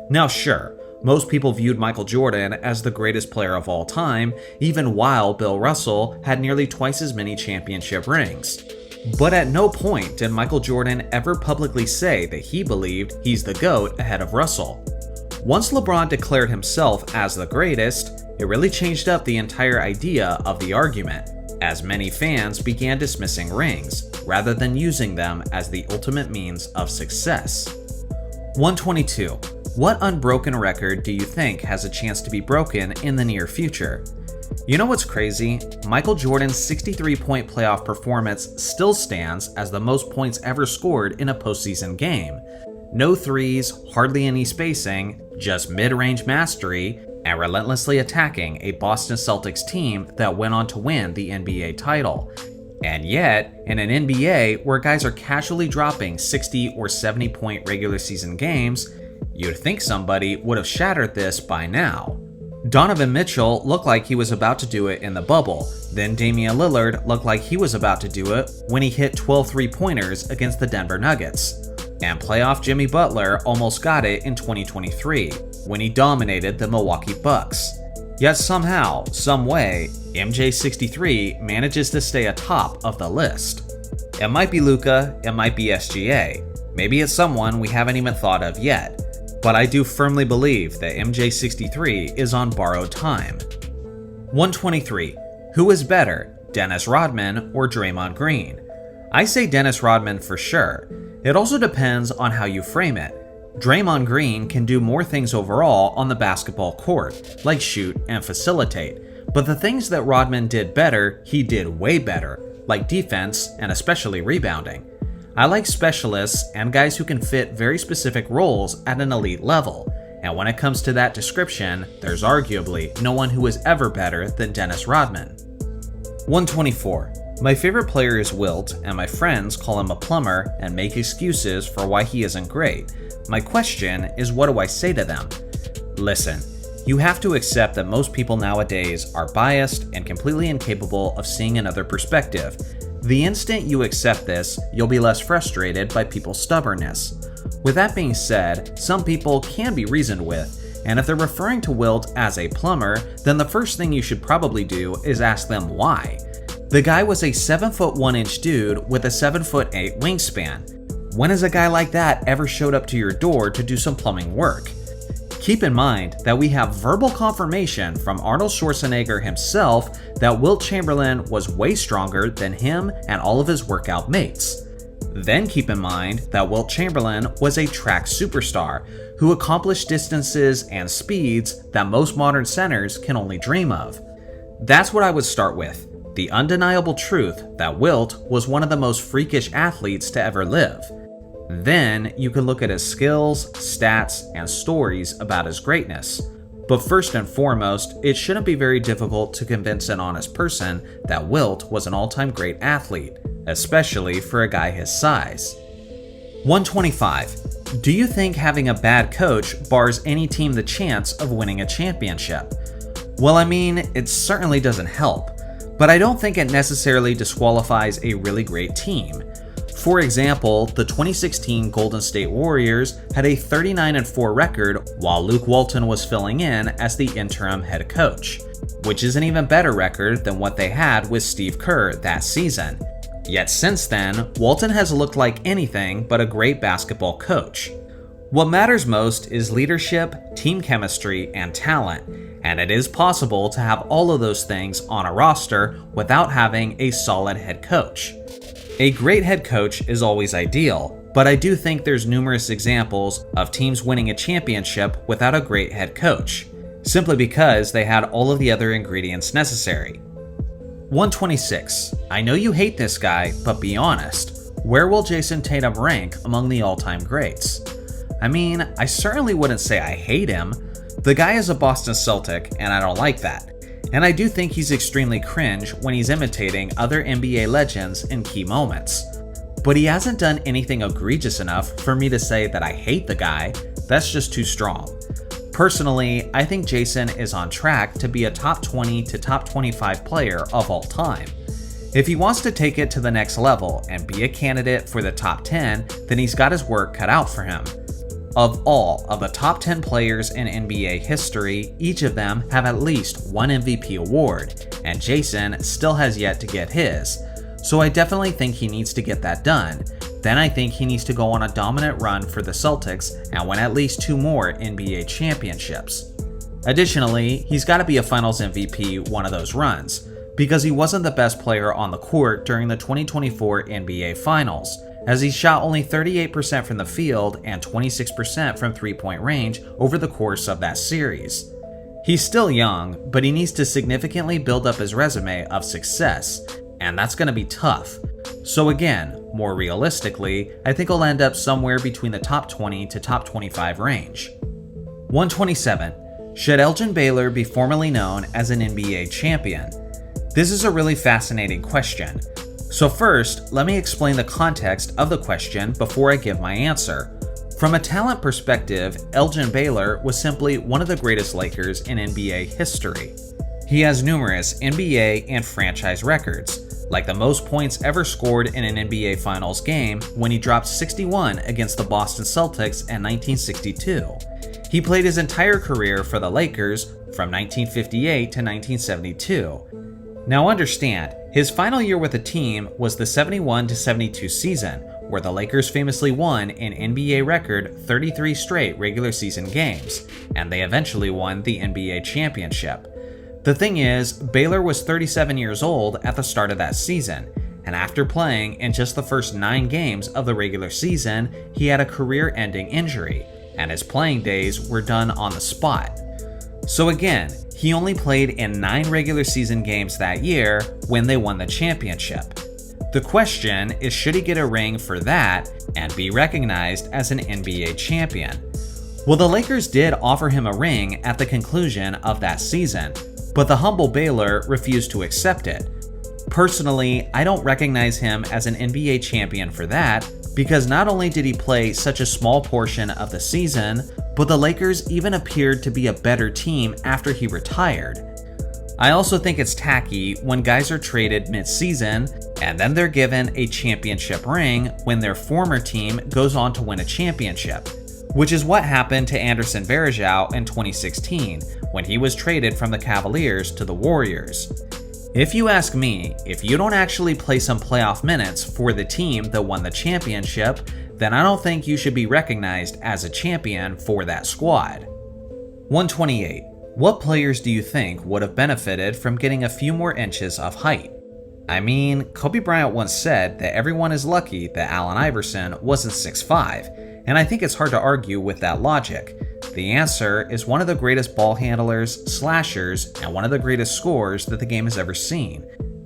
Now sure, most people viewed Michael Jordan as the greatest player of all time, even while Bill Russell had nearly twice as many championship rings. But at no point did Michael Jordan ever publicly say that he believed he's the GOAT ahead of Russell. Once LeBron declared himself as the greatest, it really changed up the entire idea of the argument, as many fans began dismissing rings, rather than using them as the ultimate means of success. 122. What unbroken record do you think has a chance to be broken in the near future? You know what's crazy? Michael Jordan's 63-point playoff performance still stands as the most points ever scored in a postseason game. No threes, hardly any spacing, just mid-range mastery, and relentlessly attacking a Boston Celtics team that went on to win the NBA title. And yet, in an NBA where guys are casually dropping 60 or 70-point regular season games, you'd think somebody would have shattered this by now. Donovan Mitchell looked like he was about to do it in the bubble, then Damian Lillard looked like he was about to do it when he hit 12 three-pointers against the Denver Nuggets. And playoff Jimmy Butler almost got it in 2023, when he dominated the Milwaukee Bucks. Yet somehow, someway, MJ63 manages to stay atop of the list. It might be Luka, it might be SGA, maybe it's someone we haven't even thought of yet, but I do firmly believe that MJ63 is on borrowed time. 123. Who is better, Dennis Rodman or Draymond Green? I say Dennis Rodman for sure. It also depends on how you frame it. Draymond Green can do more things overall on the basketball court, like shoot and facilitate, but the things that Rodman did better, he did way better, like defense and especially rebounding. I like specialists and guys who can fit very specific roles at an elite level, and when it comes to that description, there's arguably no one who is ever better than Dennis Rodman. 124. My favorite player is Wilt, and my friends call him a plumber and make excuses for why he isn't great. My question is, what do I say to them? Listen, you have to accept that most people nowadays are biased and completely incapable of seeing another perspective. The instant you accept this, you'll be less frustrated by people's stubbornness. With that being said, some people can be reasoned with, and if they're referring to Wilt as a plumber, then the first thing you should probably do is ask them why. The guy was a 7'1" dude with a 7'8" wingspan. When has a guy like that ever showed up to your door to do some plumbing work? Keep in mind that we have verbal confirmation from Arnold Schwarzenegger himself that Wilt Chamberlain was way stronger than him and all of his workout mates. Then keep in mind that Wilt Chamberlain was a track superstar who accomplished distances and speeds that most modern centers can only dream of. That's what I would start with, the undeniable truth that Wilt was one of the most freakish athletes to ever live. Then you can look at his skills, stats, and stories about his greatness. But first and foremost, it shouldn't be very difficult to convince an honest person that Wilt was an all-time great athlete, especially for a guy his size. 125. Do you think having a bad coach bars any team the chance of winning a championship? Well, I mean, it certainly doesn't help, but I don't think it necessarily disqualifies a really great team. For example, the 2016 Golden State Warriors had a 39-4 record while Luke Walton was filling in as the interim head coach, which is an even better record than what they had with Steve Kerr that season. Yet since then, Walton has looked like anything but a great basketball coach. What matters most is leadership, team chemistry, and talent, and it is possible to have all of those things on a roster without having a solid head coach. A great head coach is always ideal, but I do think there's numerous examples of teams winning a championship without a great head coach, simply because they had all of the other ingredients necessary. 126. I know you hate this guy, but be honest. Where will Jason Tatum rank among the all-time greats? I mean, I certainly wouldn't say I hate him. The guy is a Boston Celtic, and I don't like that. And I do think he's extremely cringe when he's imitating other NBA legends in key moments. But he hasn't done anything egregious enough for me to say that I hate the guy. That's just too strong. Personally, I think Jason is on track to be a top 20 to top 25 player of all time. If he wants to take it to the next level and be a candidate for the top 10, then he's got his work cut out for him. Of all of the top 10 players in NBA history, each of them have at least one MVP award, and Jason still has yet to get his. So I definitely think he needs to get that done. Then I think he needs to go on a dominant run for the Celtics and win at least 2 more NBA championships. Additionally, he's got to be a Finals MVP one of those runs, because he wasn't the best player on the court during the 2024 NBA Finals, as he shot only 38% from the field and 26% from three-point range over the course of that series. He's still young, but he needs to significantly build up his resume of success, and that's going to be tough. So again, more realistically, I think he'll end up somewhere between the top 20 to top 25 range. 127. Should Elgin Baylor be formally known as an NBA champion? This is a really fascinating question. So first, let me explain the context of the question before I give my answer. From a talent perspective, Elgin Baylor was simply one of the greatest Lakers in NBA history. He has numerous NBA and franchise records, like the most points ever scored in an NBA Finals game when he dropped 61 against the Boston Celtics in 1962. He played his entire career for the Lakers from 1958 to 1972. Now understand, his final year with the team was the 71-72 season, where the Lakers famously won an NBA record 33 straight regular season games, and they eventually won the NBA championship. The thing is, Baylor was 37 years old at the start of that season, and after playing in just the first 9 games of the regular season, he had a career-ending injury, and his playing days were done on the spot. So again, he only played in 9 regular season games that year when they won the championship. The question is, should he get a ring for that and be recognized as an NBA champion? Well, the Lakers did offer him a ring at the conclusion of that season, but the humble Baylor refused to accept it. Personally, I don't recognize him as an NBA champion for that, because not only did he play such a small portion of the season, but the Lakers even appeared to be a better team after he retired. I also think it's tacky when guys are traded mid-season and then they're given a championship ring when their former team goes on to win a championship, which is what happened to Anderson Varejao in 2016 when he was traded from the Cavaliers to the Warriors. If you ask me, if you don't actually play some playoff minutes for the team that won the championship, then I don't think you should be recognized as a champion for that squad. 128. What players do you think would have benefited from getting a few more inches of height? I mean, Kobe Bryant once said that everyone is lucky that Allen Iverson wasn't 6'5", and I think it's hard to argue with that logic. The answer is one of the greatest ball handlers, slashers, and one of the greatest scorers that the game has ever seen.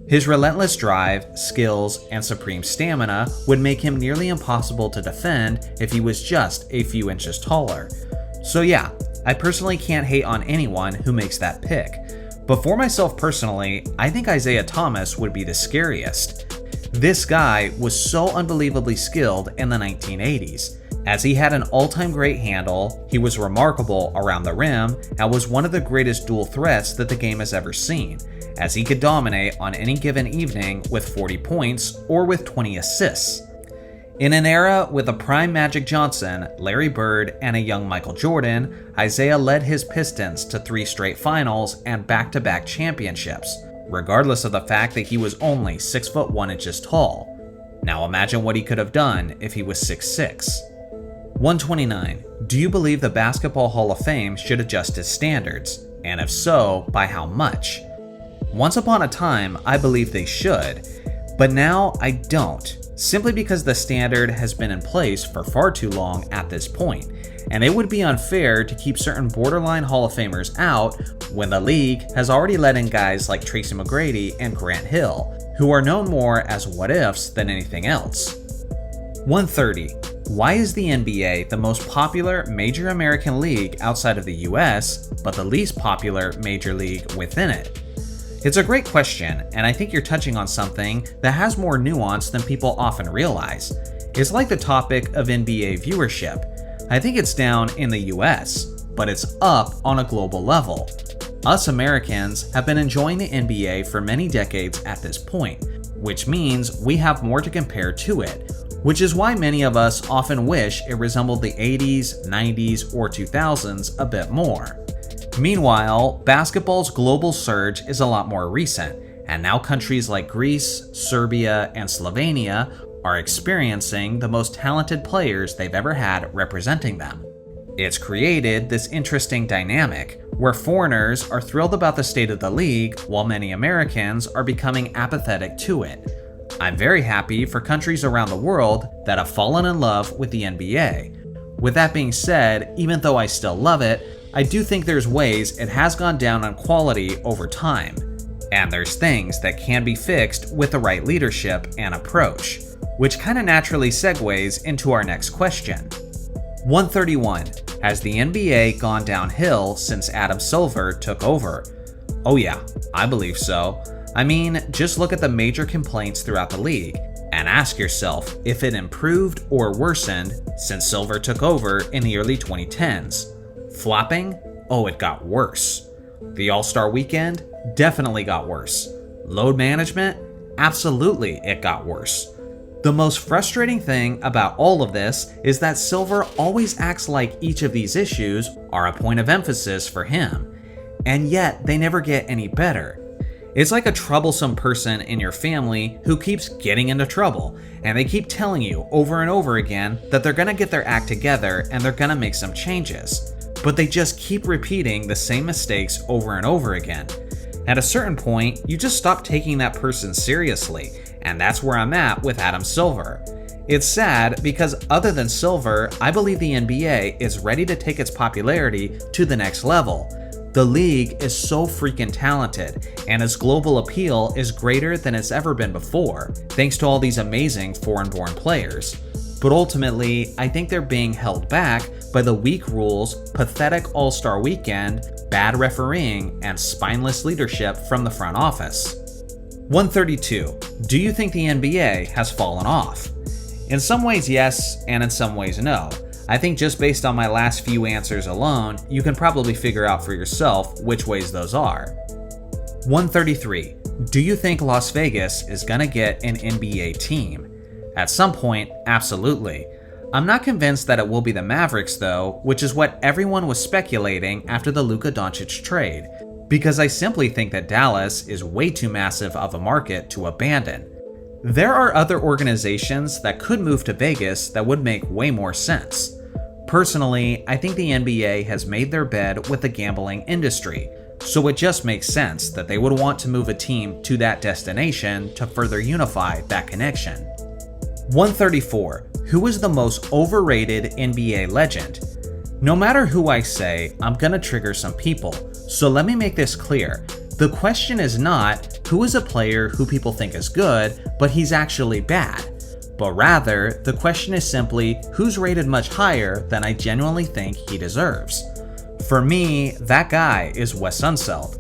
His relentless drive, skills, and supreme stamina would make him nearly impossible to defend if he was just a few inches taller. So yeah, I personally can't hate on anyone who makes that pick. But for myself personally, I think Isaiah Thomas would be the scariest. This guy was so unbelievably skilled in the 1980s. As he had an all-time great handle, he was remarkable around the rim, and was one of the greatest dual threats that the game has ever seen, as he could dominate on any given evening with 40 points or with 20 assists. In an era with a prime Magic Johnson, Larry Bird, and a young Michael Jordan, Isaiah led his Pistons to 3 straight finals and back-to-back championships, regardless of the fact that he was only 6'1" tall. Now imagine what he could have done if he was 6'6". 129. Do you believe the Basketball Hall of Fame should adjust its standards? And if so, by how much? Once upon a time, I believed they should, but now I don't, simply because the standard has been in place for far too long at this point, and it would be unfair to keep certain borderline Hall of Famers out when the league has already let in guys like Tracy McGrady and Grant Hill, who are known more as what-ifs than anything else. 130. Why is the NBA the most popular major American league outside of the US, but the least popular major league within it? It's a great question, and I think you're touching on something that has more nuance than people often realize. It's like the topic of NBA viewership. I think it's down in the US, but it's up on a global level. Us Americans have been enjoying the NBA for many decades at this point, which means we have more to compare to it, which is why many of us often wish it resembled the 80s, 90s, or 2000s a bit more. Meanwhile, basketball's global surge is a lot more recent, and now countries like Greece, Serbia, and Slovenia are experiencing the most talented players they've ever had representing them. It's created this interesting dynamic where foreigners are thrilled about the state of the league while many Americans are becoming apathetic to it. I'm very happy for countries around the world that have fallen in love with the NBA. With that being said, even though I still love it, I do think there's ways it has gone down on quality over time. And there's things that can be fixed with the right leadership and approach, which kind of naturally segues into our next question. 131. Has the NBA gone downhill since Adam Silver took over? Oh yeah, I believe so. I mean, just look at the major complaints throughout the league and ask yourself if it improved or worsened since Silver took over in the early 2010s. Flopping? Oh, it got worse. The All-Star Weekend? Definitely got worse. Load management? Absolutely, it got worse. The most frustrating thing about all of this is that Silver always acts like each of these issues are a point of emphasis for him, and yet they never get any better. It's like a troublesome person in your family who keeps getting into trouble, and they keep telling you over and over again that they're gonna get their act together and they're gonna make some changes. But they just keep repeating the same mistakes over and over again. At a certain point, you just stop taking that person seriously, and that's where I'm at with Adam Silver. It's sad because other than Silver, I believe the NBA is ready to take its popularity to the next level. The league is so freaking talented, and its global appeal is greater than it's ever been before, thanks to all these amazing foreign-born players. But ultimately, I think they're being held back by the weak rules, pathetic All-Star Weekend, bad refereeing, and spineless leadership from the front office. 132. Do you think the NBA has fallen off? In some ways yes, and in some ways no. I think just based on my last few answers alone, you can probably figure out for yourself which ways those are. 133. Do you think Las Vegas is gonna get an NBA team? At some point, absolutely. I'm not convinced that it will be the Mavericks though, which is what everyone was speculating after the Luka Doncic trade, because I simply think that Dallas is way too massive of a market to abandon. There are other organizations that could move to Vegas that would make way more sense. Personally, I think the NBA has made their bed with the gambling industry, so it just makes sense that they would want to move a team to that destination to further unify that connection. 134. Who is the most overrated NBA legend? No matter who I say, I'm gonna trigger some people, so let me make this clear. The question is not, who is a player who people think is good, but he's actually bad? But rather, the question is simply, who's rated much higher than I genuinely think he deserves? For me, that guy is Wes Unseld.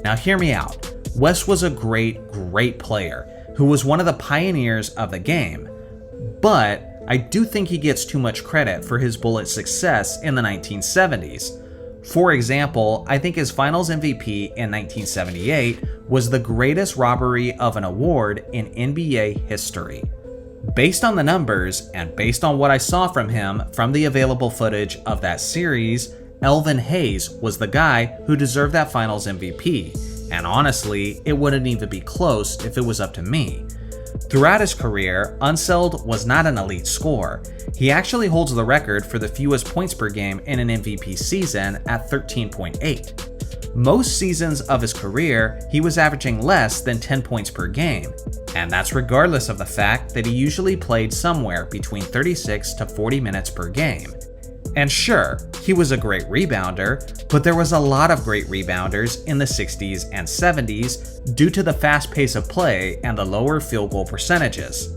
Now hear me out. Wes was a great player, who was one of the pioneers of the game. But I do think he gets too much credit for his Bullet success in the 1970s. For example, I think his Finals MVP in 1978 was the greatest robbery of an award in NBA history. Based on the numbers, and based on what I saw from him from the available footage of that series, Elvin Hayes was the guy who deserved that Finals MVP, and honestly, it wouldn't even be close if it was up to me. Throughout his career, Unseld was not an elite scorer. He actually holds the record for the fewest points per game in an MVP season at 13.8. Most seasons of his career, he was averaging less than 10 points per game, and that's regardless of the fact that he usually played somewhere between 36 to 40 minutes per game. And sure, he was a great rebounder, but there was a lot of great rebounders in the 60s and 70s due to the fast pace of play and the lower field goal percentages.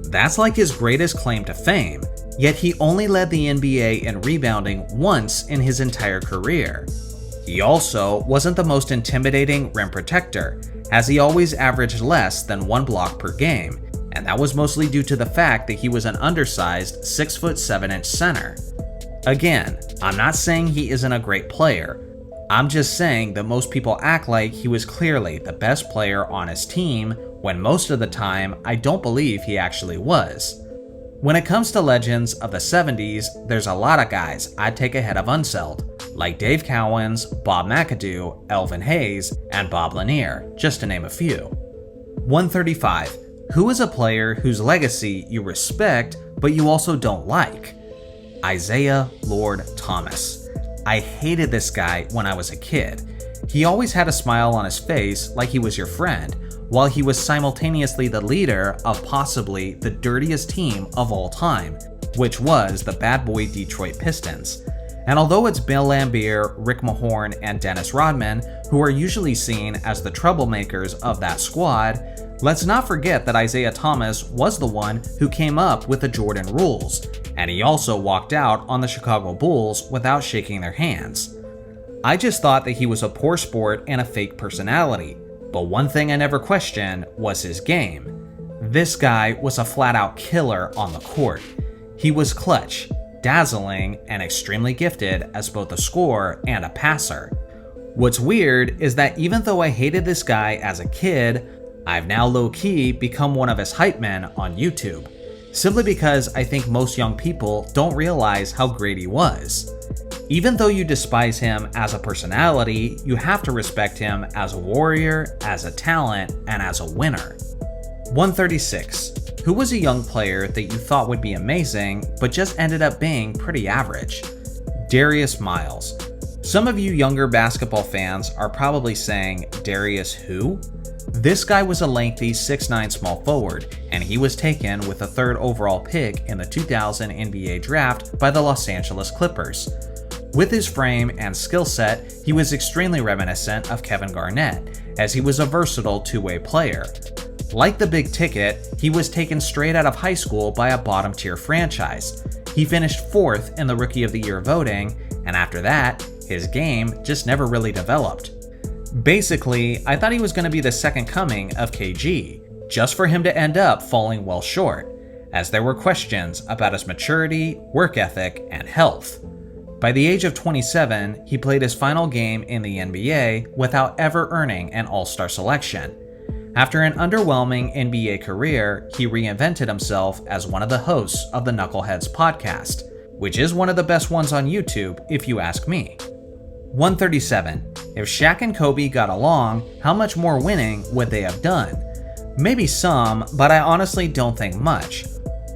That's like his greatest claim to fame, yet he only led the NBA in rebounding once in his entire career. He also wasn't the most intimidating rim protector, as he always averaged less than 1 block per game, and that was mostly due to the fact that he was an undersized 6'7" center. Again, I'm not saying he isn't a great player. I'm just saying that most people act like he was clearly the best player on his team, when most of the time I don't believe he actually was. When it comes to legends of the 70s, there's a lot of guys I'd take ahead of Unseld, like Dave Cowens, Bob McAdoo, Elvin Hayes, and Bob Lanier, just to name a few. 135. Who is a player whose legacy you respect, but you also don't like? Isaiah Lord Thomas. I hated this guy when I was a kid. He always had a smile on his face like he was your friend, while he was simultaneously the leader of possibly the dirtiest team of all time, which was the bad boy Detroit Pistons. And although it's Bill Laimbeer, Rick Mahorn, and Dennis Rodman who are usually seen as the troublemakers of that squad, let's not forget that Isaiah Thomas was the one who came up with the Jordan rules, and he also walked out on the Chicago Bulls without shaking their hands. I just thought that he was a poor sport and a fake personality, but one thing I never questioned was his game. This guy was a flat-out killer on the court. He was clutch, dazzling, and extremely gifted as both a scorer and a passer. What's weird is that even though I hated this guy as a kid, I've now low-key become one of his hype men on YouTube, simply because I think most young people don't realize how great he was. Even though you despise him as a personality, you have to respect him as a warrior, as a talent, and as a winner. 136. Who was a young player that you thought would be amazing, but just ended up being pretty average? Darius Miles. Some of you younger basketball fans are probably saying, Darius who? This guy was a lengthy 6'9" small forward, and he was taken with the 3rd overall pick in the 2000 NBA draft by the Los Angeles Clippers. With his frame and skill set, he was extremely reminiscent of Kevin Garnett, as he was a versatile two-way player. Like the big ticket, he was taken straight out of high school by a bottom-tier franchise. He finished 4th in the Rookie of the Year voting, and after that, his game just never really developed. Basically, I thought he was going to be the second coming of KG, just for him to end up falling well short, as there were questions about his maturity, work ethic, and health. By the age of 27, he played his final game in the NBA without ever earning an All-Star selection. After an underwhelming NBA career, he reinvented himself as one of the hosts of the Knuckleheads podcast, which is one of the best ones on YouTube if you ask me. 137. If Shaq and Kobe got along, how much more winning would they have done? Maybe some, but I honestly don't think much.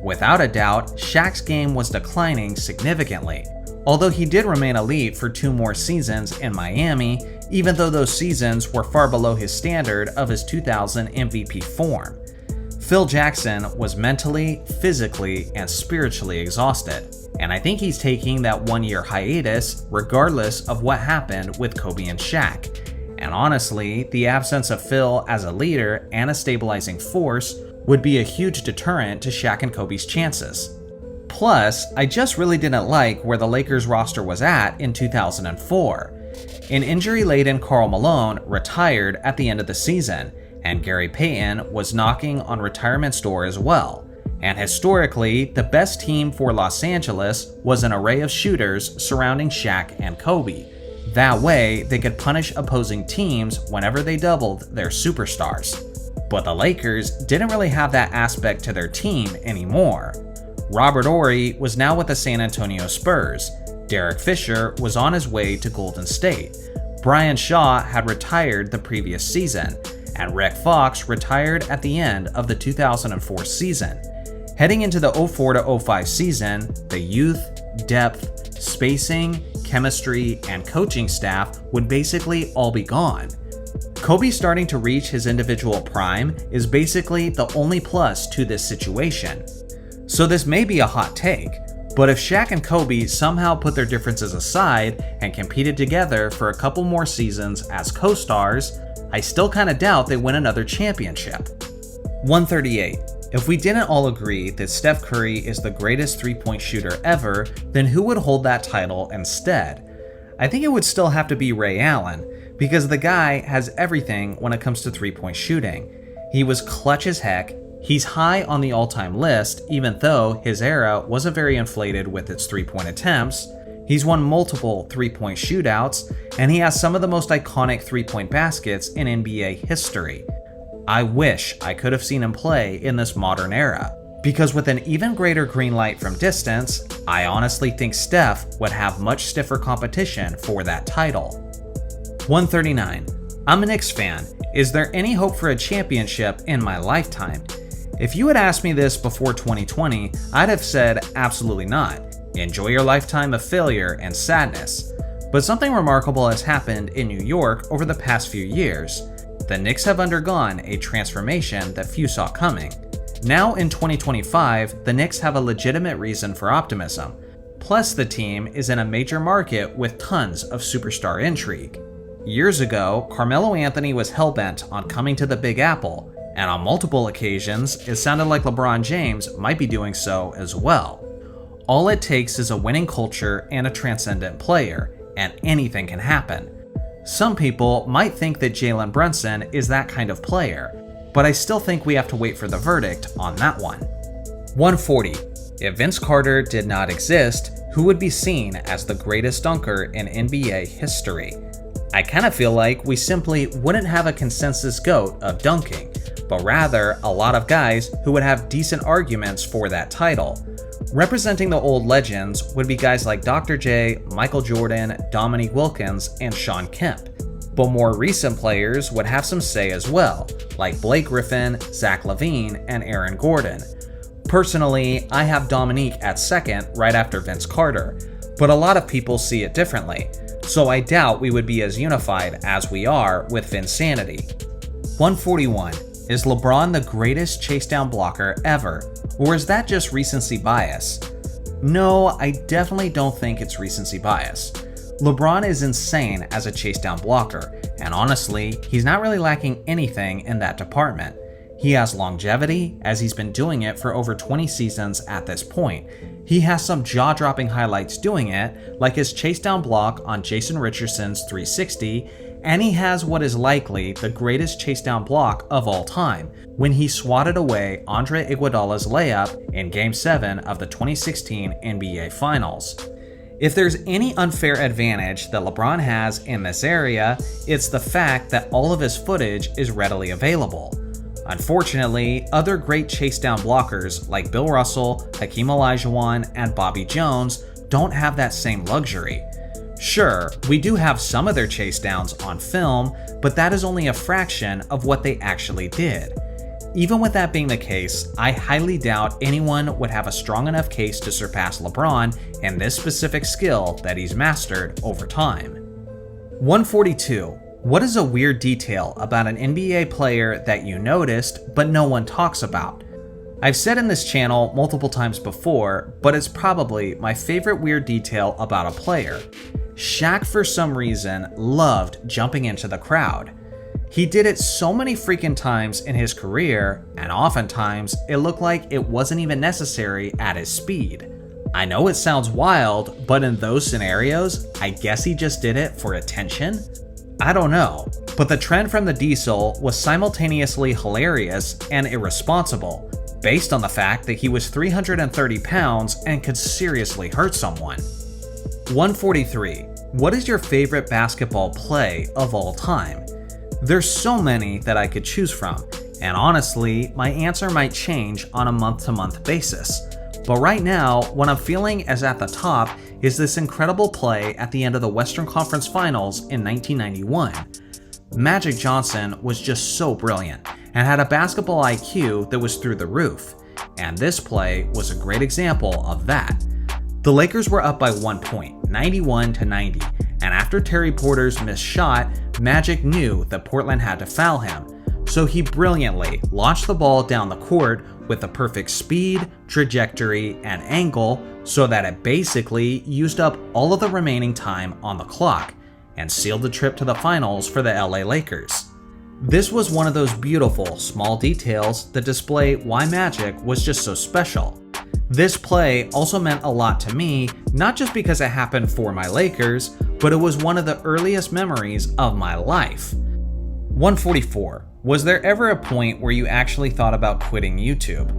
Without a doubt, Shaq's game was declining significantly, although he did remain elite for 2 more seasons in Miami, even though those seasons were far below his standard of his 2000 MVP form. Phil Jackson was mentally, physically, and spiritually exhausted, and I think he's taking that 1-year hiatus regardless of what happened with Kobe and Shaq. And honestly, the absence of Phil as a leader and a stabilizing force would be a huge deterrent to Shaq and Kobe's chances. Plus, I just really didn't like where the Lakers roster was at in 2004. An injury-laden Karl Malone retired at the end of the season, and Gary Payton was knocking on retirement's door as well. And historically, the best team for Los Angeles was an array of shooters surrounding Shaq and Kobe. That way, they could punish opposing teams whenever they doubled their superstars. But the Lakers didn't really have that aspect to their team anymore. Robert Horry was now with the San Antonio Spurs. Derek Fisher was on his way to Golden State. Brian Shaw had retired the previous season, and Rick Fox retired at the end of the 2004 season. Heading into the 04-05 season, the youth, depth, spacing, chemistry, and coaching staff would basically all be gone. Kobe starting to reach his individual prime is basically the only plus to this situation. So this may be a hot take, but if Shaq and Kobe somehow put their differences aside and competed together for a couple more seasons as co-stars, I still kinda doubt they win another championship. 138. If we didn't all agree that Steph Curry is the greatest three-point shooter ever, then who would hold that title instead? I think it would still have to be Ray Allen, because the guy has everything when it comes to three-point shooting. He was clutch as heck, he's high on the all-time list even though his era wasn't very inflated with its three-point attempts, he's won multiple three-point shootouts, and he has some of the most iconic three-point baskets in NBA history. I wish I could have seen him play in this modern era, because with an even greater green light from distance, I honestly think Steph would have much stiffer competition for that title. 139. I'm a Knicks fan. Is there any hope for a championship in my lifetime? If you had asked me this before 2020, I'd have said absolutely not. Enjoy your lifetime of failure and sadness. But something remarkable has happened in New York over the past few years. The Knicks have undergone a transformation that few saw coming. Now in 2025, the Knicks have a legitimate reason for optimism. Plus, the team is in a major market with tons of superstar intrigue. Years ago, Carmelo Anthony was hellbent on coming to the Big Apple, and on multiple occasions, it sounded like LeBron James might be doing so as well. All it takes is a winning culture and a transcendent player, and anything can happen. Some people might think that Jalen Brunson is that kind of player, but I still think we have to wait for the verdict on that one. 140. If Vince Carter did not exist, who would be seen as the greatest dunker in NBA history? I kind of feel like we simply wouldn't have a consensus GOAT of dunking, but rather a lot of guys who would have decent arguments for that title. Representing the old legends would be guys like Dr. J, Michael Jordan, Dominique Wilkins, and Shawn Kemp. But more recent players would have some say as well, like Blake Griffin, Zach LaVine, and Aaron Gordon. Personally, I have Dominique at second right after Vince Carter, but a lot of people see it differently, so I doubt we would be as unified as we are with Vinsanity. 141. Is LeBron the greatest chase-down blocker ever, or is that just recency bias? No, I definitely don't think it's recency bias. LeBron is insane as a chase-down blocker, and honestly, he's not really lacking anything in that department. He has longevity, as he's been doing it for over 20 seasons at this point. He has some jaw-dropping highlights doing it, like his chase-down block on Jason Richardson's 360, and he has what is likely the greatest chase-down block of all time, when he swatted away Andre Iguodala's layup in Game 7 of the 2016 NBA Finals. If there's any unfair advantage that LeBron has in this area, it's the fact that all of his footage is readily available. Unfortunately, other great chase-down blockers like Bill Russell, Hakeem Olajuwon, and Bobby Jones don't have that same luxury. Sure, we do have some of their chase downs on film, but that is only a fraction of what they actually did. even with that being the case, I highly doubt anyone would have a strong enough case to surpass LeBron in this specific skill that he's mastered over time. 142. What is a weird detail about an NBA player that you noticed but no one talks about? I've said in this channel multiple times before, but it's probably my favorite weird detail about a player. Shaq, for some reason, loved jumping into the crowd. He did it so many freaking times in his career, and oftentimes it looked like it wasn't even necessary at his speed. I know it sounds wild, but in those scenarios, I guess he just did it for attention? I don't know, but the trend from the Diesel was simultaneously hilarious and irresponsible, based on the fact that he was 330 pounds and could seriously hurt someone. 143. What is your favorite basketball play of all time? There's so many that I could choose from, and honestly, my answer might change on a month-to-month basis. But right now, what I'm feeling as at the top is this incredible play at the end of the Western Conference Finals in 1991. Magic Johnson was just so brilliant and had a basketball IQ that was through the roof, and this play was a great example of that. The Lakers were up by 1 point, 91-90, and after Terry Porter's missed shot, Magic knew that Portland had to foul him, so he brilliantly launched the ball down the court with the perfect speed, trajectory, and angle so that it basically used up all of the remaining time on the clock and sealed the trip to the finals for the LA Lakers. This was one of those beautiful small details that display why Magic was just so special. This play also meant a lot to me, not just because it happened for my Lakers, but it was one of the earliest memories of my life. 144. Was there ever a point where you actually thought about quitting YouTube?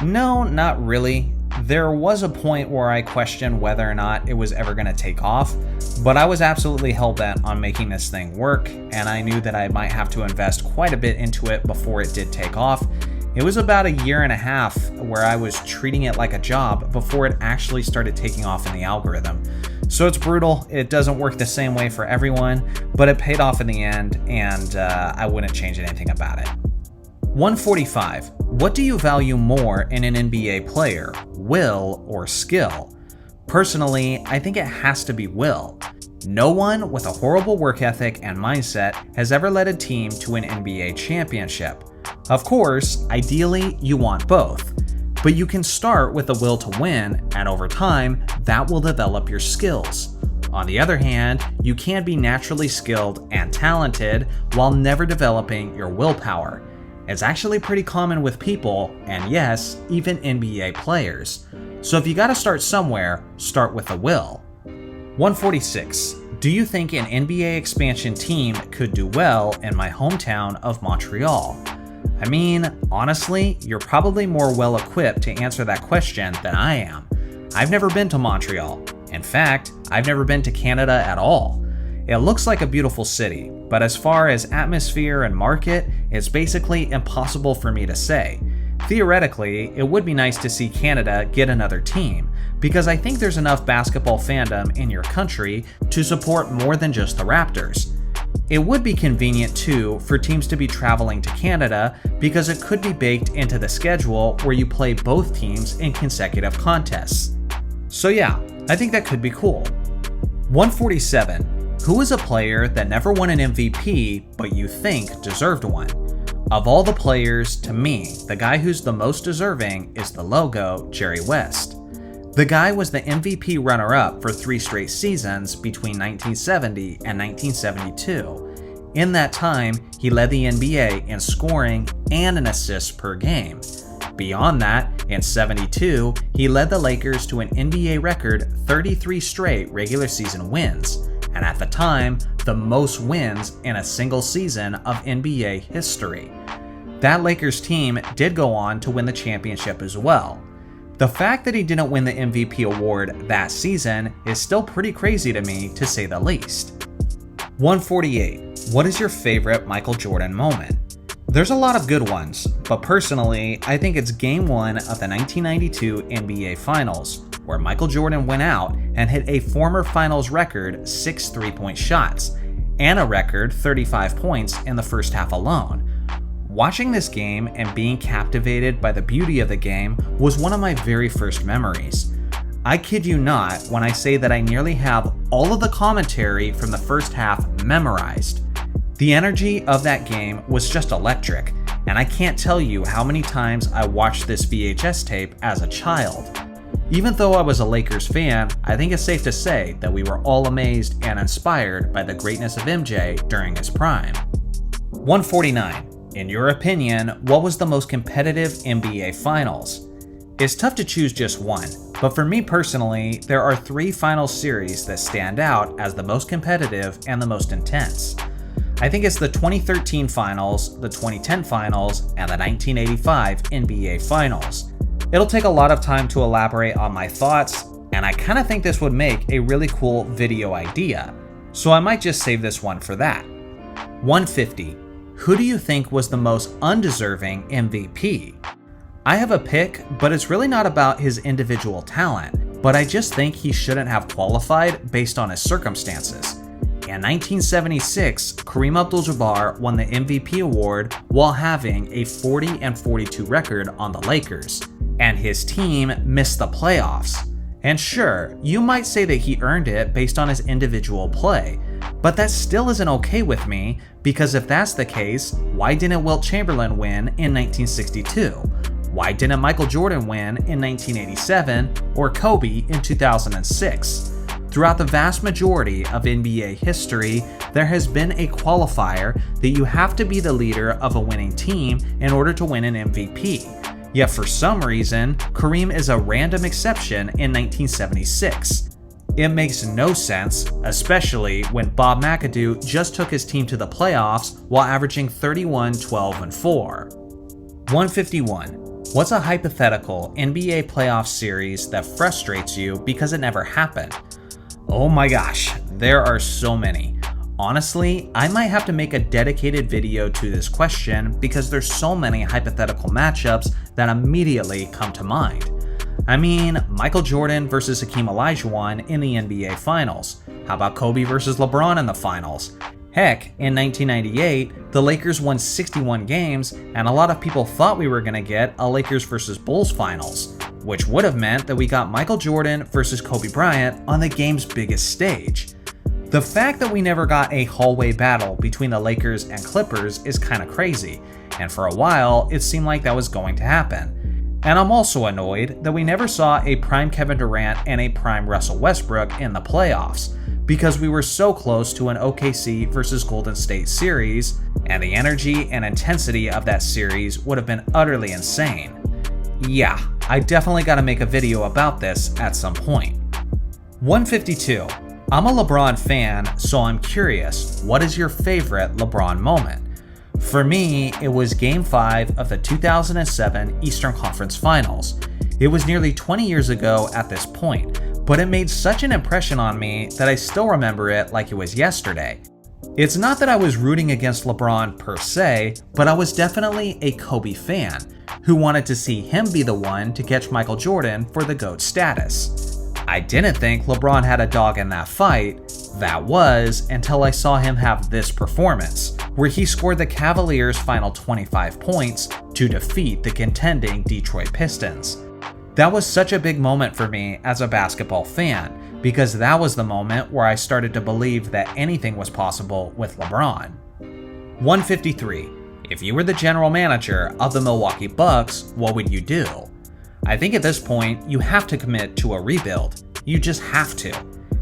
No, not really. There was a point where I questioned whether or not it was ever going to take off, but I was absolutely hell-bent on making this thing work, and I knew that I might have to invest quite a bit into it before it did take off. It was about a year and a half where I was treating it like a job before it actually started taking off in the algorithm. So it's brutal, it doesn't work the same way for everyone, but it paid off in the end, and I wouldn't change anything about it. 145. What do you value more in an NBA player, will or skill? Personally, I think it has to be will. No one with a horrible work ethic and mindset has ever led a team to an NBA championship. Of course, ideally, you want both. But you can start with the will to win, and over time, that will develop your skills. On the other hand, you can be naturally skilled and talented while never developing your willpower. It's actually pretty common with people, and yes, even NBA players. So if you gotta start somewhere, start with the will. 146. Do you think an NBA expansion team could do well in my hometown of Montreal? I mean, honestly, you're probably more well equipped to answer that question than I am. I've never been to Montreal. In fact, I've never been to Canada at all. It looks like a beautiful city, but as far as atmosphere and market, it's basically impossible for me to say. Theoretically, it would be nice to see Canada get another team, because I think there's enough basketball fandom in your country to support more than just the Raptors. It would be convenient too for teams to be traveling to Canada because it could be baked into the schedule where you play both teams in consecutive contests. So yeah, I think that could be cool. 147. Who is a player that never won an MVP but you think deserved one? Of all the players, to me, the guy who's the most deserving is the logo, Jerry West. The guy was the MVP runner-up for 3 straight seasons between 1970 and 1972. In that time, he led the NBA in scoring and in assists per game. Beyond that, in 72, he led the Lakers to an NBA record 33 straight regular season wins, and at the time, the most wins in a single season of NBA history. That Lakers team did go on to win the championship as well. The fact that he didn't win the MVP award that season is still pretty crazy to me, to say the least. 148. What is your favorite Michael Jordan moment? There's a lot of good ones, but personally, I think it's Game 1 of the 1992 NBA Finals, where Michael Jordan went out and hit a former Finals record 6 3-point shots, and a record 35 points in the first half alone. Watching this game and being captivated by the beauty of the game was one of my very first memories. I kid you not when I say that I nearly have all of the commentary from the first half memorized. The energy of that game was just electric, and I can't tell you how many times I watched this VHS tape as a child. Even though I was a Lakers fan, I think it's safe to say that we were all amazed and inspired by the greatness of MJ during his prime. 149. In your opinion, what was the most competitive NBA Finals? It's tough to choose just one, but for me personally, there are 3 finals series that stand out as the most competitive and the most intense. I think it's the 2013 Finals, the 2010 Finals, and the 1985 NBA Finals. It'll take a lot of time to elaborate on my thoughts, and I kinda think this would make a really cool video idea, so I might just save this one for that. 150. Who do you think was the most undeserving MVP? I have a pick, but it's really not about his individual talent, but I just think he shouldn't have qualified based on his circumstances. In 1976, Kareem Abdul-Jabbar won the MVP award while having a 40-42 record on the Lakers, and his team missed the playoffs. And sure, you might say that he earned it based on his individual play, but that still isn't okay with me, because if that's the case, why didn't Wilt Chamberlain win in 1962? Why didn't Michael Jordan win in 1987 or Kobe in 2006? Throughout the vast majority of NBA history, there has been a qualifier that you have to be the leader of a winning team in order to win an MVP. Yet for some reason, Kareem is a random exception in 1976. It makes no sense, especially when Bob McAdoo just took his team to the playoffs while averaging 31, 12, and 4. 151. What's a hypothetical NBA playoff series that frustrates you because it never happened? Oh my gosh, there are so many. Honestly, I might have to make a dedicated video to this question because there's so many hypothetical matchups that immediately come to mind. I mean, Michael Jordan versus Hakeem Olajuwon in the NBA Finals. How about Kobe versus LeBron in the Finals? Heck, in 1998, the Lakers won 61 games, and a lot of people thought we were going to get a Lakers versus Bulls Finals, which would have meant that we got Michael Jordan versus Kobe Bryant on the game's biggest stage. The fact that we never got a hallway battle between the Lakers and Clippers is kinda crazy, and for a while it seemed like that was going to happen. And I'm also annoyed that we never saw a prime Kevin Durant and a prime Russell Westbrook in the playoffs, because we were so close to an OKC versus Golden State series, and the energy and intensity of that series would have been utterly insane. Yeah, I definitely gotta make a video about this at some point. 152. I'm a LeBron fan, so I'm curious, what is your favorite LeBron moment? For me, it was Game 5 of the 2007 Eastern Conference Finals. It was nearly 20 years ago at this point, but it made such an impression on me that I still remember it like it was yesterday. It's not that I was rooting against LeBron per se, but I was definitely a Kobe fan, who wanted to see him be the one to catch Michael Jordan for the GOAT status. I didn't think LeBron had a dog in that fight. That was until I saw him have this performance, where he scored the Cavaliers' final 25 points to defeat the contending Detroit Pistons. That was such a big moment for me as a basketball fan, because that was the moment where I started to believe that anything was possible with LeBron. 153. If you were the general manager of the Milwaukee Bucks, what would you do? I think at this point, you have to commit to a rebuild. You just have to.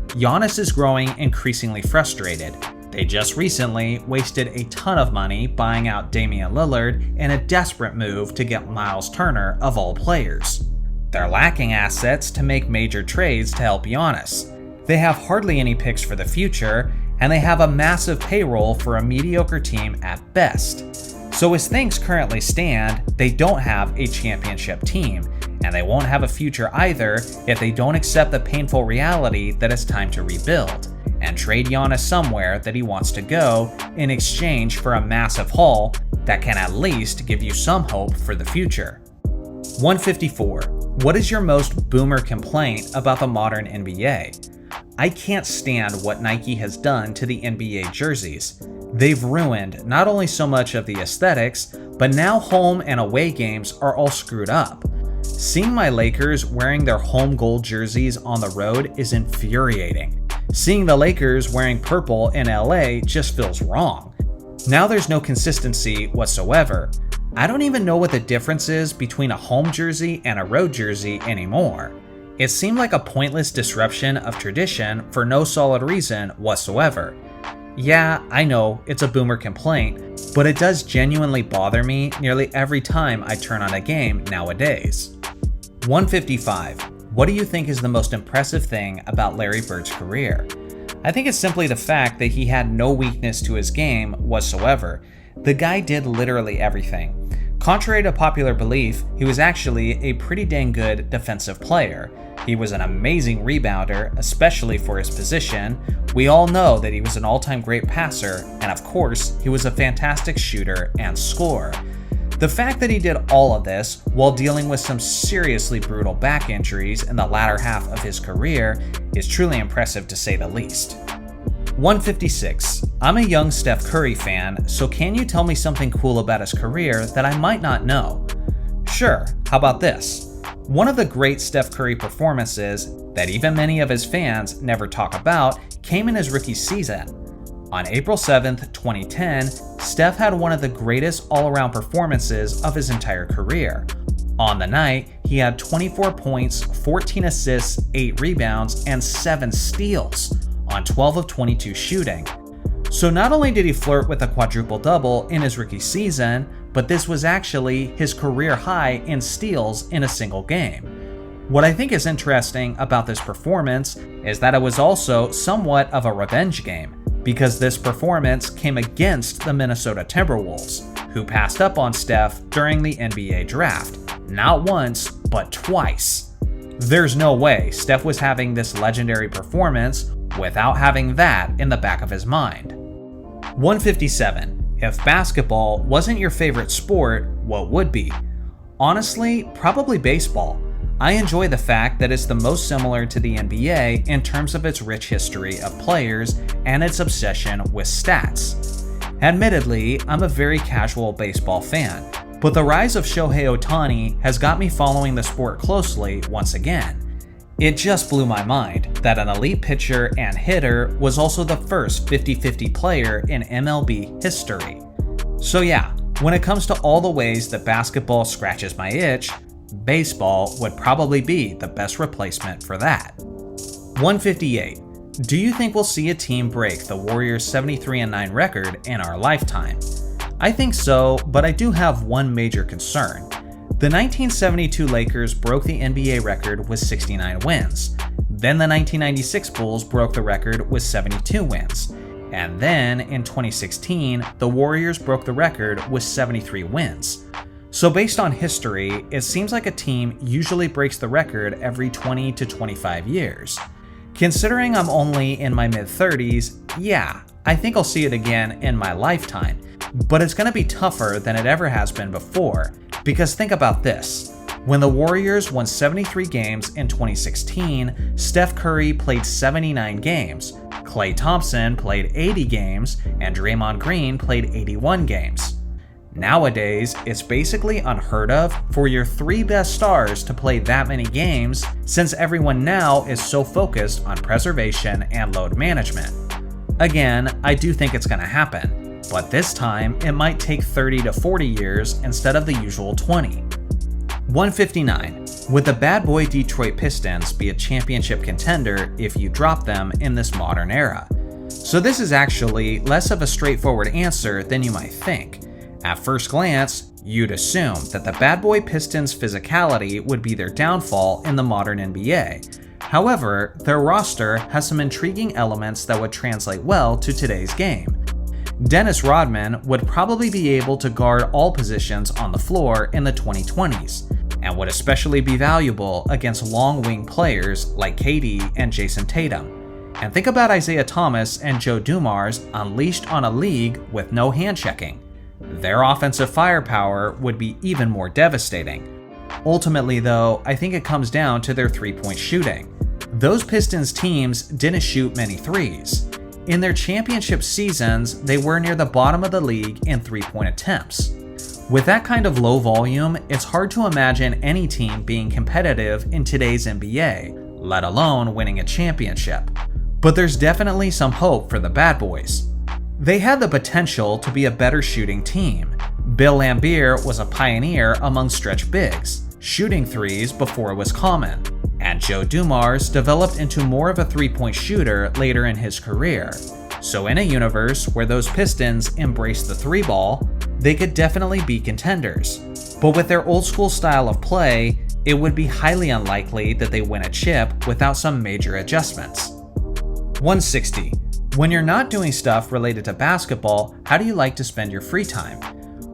Giannis is growing increasingly frustrated. They just recently wasted a ton of money buying out Damian Lillard in a desperate move to get Miles Turner of all players. They're lacking assets to make major trades to help Giannis. They have hardly any picks for the future, and they have a massive payroll for a mediocre team at best. So as things currently stand, they don't have a championship team, and they won't have a future either if they don't accept the painful reality that it's time to rebuild, and trade Giannis somewhere that he wants to go in exchange for a massive haul that can at least give you some hope for the future. 154. What is your most boomer complaint about the modern NBA? I can't stand what Nike has done to the NBA jerseys. They've ruined not only so much of the aesthetics, but now home and away games are all screwed up. Seeing my Lakers wearing their home gold jerseys on the road is infuriating. Seeing the Lakers wearing purple in LA just feels wrong. Now there's no consistency whatsoever. I don't even know what the difference is between a home jersey and a road jersey anymore. It seemed like a pointless disruption of tradition for no solid reason whatsoever. Yeah, I know, it's a boomer complaint, but it does genuinely bother me nearly every time I turn on a game nowadays. 155. What do you think is the most impressive thing about Larry Bird's career? I think it's simply the fact that he had no weakness to his game whatsoever. The guy did literally everything. Contrary to popular belief, he was actually a pretty dang good defensive player. He was an amazing rebounder, especially for his position. We all know that he was an all-time great passer, and of course, he was a fantastic shooter and scorer. The fact that he did all of this while dealing with some seriously brutal back injuries in the latter half of his career is truly impressive to say the least. 156. I'm a young Steph Curry fan, so can you tell me something cool about his career that I might not know? Sure, how about this? One of the great Steph Curry performances that even many of his fans never talk about came in his rookie season. On April 7th, 2010, Steph had one of the greatest all-around performances of his entire career. On the night, he had 24 points, 14 assists, 8 rebounds, and 7 steals on 12 of 22 shooting. So not only did he flirt with a quadruple-double in his rookie season, but this was actually his career high in steals in a single game. What I think is interesting about this performance is that it was also somewhat of a revenge game, because this performance came against the Minnesota Timberwolves, who passed up on Steph during the NBA draft, not once, but twice. There's no way Steph was having this legendary performance without having that in the back of his mind. 157. If basketball wasn't your favorite sport, what would be? Honestly, probably baseball. I enjoy the fact that it's the most similar to the NBA in terms of its rich history of players and its obsession with stats. Admittedly, I'm a very casual baseball fan, but the rise of Shohei Ohtani has got me following the sport closely once again. It just blew my mind that an elite pitcher and hitter was also the first 50-50 player in MLB history. So yeah, when it comes to all the ways that basketball scratches my itch, baseball would probably be the best replacement for that. 158. Do you think we'll see a team break the Warriors' 73-9 record in our lifetime? I think so, but I do have one major concern. The 1972 Lakers broke the NBA record with 69 wins. Then the 1996 Bulls broke the record with 72 wins. And then, in 2016, the Warriors broke the record with 73 wins. So based on history, it seems like a team usually breaks the record every 20 to 25 years. Considering I'm only in my mid-30s, yeah, I think I'll see it again in my lifetime. But it's going to be tougher than it ever has been before, because think about this. When the Warriors won 73 games in 2016, Steph Curry played 79 games, Klay Thompson played 80 games, and Draymond Green played 81 games. Nowadays, it's basically unheard of for your 3 best stars to play that many games, since everyone now is so focused on preservation and load management. Again, I do think it's going to happen, but this time it might take 30 to 40 years instead of the usual 20. 159. Would the bad boy Detroit Pistons be a championship contender if you drop them in this modern era? So this is actually less of a straightforward answer than you might think. At first glance, you'd assume that the bad boy Pistons' physicality would be their downfall in the modern NBA. However, their roster has some intriguing elements that would translate well to today's game. Dennis Rodman would probably be able to guard all positions on the floor in the 2020s, and would especially be valuable against long wing players like KD and Jason Tatum. And think about Isaiah Thomas and Joe Dumars unleashed on a league with no hand checking. Their offensive firepower would be even more devastating. Ultimately though, I think it comes down to their three-point shooting. Those Pistons teams didn't shoot many threes. In their championship seasons, they were near the bottom of the league in three-point attempts. With that kind of low volume, it's hard to imagine any team being competitive in today's NBA, let alone winning a championship. But there's definitely some hope for the Bad Boys. They had the potential to be a better shooting team. Bill Laimbeer was a pioneer among stretch bigs, shooting threes before it was common, and Joe Dumars developed into more of a three-point shooter later in his career. So in a universe where those Pistons embraced the three ball, they could definitely be contenders. But with their old school style of play, it would be highly unlikely that they win a chip without some major adjustments. 160. When you're not doing stuff related to basketball, how do you like to spend your free time?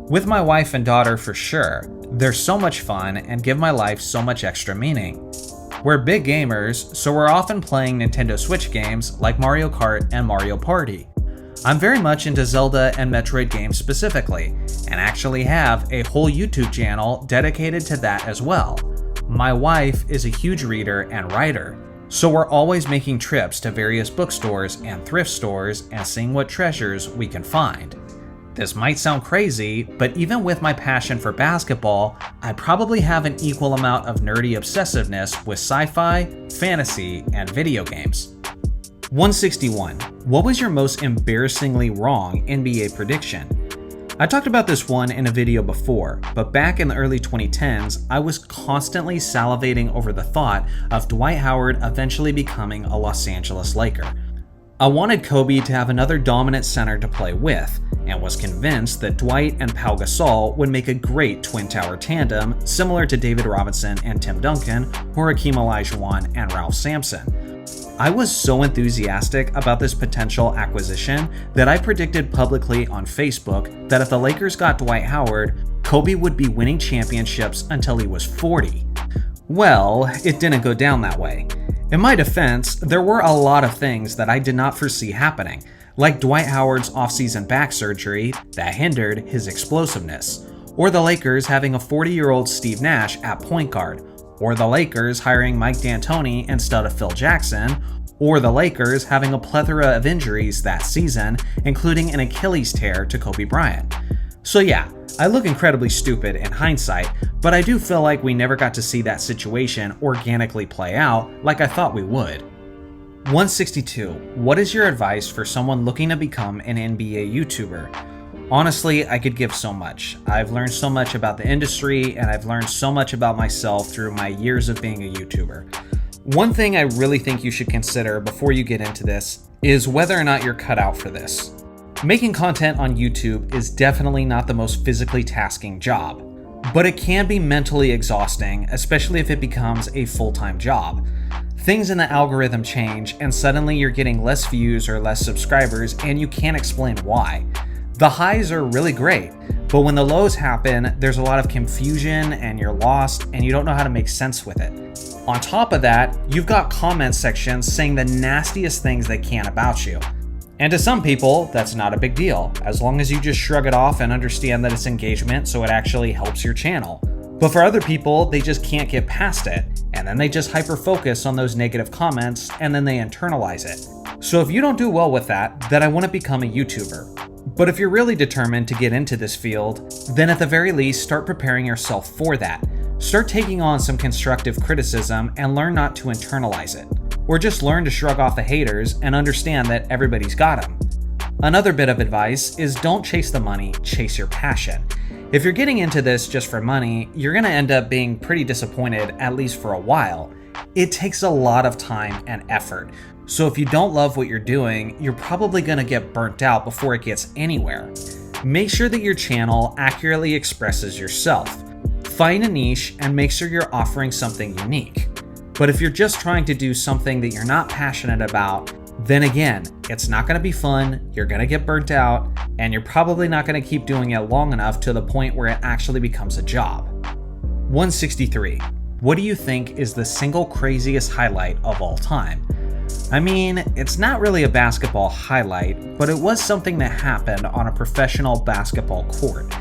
With my wife and daughter for sure. They're so much fun and give my life so much extra meaning. We're big gamers, so we're often playing Nintendo Switch games like Mario Kart and Mario Party. I'm very much into Zelda and Metroid games specifically, and actually have a whole YouTube channel dedicated to that as well. My wife is a huge reader and writer, so we're always making trips to various bookstores and thrift stores and seeing what treasures we can find. This might sound crazy, but even with my passion for basketball, I probably have an equal amount of nerdy obsessiveness with sci-fi, fantasy, and video games. 161. What was your most embarrassingly wrong NBA prediction? I talked about this one in a video before, but back in the early 2010s, I was constantly salivating over the thought of Dwight Howard eventually becoming a Los Angeles Laker. I wanted Kobe to have another dominant center to play with, and was convinced that Dwight and Pau Gasol would make a great Twin Tower tandem similar to David Robinson and Tim Duncan, or Hakeem Olajuwon and Ralph Sampson. I was so enthusiastic about this potential acquisition that I predicted publicly on Facebook that if the Lakers got Dwight Howard, Kobe would be winning championships until he was 40. Well, it didn't go down that way. In my defense, there were a lot of things that I did not foresee happening, like Dwight Howard's offseason back surgery that hindered his explosiveness, or the Lakers having a 40-year-old Steve Nash at point guard, or the Lakers hiring Mike D'Antoni instead of Phil Jackson, or the Lakers having a plethora of injuries that season, including an Achilles tear to Kobe Bryant. So yeah, I look incredibly stupid in hindsight, but I do feel like we never got to see that situation organically play out like I thought we would. 162. What is your advice for someone looking to become an NBA YouTuber? Honestly, I could give so much. I've learned so much about the industry, and I've learned so much about myself through my years of being a YouTuber. One thing I really think you should consider before you get into this is whether or not you're cut out for this. Making content on YouTube is definitely not the most physically tasking job, but it can be mentally exhausting, especially if it becomes a full-time job. Things in the algorithm change, and suddenly you're getting less views or less subscribers, and you can't explain why. The highs are really great, but when the lows happen, there's a lot of confusion and you're lost and you don't know how to make sense with it. On top of that, you've got comment sections saying the nastiest things they can about you. And to some people, that's not a big deal, as long as you just shrug it off and understand that it's engagement so it actually helps your channel. But for other people, they just can't get past it, and then they just hyper-focus on those negative comments, and then they internalize it. So if you don't do well with that, then I wouldn't become a YouTuber. But if you're really determined to get into this field, then at the very least, start preparing yourself for that. Start taking on some constructive criticism and learn not to internalize it. Or just learn to shrug off the haters and understand that everybody's got them. Another bit of advice is don't chase the money, chase your passion. If you're getting into this just for money, you're going to end up being pretty disappointed, at least for a while. It takes a lot of time and effort. So if you don't love what you're doing, you're probably going to get burnt out before it gets anywhere. Make sure that your channel accurately expresses yourself. Find a niche and make sure you're offering something unique. But if you're just trying to do something that you're not passionate about, then again, it's not going to be fun, you're going to get burnt out, and you're probably not going to keep doing it long enough to the point where it actually becomes a job. 163. What do you think is the single craziest highlight of all time? I mean, it's not really a basketball highlight, but it was something that happened on a professional basketball court.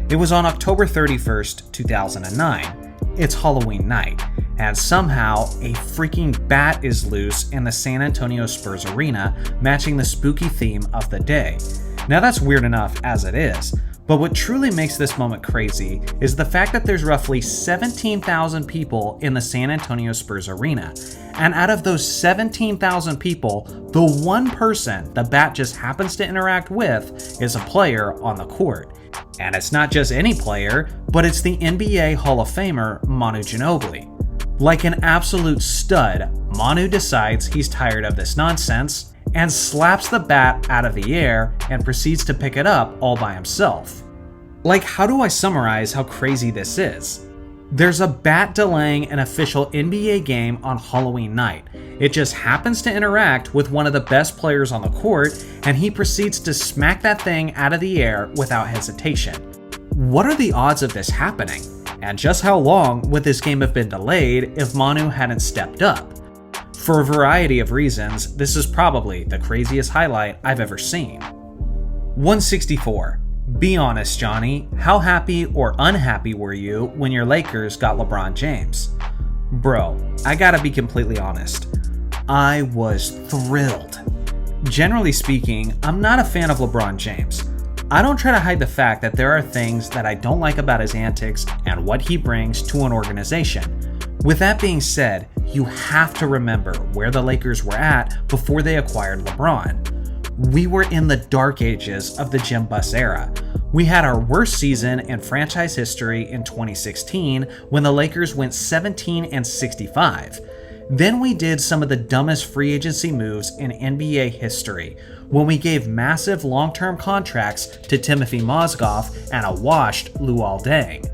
It was on October 31st, 2009. It's Halloween night, and somehow a freaking bat is loose in the San Antonio Spurs arena, matching the spooky theme of the day. Now that's weird enough as it is, But what truly makes this moment crazy is the fact that there's roughly 17,000 people in the San Antonio Spurs arena. And out of those 17,000 people, the one person the bat just happens to interact with is a player on the court. And it's not just any player, but it's the NBA Hall of Famer Manu Ginobili. Like an absolute stud, Manu decides he's tired of this nonsense and slaps the bat out of the air and proceeds to pick it up all by himself. Like, how do I summarize how crazy this is? There's a bat delaying an official NBA game on Halloween night. It just happens to interact with one of the best players on the court, and he proceeds to smack that thing out of the air without hesitation. What are the odds of this happening? And just how long would this game have been delayed if Manu hadn't stepped up? For a variety of reasons, this is probably the craziest highlight I've ever seen. 164. Be honest, Johnny. How happy or unhappy were you when your Lakers got LeBron James? Bro, I gotta be completely honest. I was thrilled. Generally speaking, I'm not a fan of LeBron James. I don't try to hide the fact that there are things that I don't like about his antics and what he brings to an organization. With that being said, you have to remember where the Lakers were at before they acquired LeBron. We were in the dark ages of the Jim Buss era. We had our worst season in franchise history in 2016 when the Lakers went 17-65. Then we did some of the dumbest free agency moves in NBA history when we gave massive long-term contracts to Timothy Mozgov and a washed Luol Deng.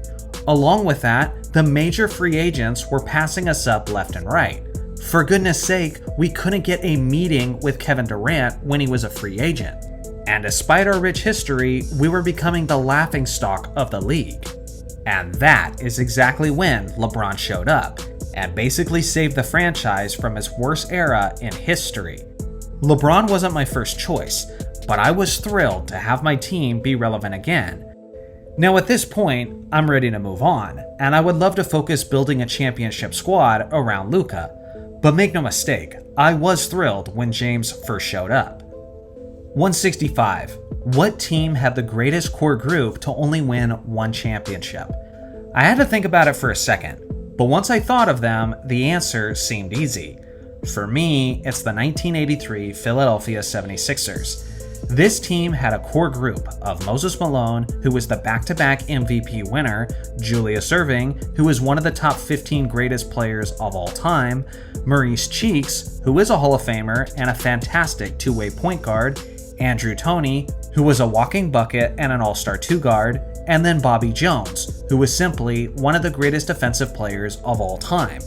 Along with that, the major free agents were passing us up left and right. For goodness sake, we couldn't get a meeting with Kevin Durant when he was a free agent. And despite our rich history, we were becoming the laughingstock of the league. And that is exactly when LeBron showed up and basically saved the franchise from its worst era in history. LeBron wasn't my first choice, but I was thrilled to have my team be relevant again. Now at this point, I'm ready to move on, and I would love to focus building a championship squad around Luka. But make no mistake, I was thrilled when James first showed up. 165. What team had the greatest core group to only win one championship? I had to think about it for a second, but once I thought of them, the answer seemed easy. For me, it's the 1983 Philadelphia 76ers. This team had a core group of Moses Malone, who was the back-to-back MVP winner, Julius Erving, who is one of the top 15 greatest players of all time, Maurice Cheeks, who is a Hall of Famer and a fantastic two-way point guard, Andrew Toney, who was a walking bucket and an All-Star two-guard, and then Bobby Jones, who was simply one of the greatest defensive players of all time.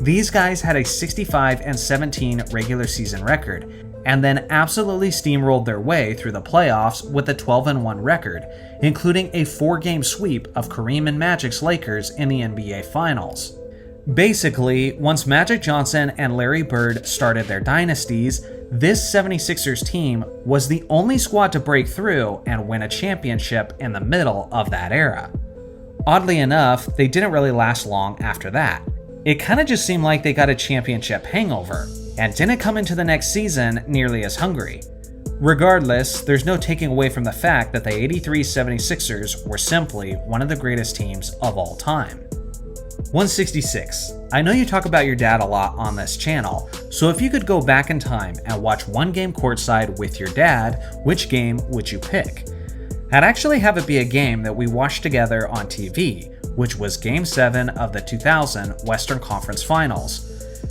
These guys had a 65-17 regular season record, and then absolutely steamrolled their way through the playoffs with a 12-1 record, including a 4-game sweep of Kareem and Magic's Lakers in the NBA Finals. Basically, once Magic Johnson and Larry Bird started their dynasties, this 76ers team was the only squad to break through and win a championship in the middle of that era. Oddly enough, they didn't really last long after that. It kind of just seemed like they got a championship hangover, and didn't come into the next season nearly as hungry. Regardless, there's no taking away from the fact that the 83 76ers were simply one of the greatest teams of all time. 166. I know you talk about your dad a lot on this channel, so if you could go back in time and watch one game courtside with your dad, which game would you pick? I'd actually have it be a game that we watched together on TV, which was Game 7 of the 2000 Western Conference Finals.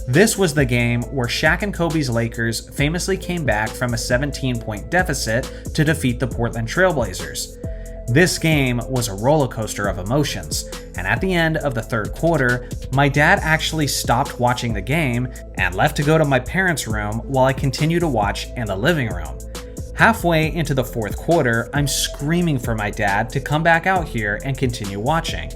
This was the game where Shaq and Kobe's Lakers famously came back from a 17-point deficit to defeat the Portland Trailblazers. This game was a roller coaster of emotions, and at the end of the third quarter, my dad actually stopped watching the game and left to go to my parents' room while I continued to watch in the living room. Halfway into the fourth quarter, I'm screaming for my dad to come back out here and continue watching.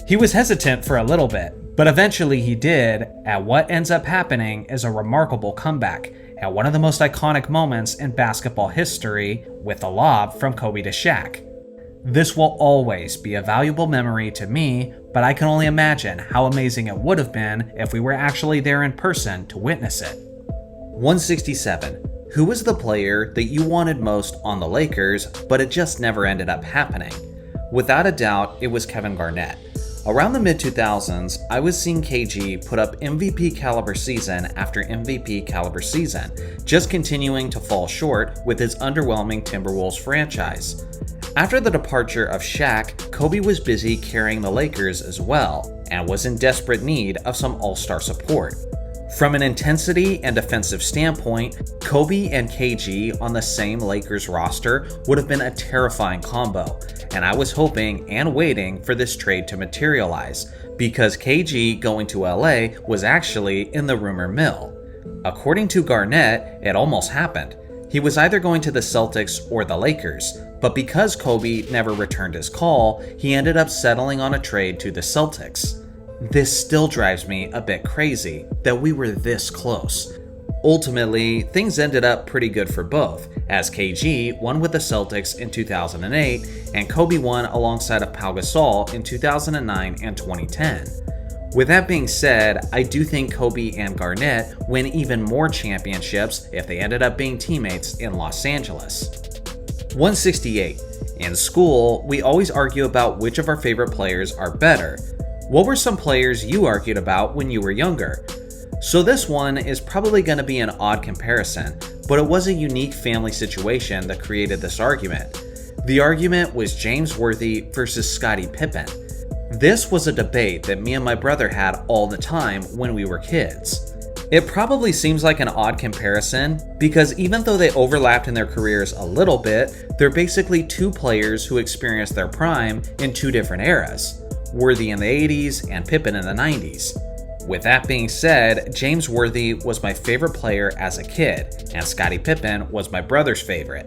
He was hesitant for a little bit, but eventually he did, and what ends up happening is a remarkable comeback, and one of the most iconic moments in basketball history with the lob from Kobe to Shaq. This will always be a valuable memory to me, but I can only imagine how amazing it would have been if we were actually there in person to witness it. 167. Who was the player that you wanted most on the Lakers, but it just never ended up happening? Without a doubt, it was Kevin Garnett. Around the mid-2000s, I was seeing KG put up MVP caliber season after MVP caliber season, just continuing to fall short with his underwhelming Timberwolves franchise. After the departure of Shaq, Kobe was busy carrying the Lakers as well, and was in desperate need of some all-star support. From an intensity and defensive standpoint, Kobe and KG on the same Lakers roster would have been a terrifying combo, and I was hoping and waiting for this trade to materialize, because KG going to LA was actually in the rumor mill. According to Garnett, it almost happened. He was either going to the Celtics or the Lakers, but because Kobe never returned his call, he ended up settling on a trade to the Celtics. This still drives me a bit crazy that we were this close. Ultimately, things ended up pretty good for both, as KG won with the Celtics in 2008 and Kobe won alongside of Pau Gasol in 2009 and 2010. With that being said, I do think Kobe and Garnett win even more championships if they ended up being teammates in Los Angeles. 168. In school, we always argue about which of our favorite players are better. What were some players you argued about when you were younger? So this one is probably going to be an odd comparison, but it was a unique family situation that created this argument. The argument was James Worthy versus Scottie Pippen. This was a debate that me and my brother had all the time when we were kids. It probably seems like an odd comparison because even though they overlapped in their careers a little bit, they're basically two players who experienced their prime in two different eras. Worthy in the 80s and Pippen in the 90s. With that being said, James Worthy was my favorite player as a kid, and Scottie Pippen was my brother's favorite.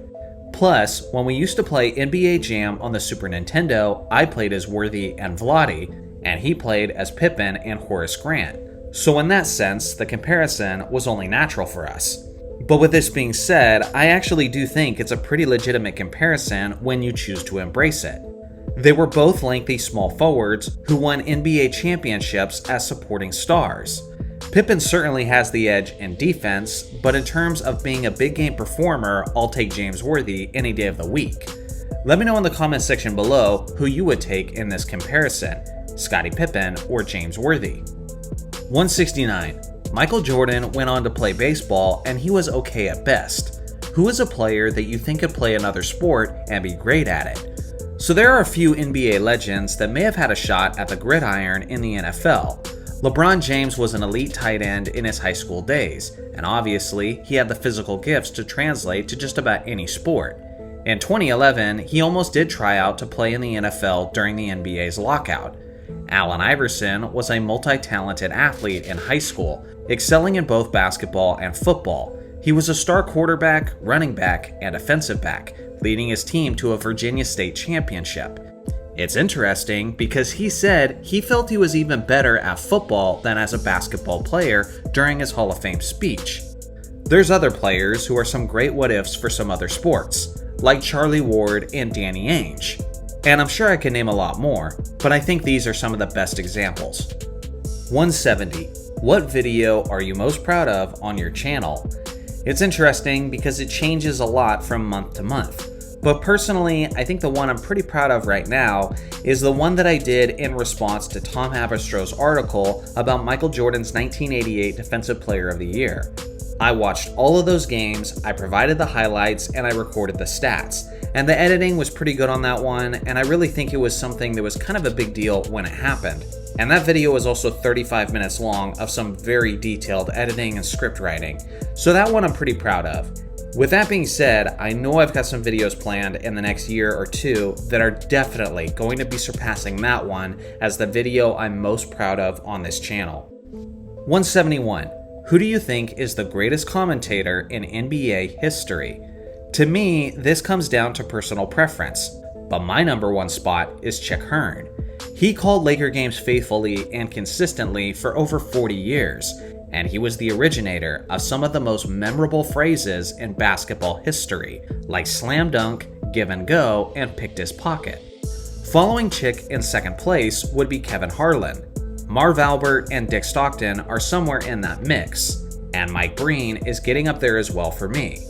Plus, when we used to play NBA Jam on the Super Nintendo, I played as Worthy and Vlade, and he played as Pippen and Horace Grant. So in that sense, the comparison was only natural for us. But with this being said, I actually do think it's a pretty legitimate comparison when you choose to embrace it. They were both lengthy small forwards who won NBA championships as supporting stars. Pippen certainly has the edge in defense, but in terms of being a big game performer, I'll take James Worthy any day of the week. Let me know in the comment section below who you would take in this comparison, Scottie Pippen or James Worthy. 169. Michael Jordan went on to play baseball and he was okay at best. Who is a player that you think could play another sport and be great at it? So there are a few NBA legends that may have had a shot at the gridiron in the NFL. LeBron James was an elite tight end in his high school days, and obviously he had the physical gifts to translate to just about any sport. In 2011, he almost did try out to play in the NFL during the NBA's lockout. Allen Iverson was a multi-talented athlete in high school, excelling in both basketball and football. He was a star quarterback, running back, and defensive back, leading his team to a Virginia State championship. It's interesting because he said he felt he was even better at football than as a basketball player during his Hall of Fame speech. There's other players who are some great what-ifs for some other sports, like Charlie Ward and Danny Ainge. And I'm sure I could name a lot more, but I think these are some of the best examples. 170. What video are you most proud of on your channel? It's interesting because it changes a lot from month to month. But personally, I think the one I'm pretty proud of right now is the one that I did in response to Tom Haberstroh's article about Michael Jordan's 1988 Defensive Player of the Year. I watched all of those games, I provided the highlights, and I recorded the stats. And the editing was pretty good on that one, and I really think it was something that was kind of a big deal when it happened. And that video was also 35 minutes long of some very detailed editing and script writing. So that one I'm pretty proud of. With that being said, I know I've got some videos planned in the next year or two that are definitely going to be surpassing that one as the video I'm most proud of on this channel. 171. Who do you think is the greatest commentator in NBA history? To me, this comes down to personal preference, but my number one spot is Chick Hearn. He called Laker games faithfully and consistently for over 40 years, and he was the originator of some of the most memorable phrases in basketball history, like slam dunk, give and go, and picked his pocket. Following Chick in second place would be Kevin Harlan. Marv Albert and Dick Stockton are somewhere in that mix, and Mike Breen is getting up there as well for me.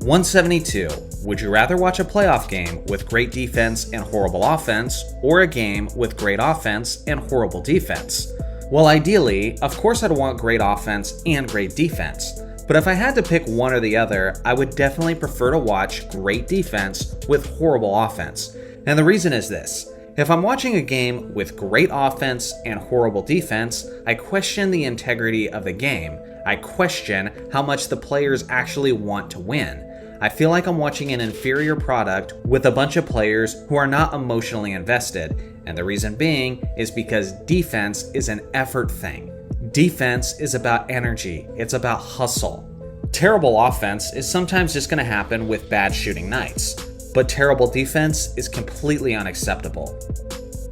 172. Would you rather watch a playoff game with great defense and horrible offense, or a game with great offense and horrible defense? Well, ideally, of course I'd want great offense and great defense. But if I had to pick one or the other, I would definitely prefer to watch great defense with horrible offense. And the reason is this. If I'm watching a game with great offense and horrible defense, I question the integrity of the game. I question how much the players actually want to win. I feel like I'm watching an inferior product with a bunch of players who are not emotionally invested. And the reason being is because defense is an effort thing. Defense is about energy. It's about hustle. Terrible offense is sometimes just going to happen with bad shooting nights. But terrible defense is completely unacceptable.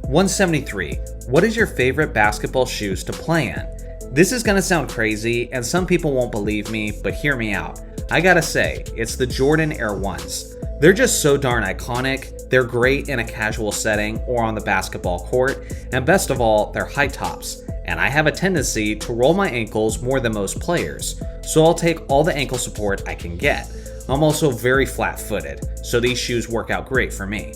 173. What is your favorite basketball shoes to play in? This is going to sound crazy, and some people won't believe me, but hear me out. I gotta say, it's the Jordan Air 1s. They're just so darn iconic, they're great in a casual setting or on the basketball court, and best of all, they're high tops. And I have a tendency to roll my ankles more than most players, so I'll take all the ankle support I can get. I'm also very flat-footed, so these shoes work out great for me.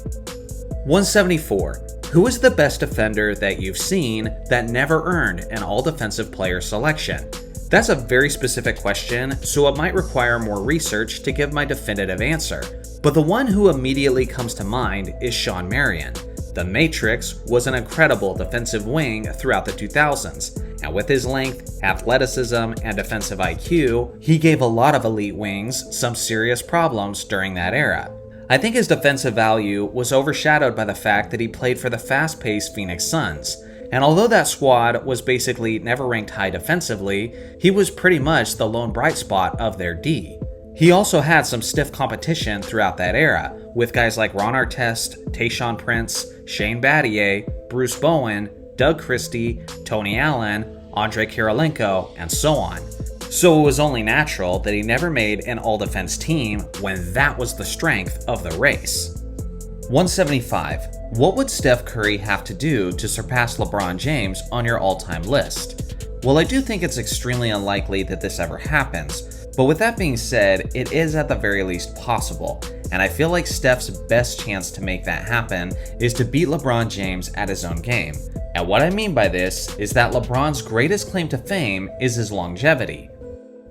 174. Who is the best defender that you've seen that never earned an all-defensive player selection? That's a very specific question, so it might require more research to give my definitive answer. But the one who immediately comes to mind is Shawn Marion. The Matrix was an incredible defensive wing throughout the 2000s, and with his length, athleticism, and defensive IQ, he gave a lot of elite wings some serious problems during that era. I think his defensive value was overshadowed by the fact that he played for the fast-paced Phoenix Suns. And although that squad was basically never ranked high defensively, he was pretty much the lone bright spot of their D. He also had some stiff competition throughout that era, with guys like Ron Artest, Tayshaun Prince, Shane Battier, Bruce Bowen, Doug Christie, Tony Allen, Andrei Kirilenko, and so on. So it was only natural that he never made an all-defense team when that was the strength of the race. 175. What would Steph Curry have to do to surpass LeBron James on your all-time list? Well, I do think it's extremely unlikely that this ever happens, but with that being said, it is at the very least possible, and I feel like Steph's best chance to make that happen is to beat LeBron James at his own game. And what I mean by this is that LeBron's greatest claim to fame is his longevity.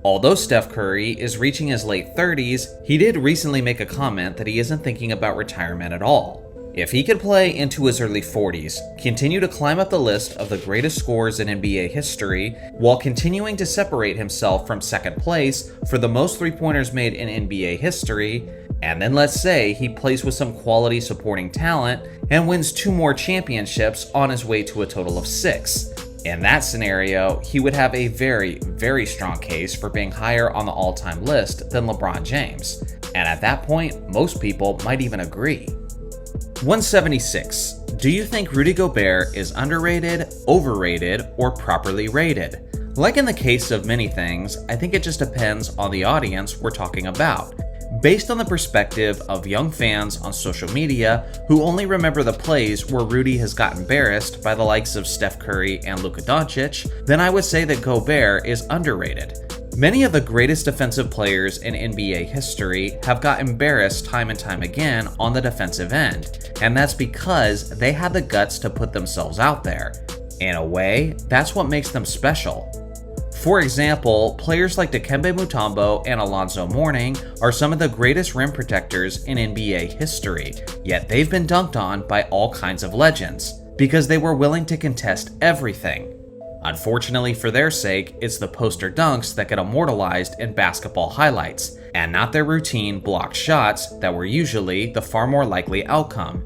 Although Steph Curry is reaching his late 30s, he did recently make a comment that he isn't thinking about retirement at all. If he could play into his early 40s, continue to climb up the list of the greatest scorers in NBA history, while continuing to separate himself from second place for the most three-pointers made in NBA history, and then let's say he plays with some quality supporting talent and wins 2 more championships on his way to a total of 6. In that scenario, he would have a very, very strong case for being higher on the all-time list than LeBron James. And at that point, most people might even agree. 176. Do you think Rudy Gobert is underrated, overrated, or properly rated? Like in the case of many things, I think it just depends on the audience we're talking about. Based on the perspective of young fans on social media who only remember the plays where Rudy has got embarrassed by the likes of Steph Curry and Luka Doncic, then I would say that Gobert is underrated. Many of the greatest defensive players in NBA history have got embarrassed time and time again on the defensive end, and that's because they had the guts to put themselves out there. In a way, that's what makes them special. For example, players like Dikembe Mutombo and Alonzo Mourning are some of the greatest rim protectors in NBA history, yet they've been dunked on by all kinds of legends, because they were willing to contest everything. Unfortunately for their sake, it's the poster dunks that get immortalized in basketball highlights, and not their routine blocked shots that were usually the far more likely outcome.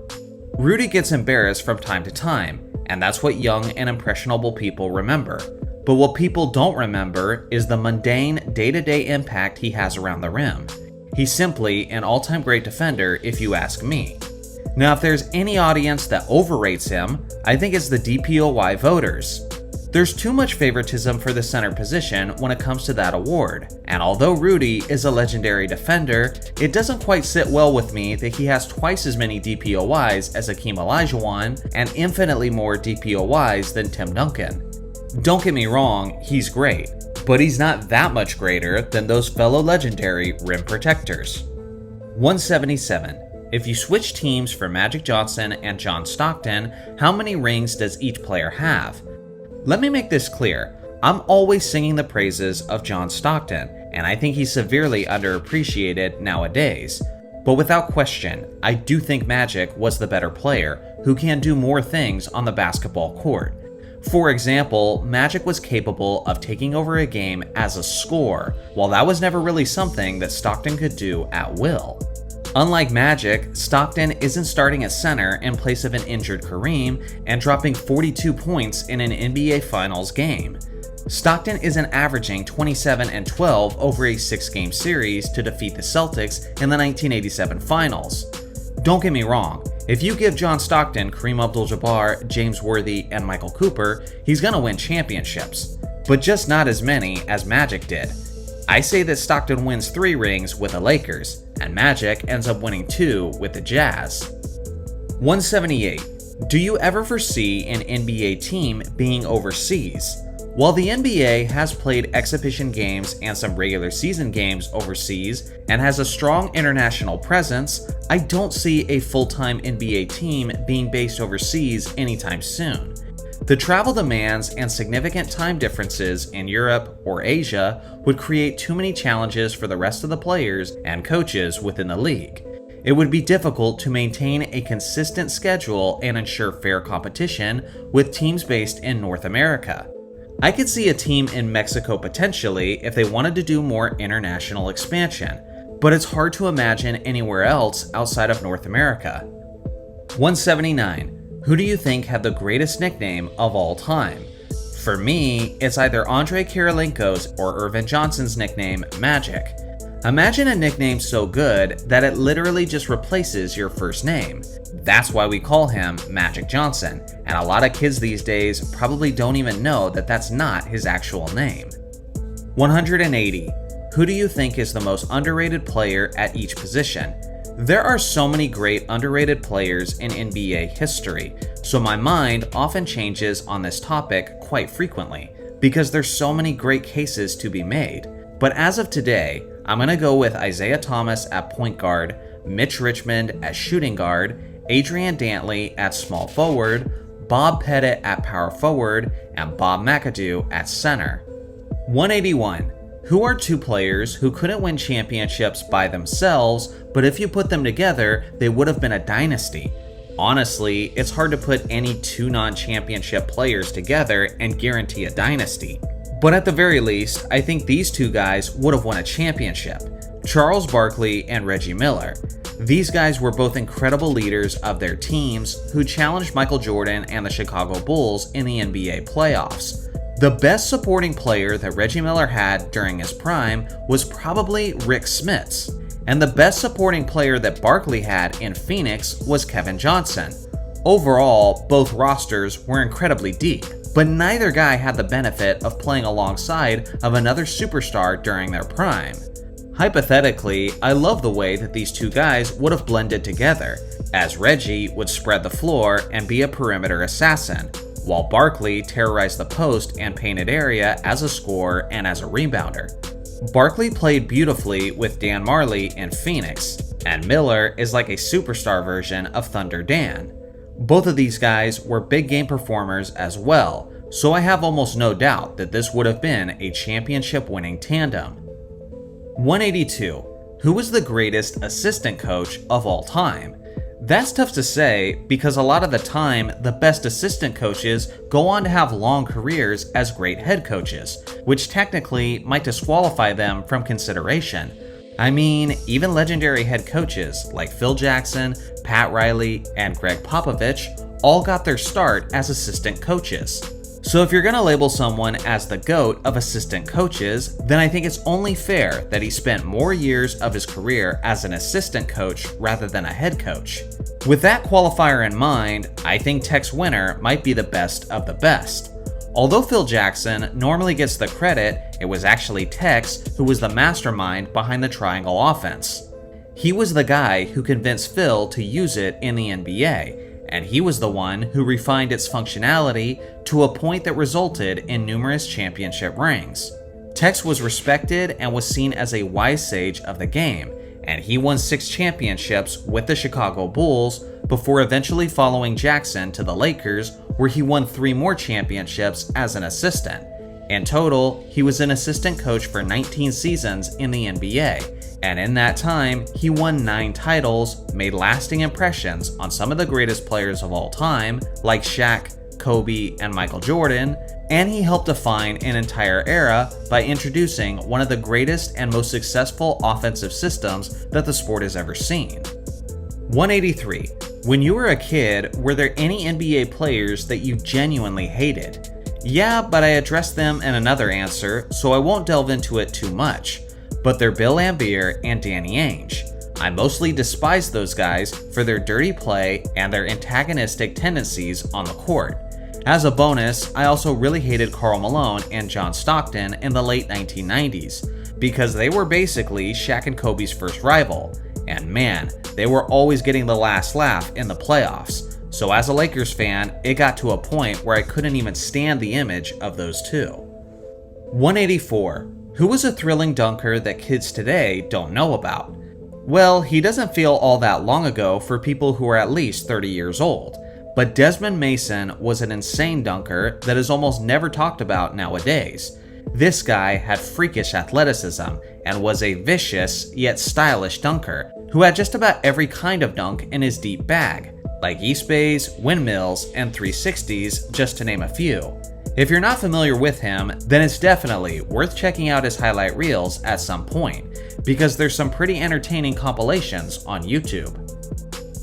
Rudy gets embarrassed from time to time, and that's what young and impressionable people remember. But what people don't remember is the mundane, day-to-day impact he has around the rim. He's simply an all-time great defender if you ask me. Now, if there's any audience that overrates him, I think it's the DPOY voters. There's too much favoritism for the center position when it comes to that award, and although Rudy is a legendary defender, it doesn't quite sit well with me that he has twice as many DPOYs as Hakeem Olajuwon and infinitely more DPOYs than Tim Duncan. Don't get me wrong, he's great, but he's not that much greater than those fellow legendary rim protectors. 177. If you switch teams for Magic Johnson and John Stockton, how many rings does each player have? Let me make this clear. I'm always singing the praises of John Stockton, and I think he's severely underappreciated nowadays. But without question, I do think Magic was the better player who can do more things on the basketball court. For example, Magic was capable of taking over a game as a scorer, while that was never really something that Stockton could do at will. Unlike Magic, Stockton isn't starting at center in place of an injured Kareem and dropping 42 points in an NBA Finals game. Stockton isn't averaging 27 and 12 over a 6-game series to defeat the Celtics in the 1987 Finals. Don't get me wrong, if you give John Stockton, Kareem Abdul-Jabbar, James Worthy, and Michael Cooper, he's gonna win championships, but just not as many as Magic did. I say that Stockton wins 3 rings with the Lakers, and Magic ends up winning 2 with the Jazz. 178. Do you ever foresee an NBA team being overseas? While the NBA has played exhibition games and some regular season games overseas and has a strong international presence, I don't see a full-time NBA team being based overseas anytime soon. The travel demands and significant time differences in Europe or Asia would create too many challenges for the rest of the players and coaches within the league. It would be difficult to maintain a consistent schedule and ensure fair competition with teams based in North America. I could see a team in Mexico potentially if they wanted to do more international expansion, but it's hard to imagine anywhere else outside of North America. 179. Who do you think had the greatest nickname of all time? For me, it's either Andre Kirilenko's or Irvin Johnson's nickname, Magic. Imagine a nickname so good that it literally just replaces your first name. That's why we call him Magic Johnson, and a lot of kids these days probably don't even know that that's not his actual name. 180. Who do you think is the most underrated player at each position? There are so many great underrated players in NBA history, so my mind often changes on this topic quite frequently, because there's so many great cases to be made. But as of today, I'm going to go with Isaiah Thomas at point guard, Mitch Richmond at shooting guard, Adrian Dantley at small forward, Bob Pettit at power forward, and Bob McAdoo at center. 181. Who are 2 players who couldn't win championships by themselves, but if you put them together, they would have been a dynasty? Honestly, it's hard to put any 2 non-championship players together and guarantee a dynasty. But at the very least, I think these 2 guys would have won a championship. Charles Barkley and Reggie Miller. These guys were both incredible leaders of their teams who challenged Michael Jordan and the Chicago Bulls in the NBA playoffs. The best supporting player that Reggie Miller had during his prime was probably Rick Smits, and the best supporting player that Barkley had in Phoenix was Kevin Johnson. Overall, both rosters were incredibly deep, but neither guy had the benefit of playing alongside of another superstar during their prime. Hypothetically, I love the way that these 2 guys would have blended together, as Reggie would spread the floor and be a perimeter assassin, while Barkley terrorized the post and painted area as a scorer and as a rebounder. Barkley played beautifully with Dan Marley in Phoenix, and Miller is like a superstar version of Thunder Dan. Both of these guys were big game performers as well, so I have almost no doubt that this would have been a championship-winning tandem. 182. Who was the greatest assistant coach of all time? That's tough to say because a lot of the time, the best assistant coaches go on to have long careers as great head coaches, which technically might disqualify them from consideration. I mean, even legendary head coaches like Phil Jackson, Pat Riley, and Greg Popovich all got their start as assistant coaches. So if you're going to label someone as the GOAT of assistant coaches, then I think it's only fair that he spent more years of his career as an assistant coach rather than a head coach. With that qualifier in mind, I think Tech's winner might be the best of the best. Although Phil Jackson normally gets the credit, it was actually Tex who was the mastermind behind the triangle offense. He was the guy who convinced Phil to use it in the NBA, and he was the one who refined its functionality to a point that resulted in numerous championship rings. Tex was respected and was seen as a wise sage of the game, and he won 6 championships with the Chicago Bulls before eventually following Jackson to the Lakers, where he won 3 more championships as an assistant. In total, he was an assistant coach for 19 seasons in the NBA, and in that time, he won 9 titles, made lasting impressions on some of the greatest players of all time, like Shaq, Kobe, and Michael Jordan, and he helped define an entire era by introducing one of the greatest and most successful offensive systems that the sport has ever seen. 183. When you were a kid, were there any NBA players that you genuinely hated? Yeah, but I addressed them in another answer, so I won't delve into it too much. But they're Bill Laimbeer and Danny Ainge. I mostly despise those guys for their dirty play and their antagonistic tendencies on the court. As a bonus, I also really hated Karl Malone and John Stockton in the late 1990s, because they were basically Shaq and Kobe's first rival, and man, they were always getting the last laugh in the playoffs. So as a Lakers fan, it got to a point where I couldn't even stand the image of those two. 184. Who was a thrilling dunker that kids today don't know about? Well, he doesn't feel all that long ago for people who are at least 30 years old, but Desmond Mason was an insane dunker that is almost never talked about nowadays. This guy had freakish athleticism and was a vicious yet stylish dunker who had just about every kind of dunk in his deep bag, like East Bays, windmills, and 360s, just to name a few. If you're not familiar with him, then it's definitely worth checking out his highlight reels at some point, because there's some pretty entertaining compilations on YouTube.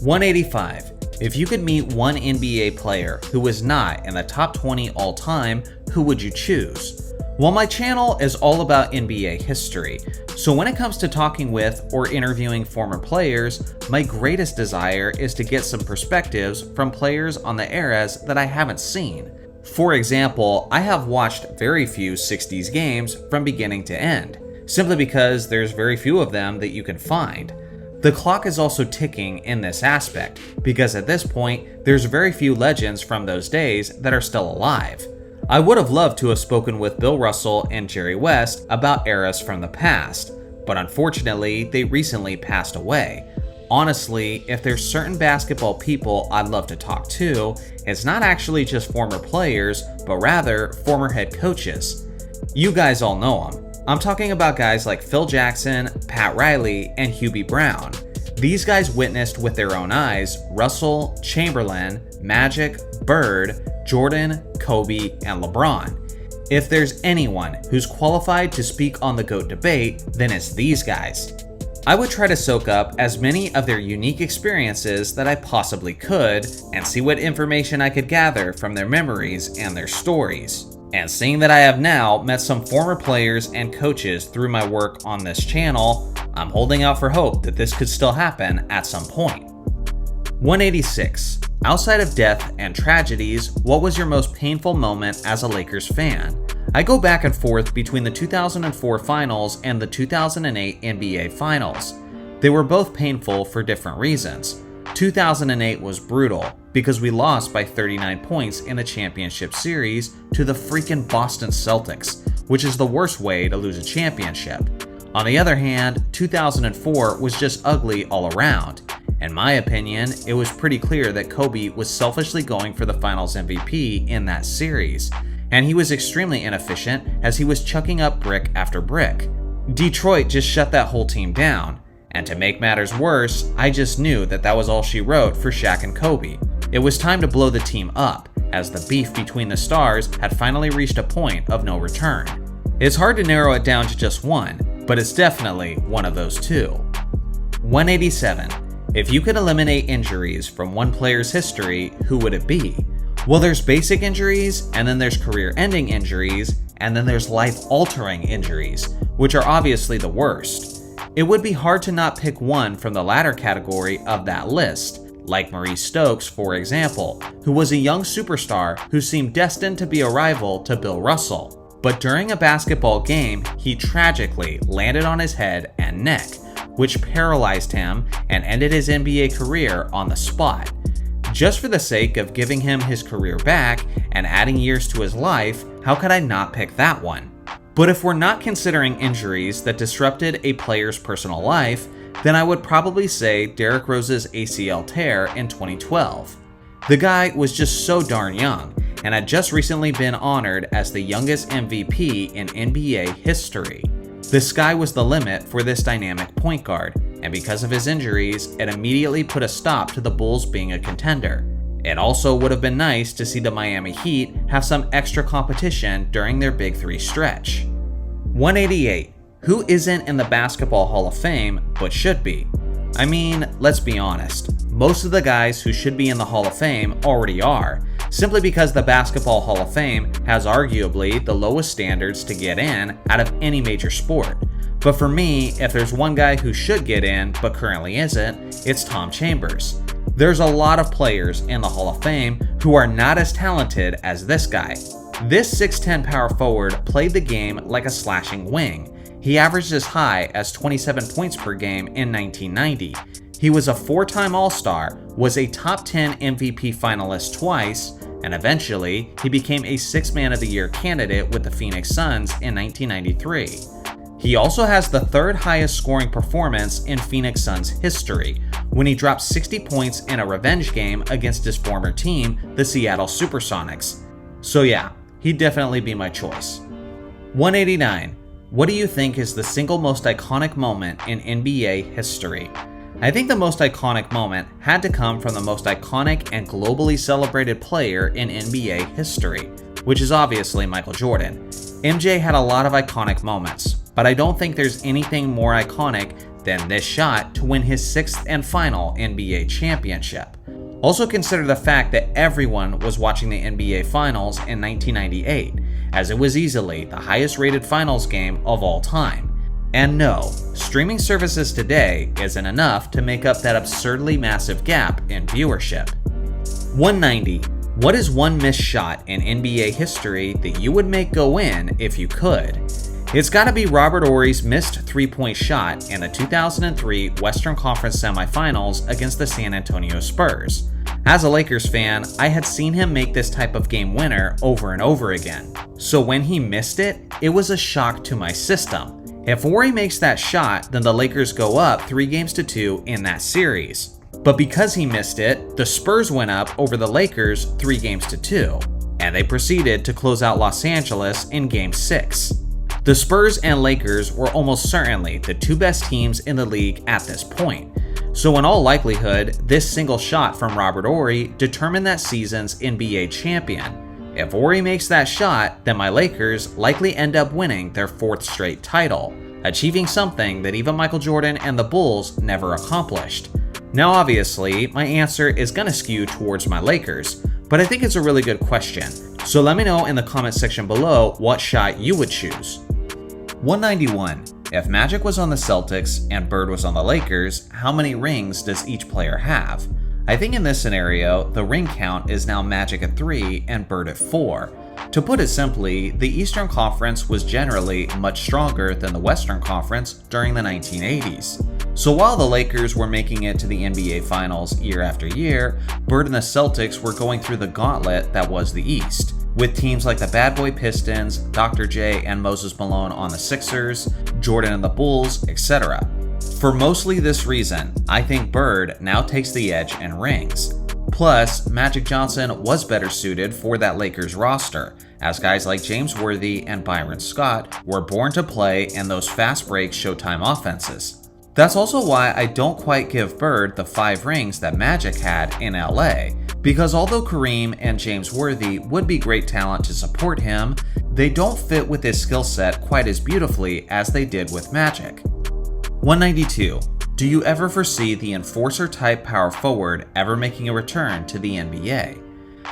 185. If you could meet one NBA player who was not in the top 20 all time, who would you choose? Well, my channel is all about NBA history, so when it comes to talking with or interviewing former players, my greatest desire is to get some perspectives from players on the eras that I haven't seen. For example, I have watched very few 60s games from beginning to end, simply because there's very few of them that you can find. The clock is also ticking in this aspect, because at this point, there's very few legends from those days that are still alive. I would have loved to have spoken with Bill Russell and Jerry West about eras from the past, but unfortunately, they recently passed away. Honestly, if there's certain basketball people I'd love to talk to, it's not actually just former players, but rather former head coaches. You guys all know them. I'm talking about guys like Phil Jackson, Pat Riley, and Hubie Brown. These guys witnessed with their own eyes Russell, Chamberlain, Magic, Bird, Jordan, Kobe, and LeBron. If there's anyone who's qualified to speak on the GOAT debate, then it's these guys. I would try to soak up as many of their unique experiences that I possibly could and see what information I could gather from their memories and their stories. And seeing that I have now met some former players and coaches through my work on this channel, I'm holding out for hope that this could still happen at some point. 186. Outside of death and tragedies, what was your most painful moment as a Lakers fan? I go back and forth between the 2004 finals and the 2008 NBA finals. They were both painful for different reasons. 2008 was brutal because we lost by 39 points in the championship series to the freaking Boston Celtics, which is the worst way to lose a championship. On the other hand, 2004 was just ugly all around. In my opinion, it was pretty clear that Kobe was selfishly going for the finals MVP in that series, and he was extremely inefficient as he was chucking up brick after brick. Detroit just shut that whole team down, and to make matters worse, I just knew that was all she wrote for Shaq and Kobe. It was time to blow the team up, as the beef between the stars had finally reached a point of no return. It's hard to narrow it down to just one, but it's definitely one of those two. 187. If you could eliminate injuries from one player's history, who would it be? Well, there's basic injuries, and then there's career-ending injuries, and then there's life-altering injuries, which are obviously the worst. It would be hard to not pick one from the latter category of that list, like Maurice Stokes, for example, who was a young superstar who seemed destined to be a rival to Bill Russell. But during a basketball game, he tragically landed on his head and neck, which paralyzed him and ended his NBA career on the spot. Just for the sake of giving him his career back and adding years to his life, how could I not pick that one? But if we're not considering injuries that disrupted a player's personal life, then I would probably say Derrick Rose's ACL tear in 2012. The guy was just so darn young, and had just recently been honored as the youngest MVP in NBA history. The sky was the limit for this dynamic point guard, and because of his injuries, it immediately put a stop to the Bulls being a contender. It also would have been nice to see the Miami Heat have some extra competition during their Big Three stretch. 188. Who isn't in the Basketball Hall of Fame but should be? I mean, let's be honest, most of the guys who should be in the Hall of Fame already are, simply because the Basketball Hall of Fame has arguably the lowest standards to get in out of any major sport. But for me, if there's one guy who should get in but currently isn't, it's Tom Chambers. There's a lot of players in the Hall of Fame who are not as talented as this guy. This 6'10 power forward played the game like a slashing wing. He averaged as high as 27 points per game in 1990. He was a 4-time All-Star, was a top 10 MVP finalist twice, and eventually he became a 6th Man of the Year candidate with the Phoenix Suns in 1993. He also has the 3rd highest scoring performance in Phoenix Suns history, when he dropped 60 points in a revenge game against his former team, the Seattle Supersonics. So yeah, he'd definitely be my choice. 189. What do you think is the single most iconic moment in NBA history? I think the most iconic moment had to come from the most iconic and globally celebrated player in NBA history, which is obviously Michael Jordan. MJ had a lot of iconic moments, but I don't think there's anything more iconic than this shot to win his 6th and final NBA championship. Also consider the fact that everyone was watching the NBA Finals in 1998, as it was easily the highest rated finals game of all time. And no, streaming services today isn't enough to make up that absurdly massive gap in viewership. 190. What is one missed shot in NBA history that you would make go in if you could? It's gotta be Robert Horry's missed 3-point shot in the 2003 Western Conference semifinals against the San Antonio Spurs. As a Lakers fan, I had seen him make this type of game winner over and over again. So when he missed it, it was a shock to my system. If Horry makes that shot, then the Lakers go up 3-2 in that series. But because he missed it, the Spurs went up over the Lakers 3-2, and they proceeded to close out Los Angeles in Game 6. The Spurs and Lakers were almost certainly the two best teams in the league at this point. So in all likelihood, this single shot from Robert Horry determined that season's NBA champion. If Horry makes that shot, then my Lakers likely end up winning their 4th straight title, achieving something that even Michael Jordan and the Bulls never accomplished. Now obviously, my answer is gonna skew towards my Lakers, but I think it's a really good question. So let me know in the comment section below what shot you would choose. 191. If Magic was on the Celtics and Bird was on the Lakers, how many rings does each player have? I think in this scenario, the ring count is now Magic at 3 and Bird at 4. To put it simply, the Eastern Conference was generally much stronger than the Western Conference during the 1980s. So while the Lakers were making it to the NBA Finals year after year, Bird and the Celtics were going through the gauntlet that was the East, with teams like the Bad Boy Pistons, Dr. J and Moses Malone on the Sixers, Jordan and the Bulls, etc. For mostly this reason, I think Bird now takes the edge in rings. Plus, Magic Johnson was better suited for that Lakers roster, as guys like James Worthy and Byron Scott were born to play in those fast break Showtime offenses. That's also why I don't quite give Bird the 5 rings that Magic had in LA, because although Kareem and James Worthy would be great talent to support him, they don't fit with his skill set quite as beautifully as they did with Magic. 192. Do you ever foresee the enforcer-type power forward ever making a return to the NBA?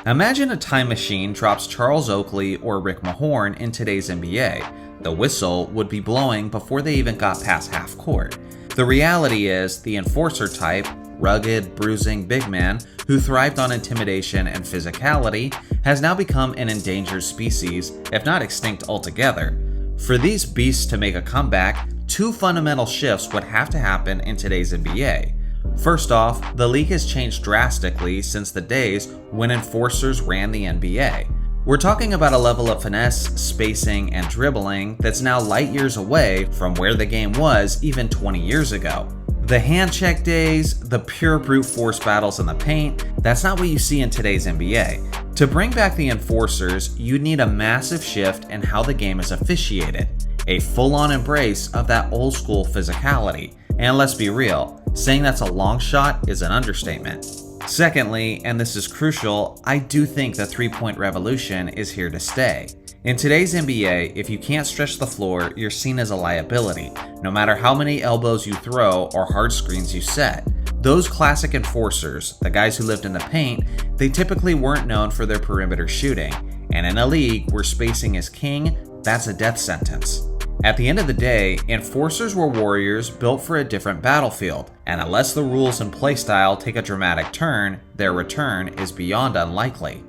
Imagine a time machine drops Charles Oakley or Rick Mahorn in today's NBA. The whistle would be blowing before they even got past half court. The reality is, the enforcer type, rugged, bruising big man who thrived on intimidation and physicality, has now become an endangered species, if not extinct altogether. For these beasts to make a comeback, 2 fundamental shifts would have to happen in today's NBA. First off, the league has changed drastically since the days when enforcers ran the NBA. We're talking about a level of finesse, spacing, and dribbling that's now light years away from where the game was even 20 years ago. The hand check days, the pure brute force battles in the paint, that's not what you see in today's NBA. To bring back the enforcers, you need a massive shift in how the game is officiated, a full-on embrace of that old school physicality. And let's be real, saying that's a long shot is an understatement. Secondly, and this is crucial, I do think the three-point revolution is here to stay. In today's NBA, if you can't stretch the floor, you're seen as a liability, no matter how many elbows you throw or hard screens you set. Those classic enforcers, the guys who lived in the paint, they typically weren't known for their perimeter shooting. And in a league where spacing is king, that's a death sentence. At the end of the day, enforcers were warriors built for a different battlefield, and unless the rules and playstyle take a dramatic turn, their return is beyond unlikely.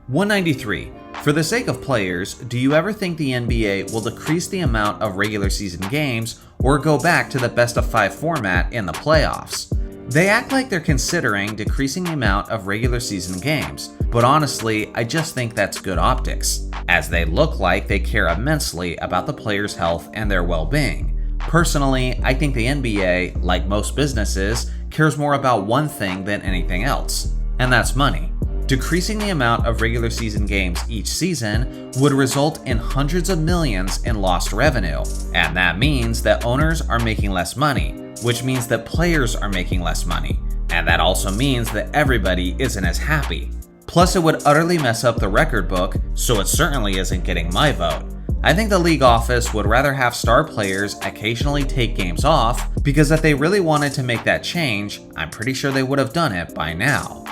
193. For the sake of players, do you ever think the NBA will decrease the amount of regular season games or go back to the best-of-5 format in the playoffs? They act like they're considering decreasing the amount of regular season games, but honestly, I just think that's good optics, as they look like they care immensely about the players' health and their well-being. Personally, I think the NBA, like most businesses, cares more about one thing than anything else, and that's money. Decreasing the amount of regular season games each season would result in hundreds of millions in lost revenue, and that means that owners are making less money, which means that players are making less money, and that also means that everybody isn't as happy. Plus, it would utterly mess up the record book, so it certainly isn't getting my vote. I think the league office would rather have star players occasionally take games off, because if they really wanted to make that change, I'm pretty sure they would have done it by now.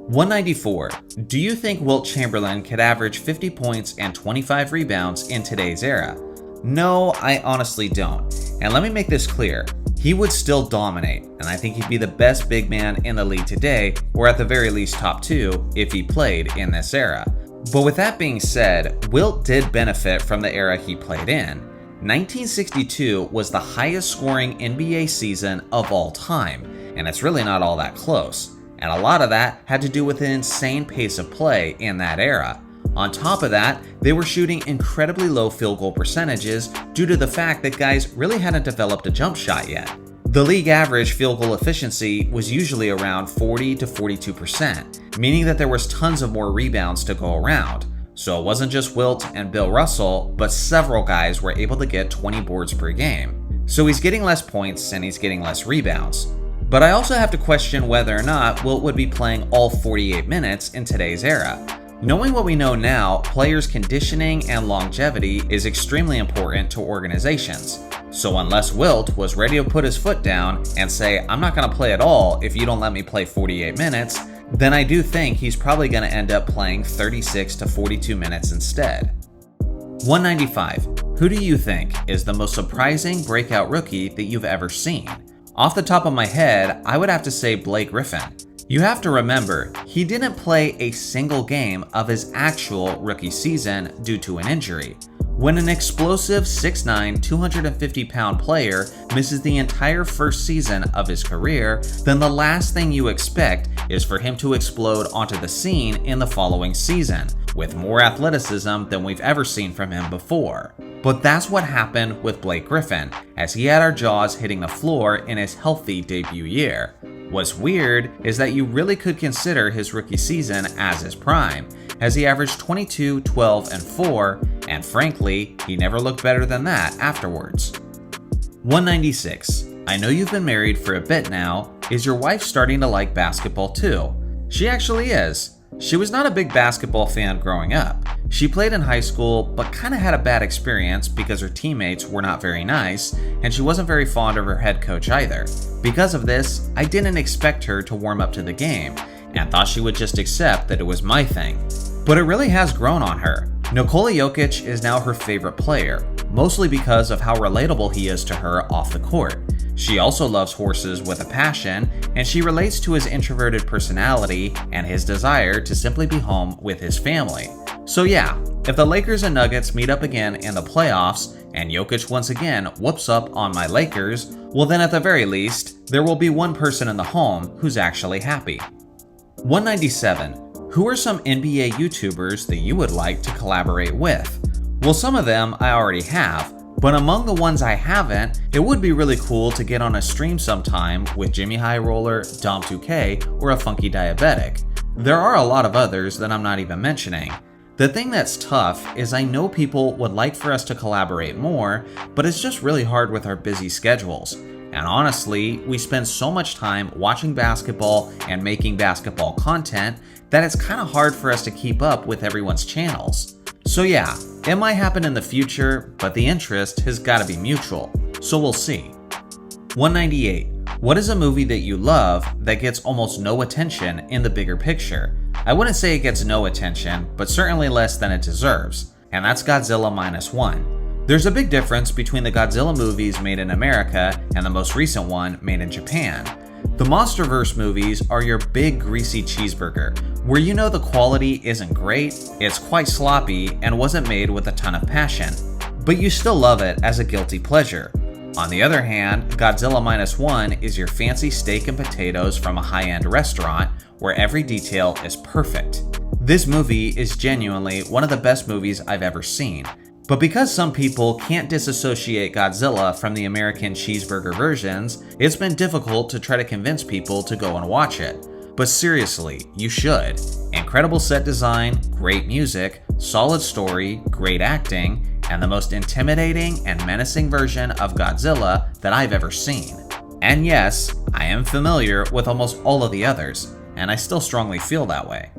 194. Do you think Wilt Chamberlain could average 50 points and 25 rebounds in today's era? No, I honestly don't. And let me make this clear. He would still dominate, and I think he'd be the best big man in the league today, or at the very least top 2, if he played in this era. But with that being said, Wilt did benefit from the era he played in. 1962 was the highest scoring NBA season of all time, and it's really not all that close. And a lot of that had to do with an insane pace of play in that era. On top of that, they were shooting incredibly low field goal percentages due to the fact that guys really hadn't developed a jump shot yet. The league average field goal efficiency was usually around 40 to 42%, meaning that there was tons of more rebounds to go around. So it wasn't just Wilt and Bill Russell, but several guys were able to get 20 boards per game. So he's getting less points and he's getting less rebounds. But I also have to question whether or not Wilt would be playing all 48 minutes in today's era. Knowing what we know now, players' conditioning and longevity is extremely important to organizations. So unless Wilt was ready to put his foot down and say, I'm not going to play at all if you don't let me play 48 minutes, then I do think he's probably going to end up playing 36 to 42 minutes instead. 195. Who do you think is the most surprising breakout rookie that you've ever seen? Off the top of my head, I would have to say Blake Griffin. You have to remember, he didn't play a single game of his actual rookie season due to an injury. When an explosive 6'9", 250-pound player misses the entire first season of his career, then the last thing you expect is for him to explode onto the scene in the following season, with more athleticism than we've ever seen from him before. But that's what happened with Blake Griffin, as he had our jaws hitting the floor in his healthy debut year. What's weird is that you really could consider his rookie season as his prime, as he averaged 22, 12, and 4, and frankly, he never looked better than that afterwards. 196. I know you've been married for a bit now. Is your wife starting to like basketball too? She actually is. She was not a big basketball fan growing up. She played in high school, but kind of had a bad experience because her teammates were not very nice, and she wasn't very fond of her head coach either. Because of this, I didn't expect her to warm up to the game, and thought she would just accept that it was my thing. But it really has grown on her. Nikola Jokic is now her favorite player, mostly because of how relatable he is to her off the court. She also loves horses with a passion, and she relates to his introverted personality and his desire to simply be home with his family. So yeah, if the Lakers and Nuggets meet up again in the playoffs, and Jokic once again whoops up on my Lakers, well then at the very least, there will be one person in the home who's actually happy. 197. Who are some NBA YouTubers that you would like to collaborate with? Well, some of them I already have, But among the ones I haven't, it would be really cool to get on a stream sometime with Jimmy High Roller, Dom2K, or a Funky Diabetic. There are a lot of others that I'm not even mentioning. The thing that's tough is I know people would like for us to collaborate more, but it's just really hard with our busy schedules. And honestly, we spend so much time watching basketball and making basketball content that it's kind of hard for us to keep up with everyone's channels. So yeah, it might happen in the future, but the interest has got to be mutual. So we'll see. 198. What is a movie that you love that gets almost no attention in the bigger picture? I wouldn't say it gets no attention, but certainly less than it deserves. And that's Godzilla Minus One. There's a big difference between the Godzilla movies made in America and the most recent one made in Japan. The MonsterVerse movies are your big greasy cheeseburger, where you know the quality isn't great, it's quite sloppy, and wasn't made with a ton of passion. But you still love it as a guilty pleasure. On the other hand, Godzilla Minus One is your fancy steak and potatoes from a high-end restaurant where every detail is perfect. This movie is genuinely one of the best movies I've ever seen. But because some people can't disassociate Godzilla from the American cheeseburger versions, it's been difficult to try to convince people to go and watch it. But seriously, you should. Incredible set design, great music, solid story, great acting, and the most intimidating and menacing version of Godzilla that I've ever seen. And yes, I am familiar with almost all of the others, and I still strongly feel that way.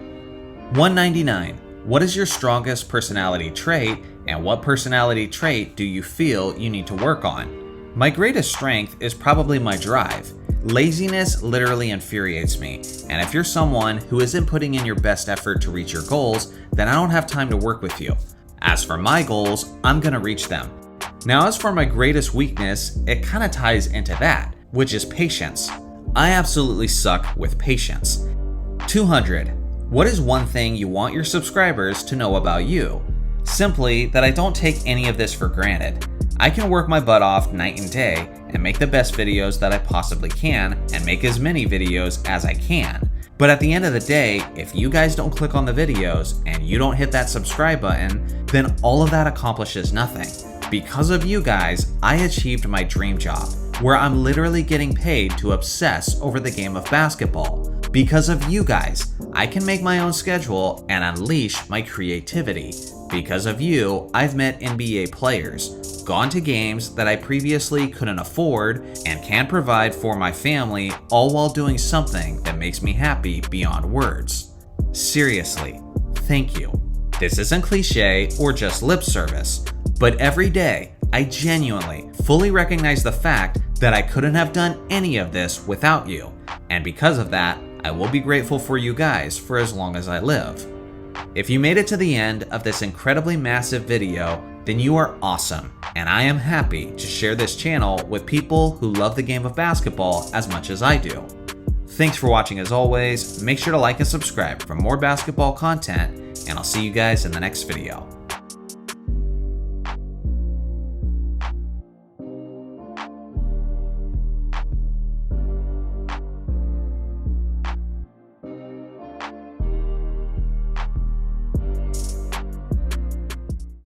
199. What is your strongest personality trait, and what personality trait do you feel you need to work on? My greatest strength is probably my drive. Laziness literally infuriates me, and if you're someone who isn't putting in your best effort to reach your goals, then I don't have time to work with you. As for my goals, I'm gonna reach them. Now, as for my greatest weakness, it kinda ties into that, which is patience. I absolutely suck with patience. 200. What is one thing you want your subscribers to know about you? Simply that I don't take any of this for granted. I can work my butt off night and day and make the best videos that I possibly can and make as many videos as I can. But at the end of the day, if you guys don't click on the videos and you don't hit that subscribe button, then all of that accomplishes nothing. Because of you guys, I achieved my dream job, where I'm literally getting paid to obsess over the game of basketball. Because of you guys, I can make my own schedule and unleash my creativity. Because of you, I've met NBA players, gone to games that I previously couldn't afford, and can provide for my family, all while doing something that makes me happy beyond words. Seriously, thank you. This isn't cliche or just lip service, but every day, I genuinely, fully recognize the fact that I couldn't have done any of this without you. And because of that, I will be grateful for you guys for as long as I live. If you made it to the end of this incredibly massive video, then you are awesome, and I am happy to share this channel with people who love the game of basketball as much as I do. Thanks for watching as always, make sure to like and subscribe for more basketball content, and I'll see you guys in the next video.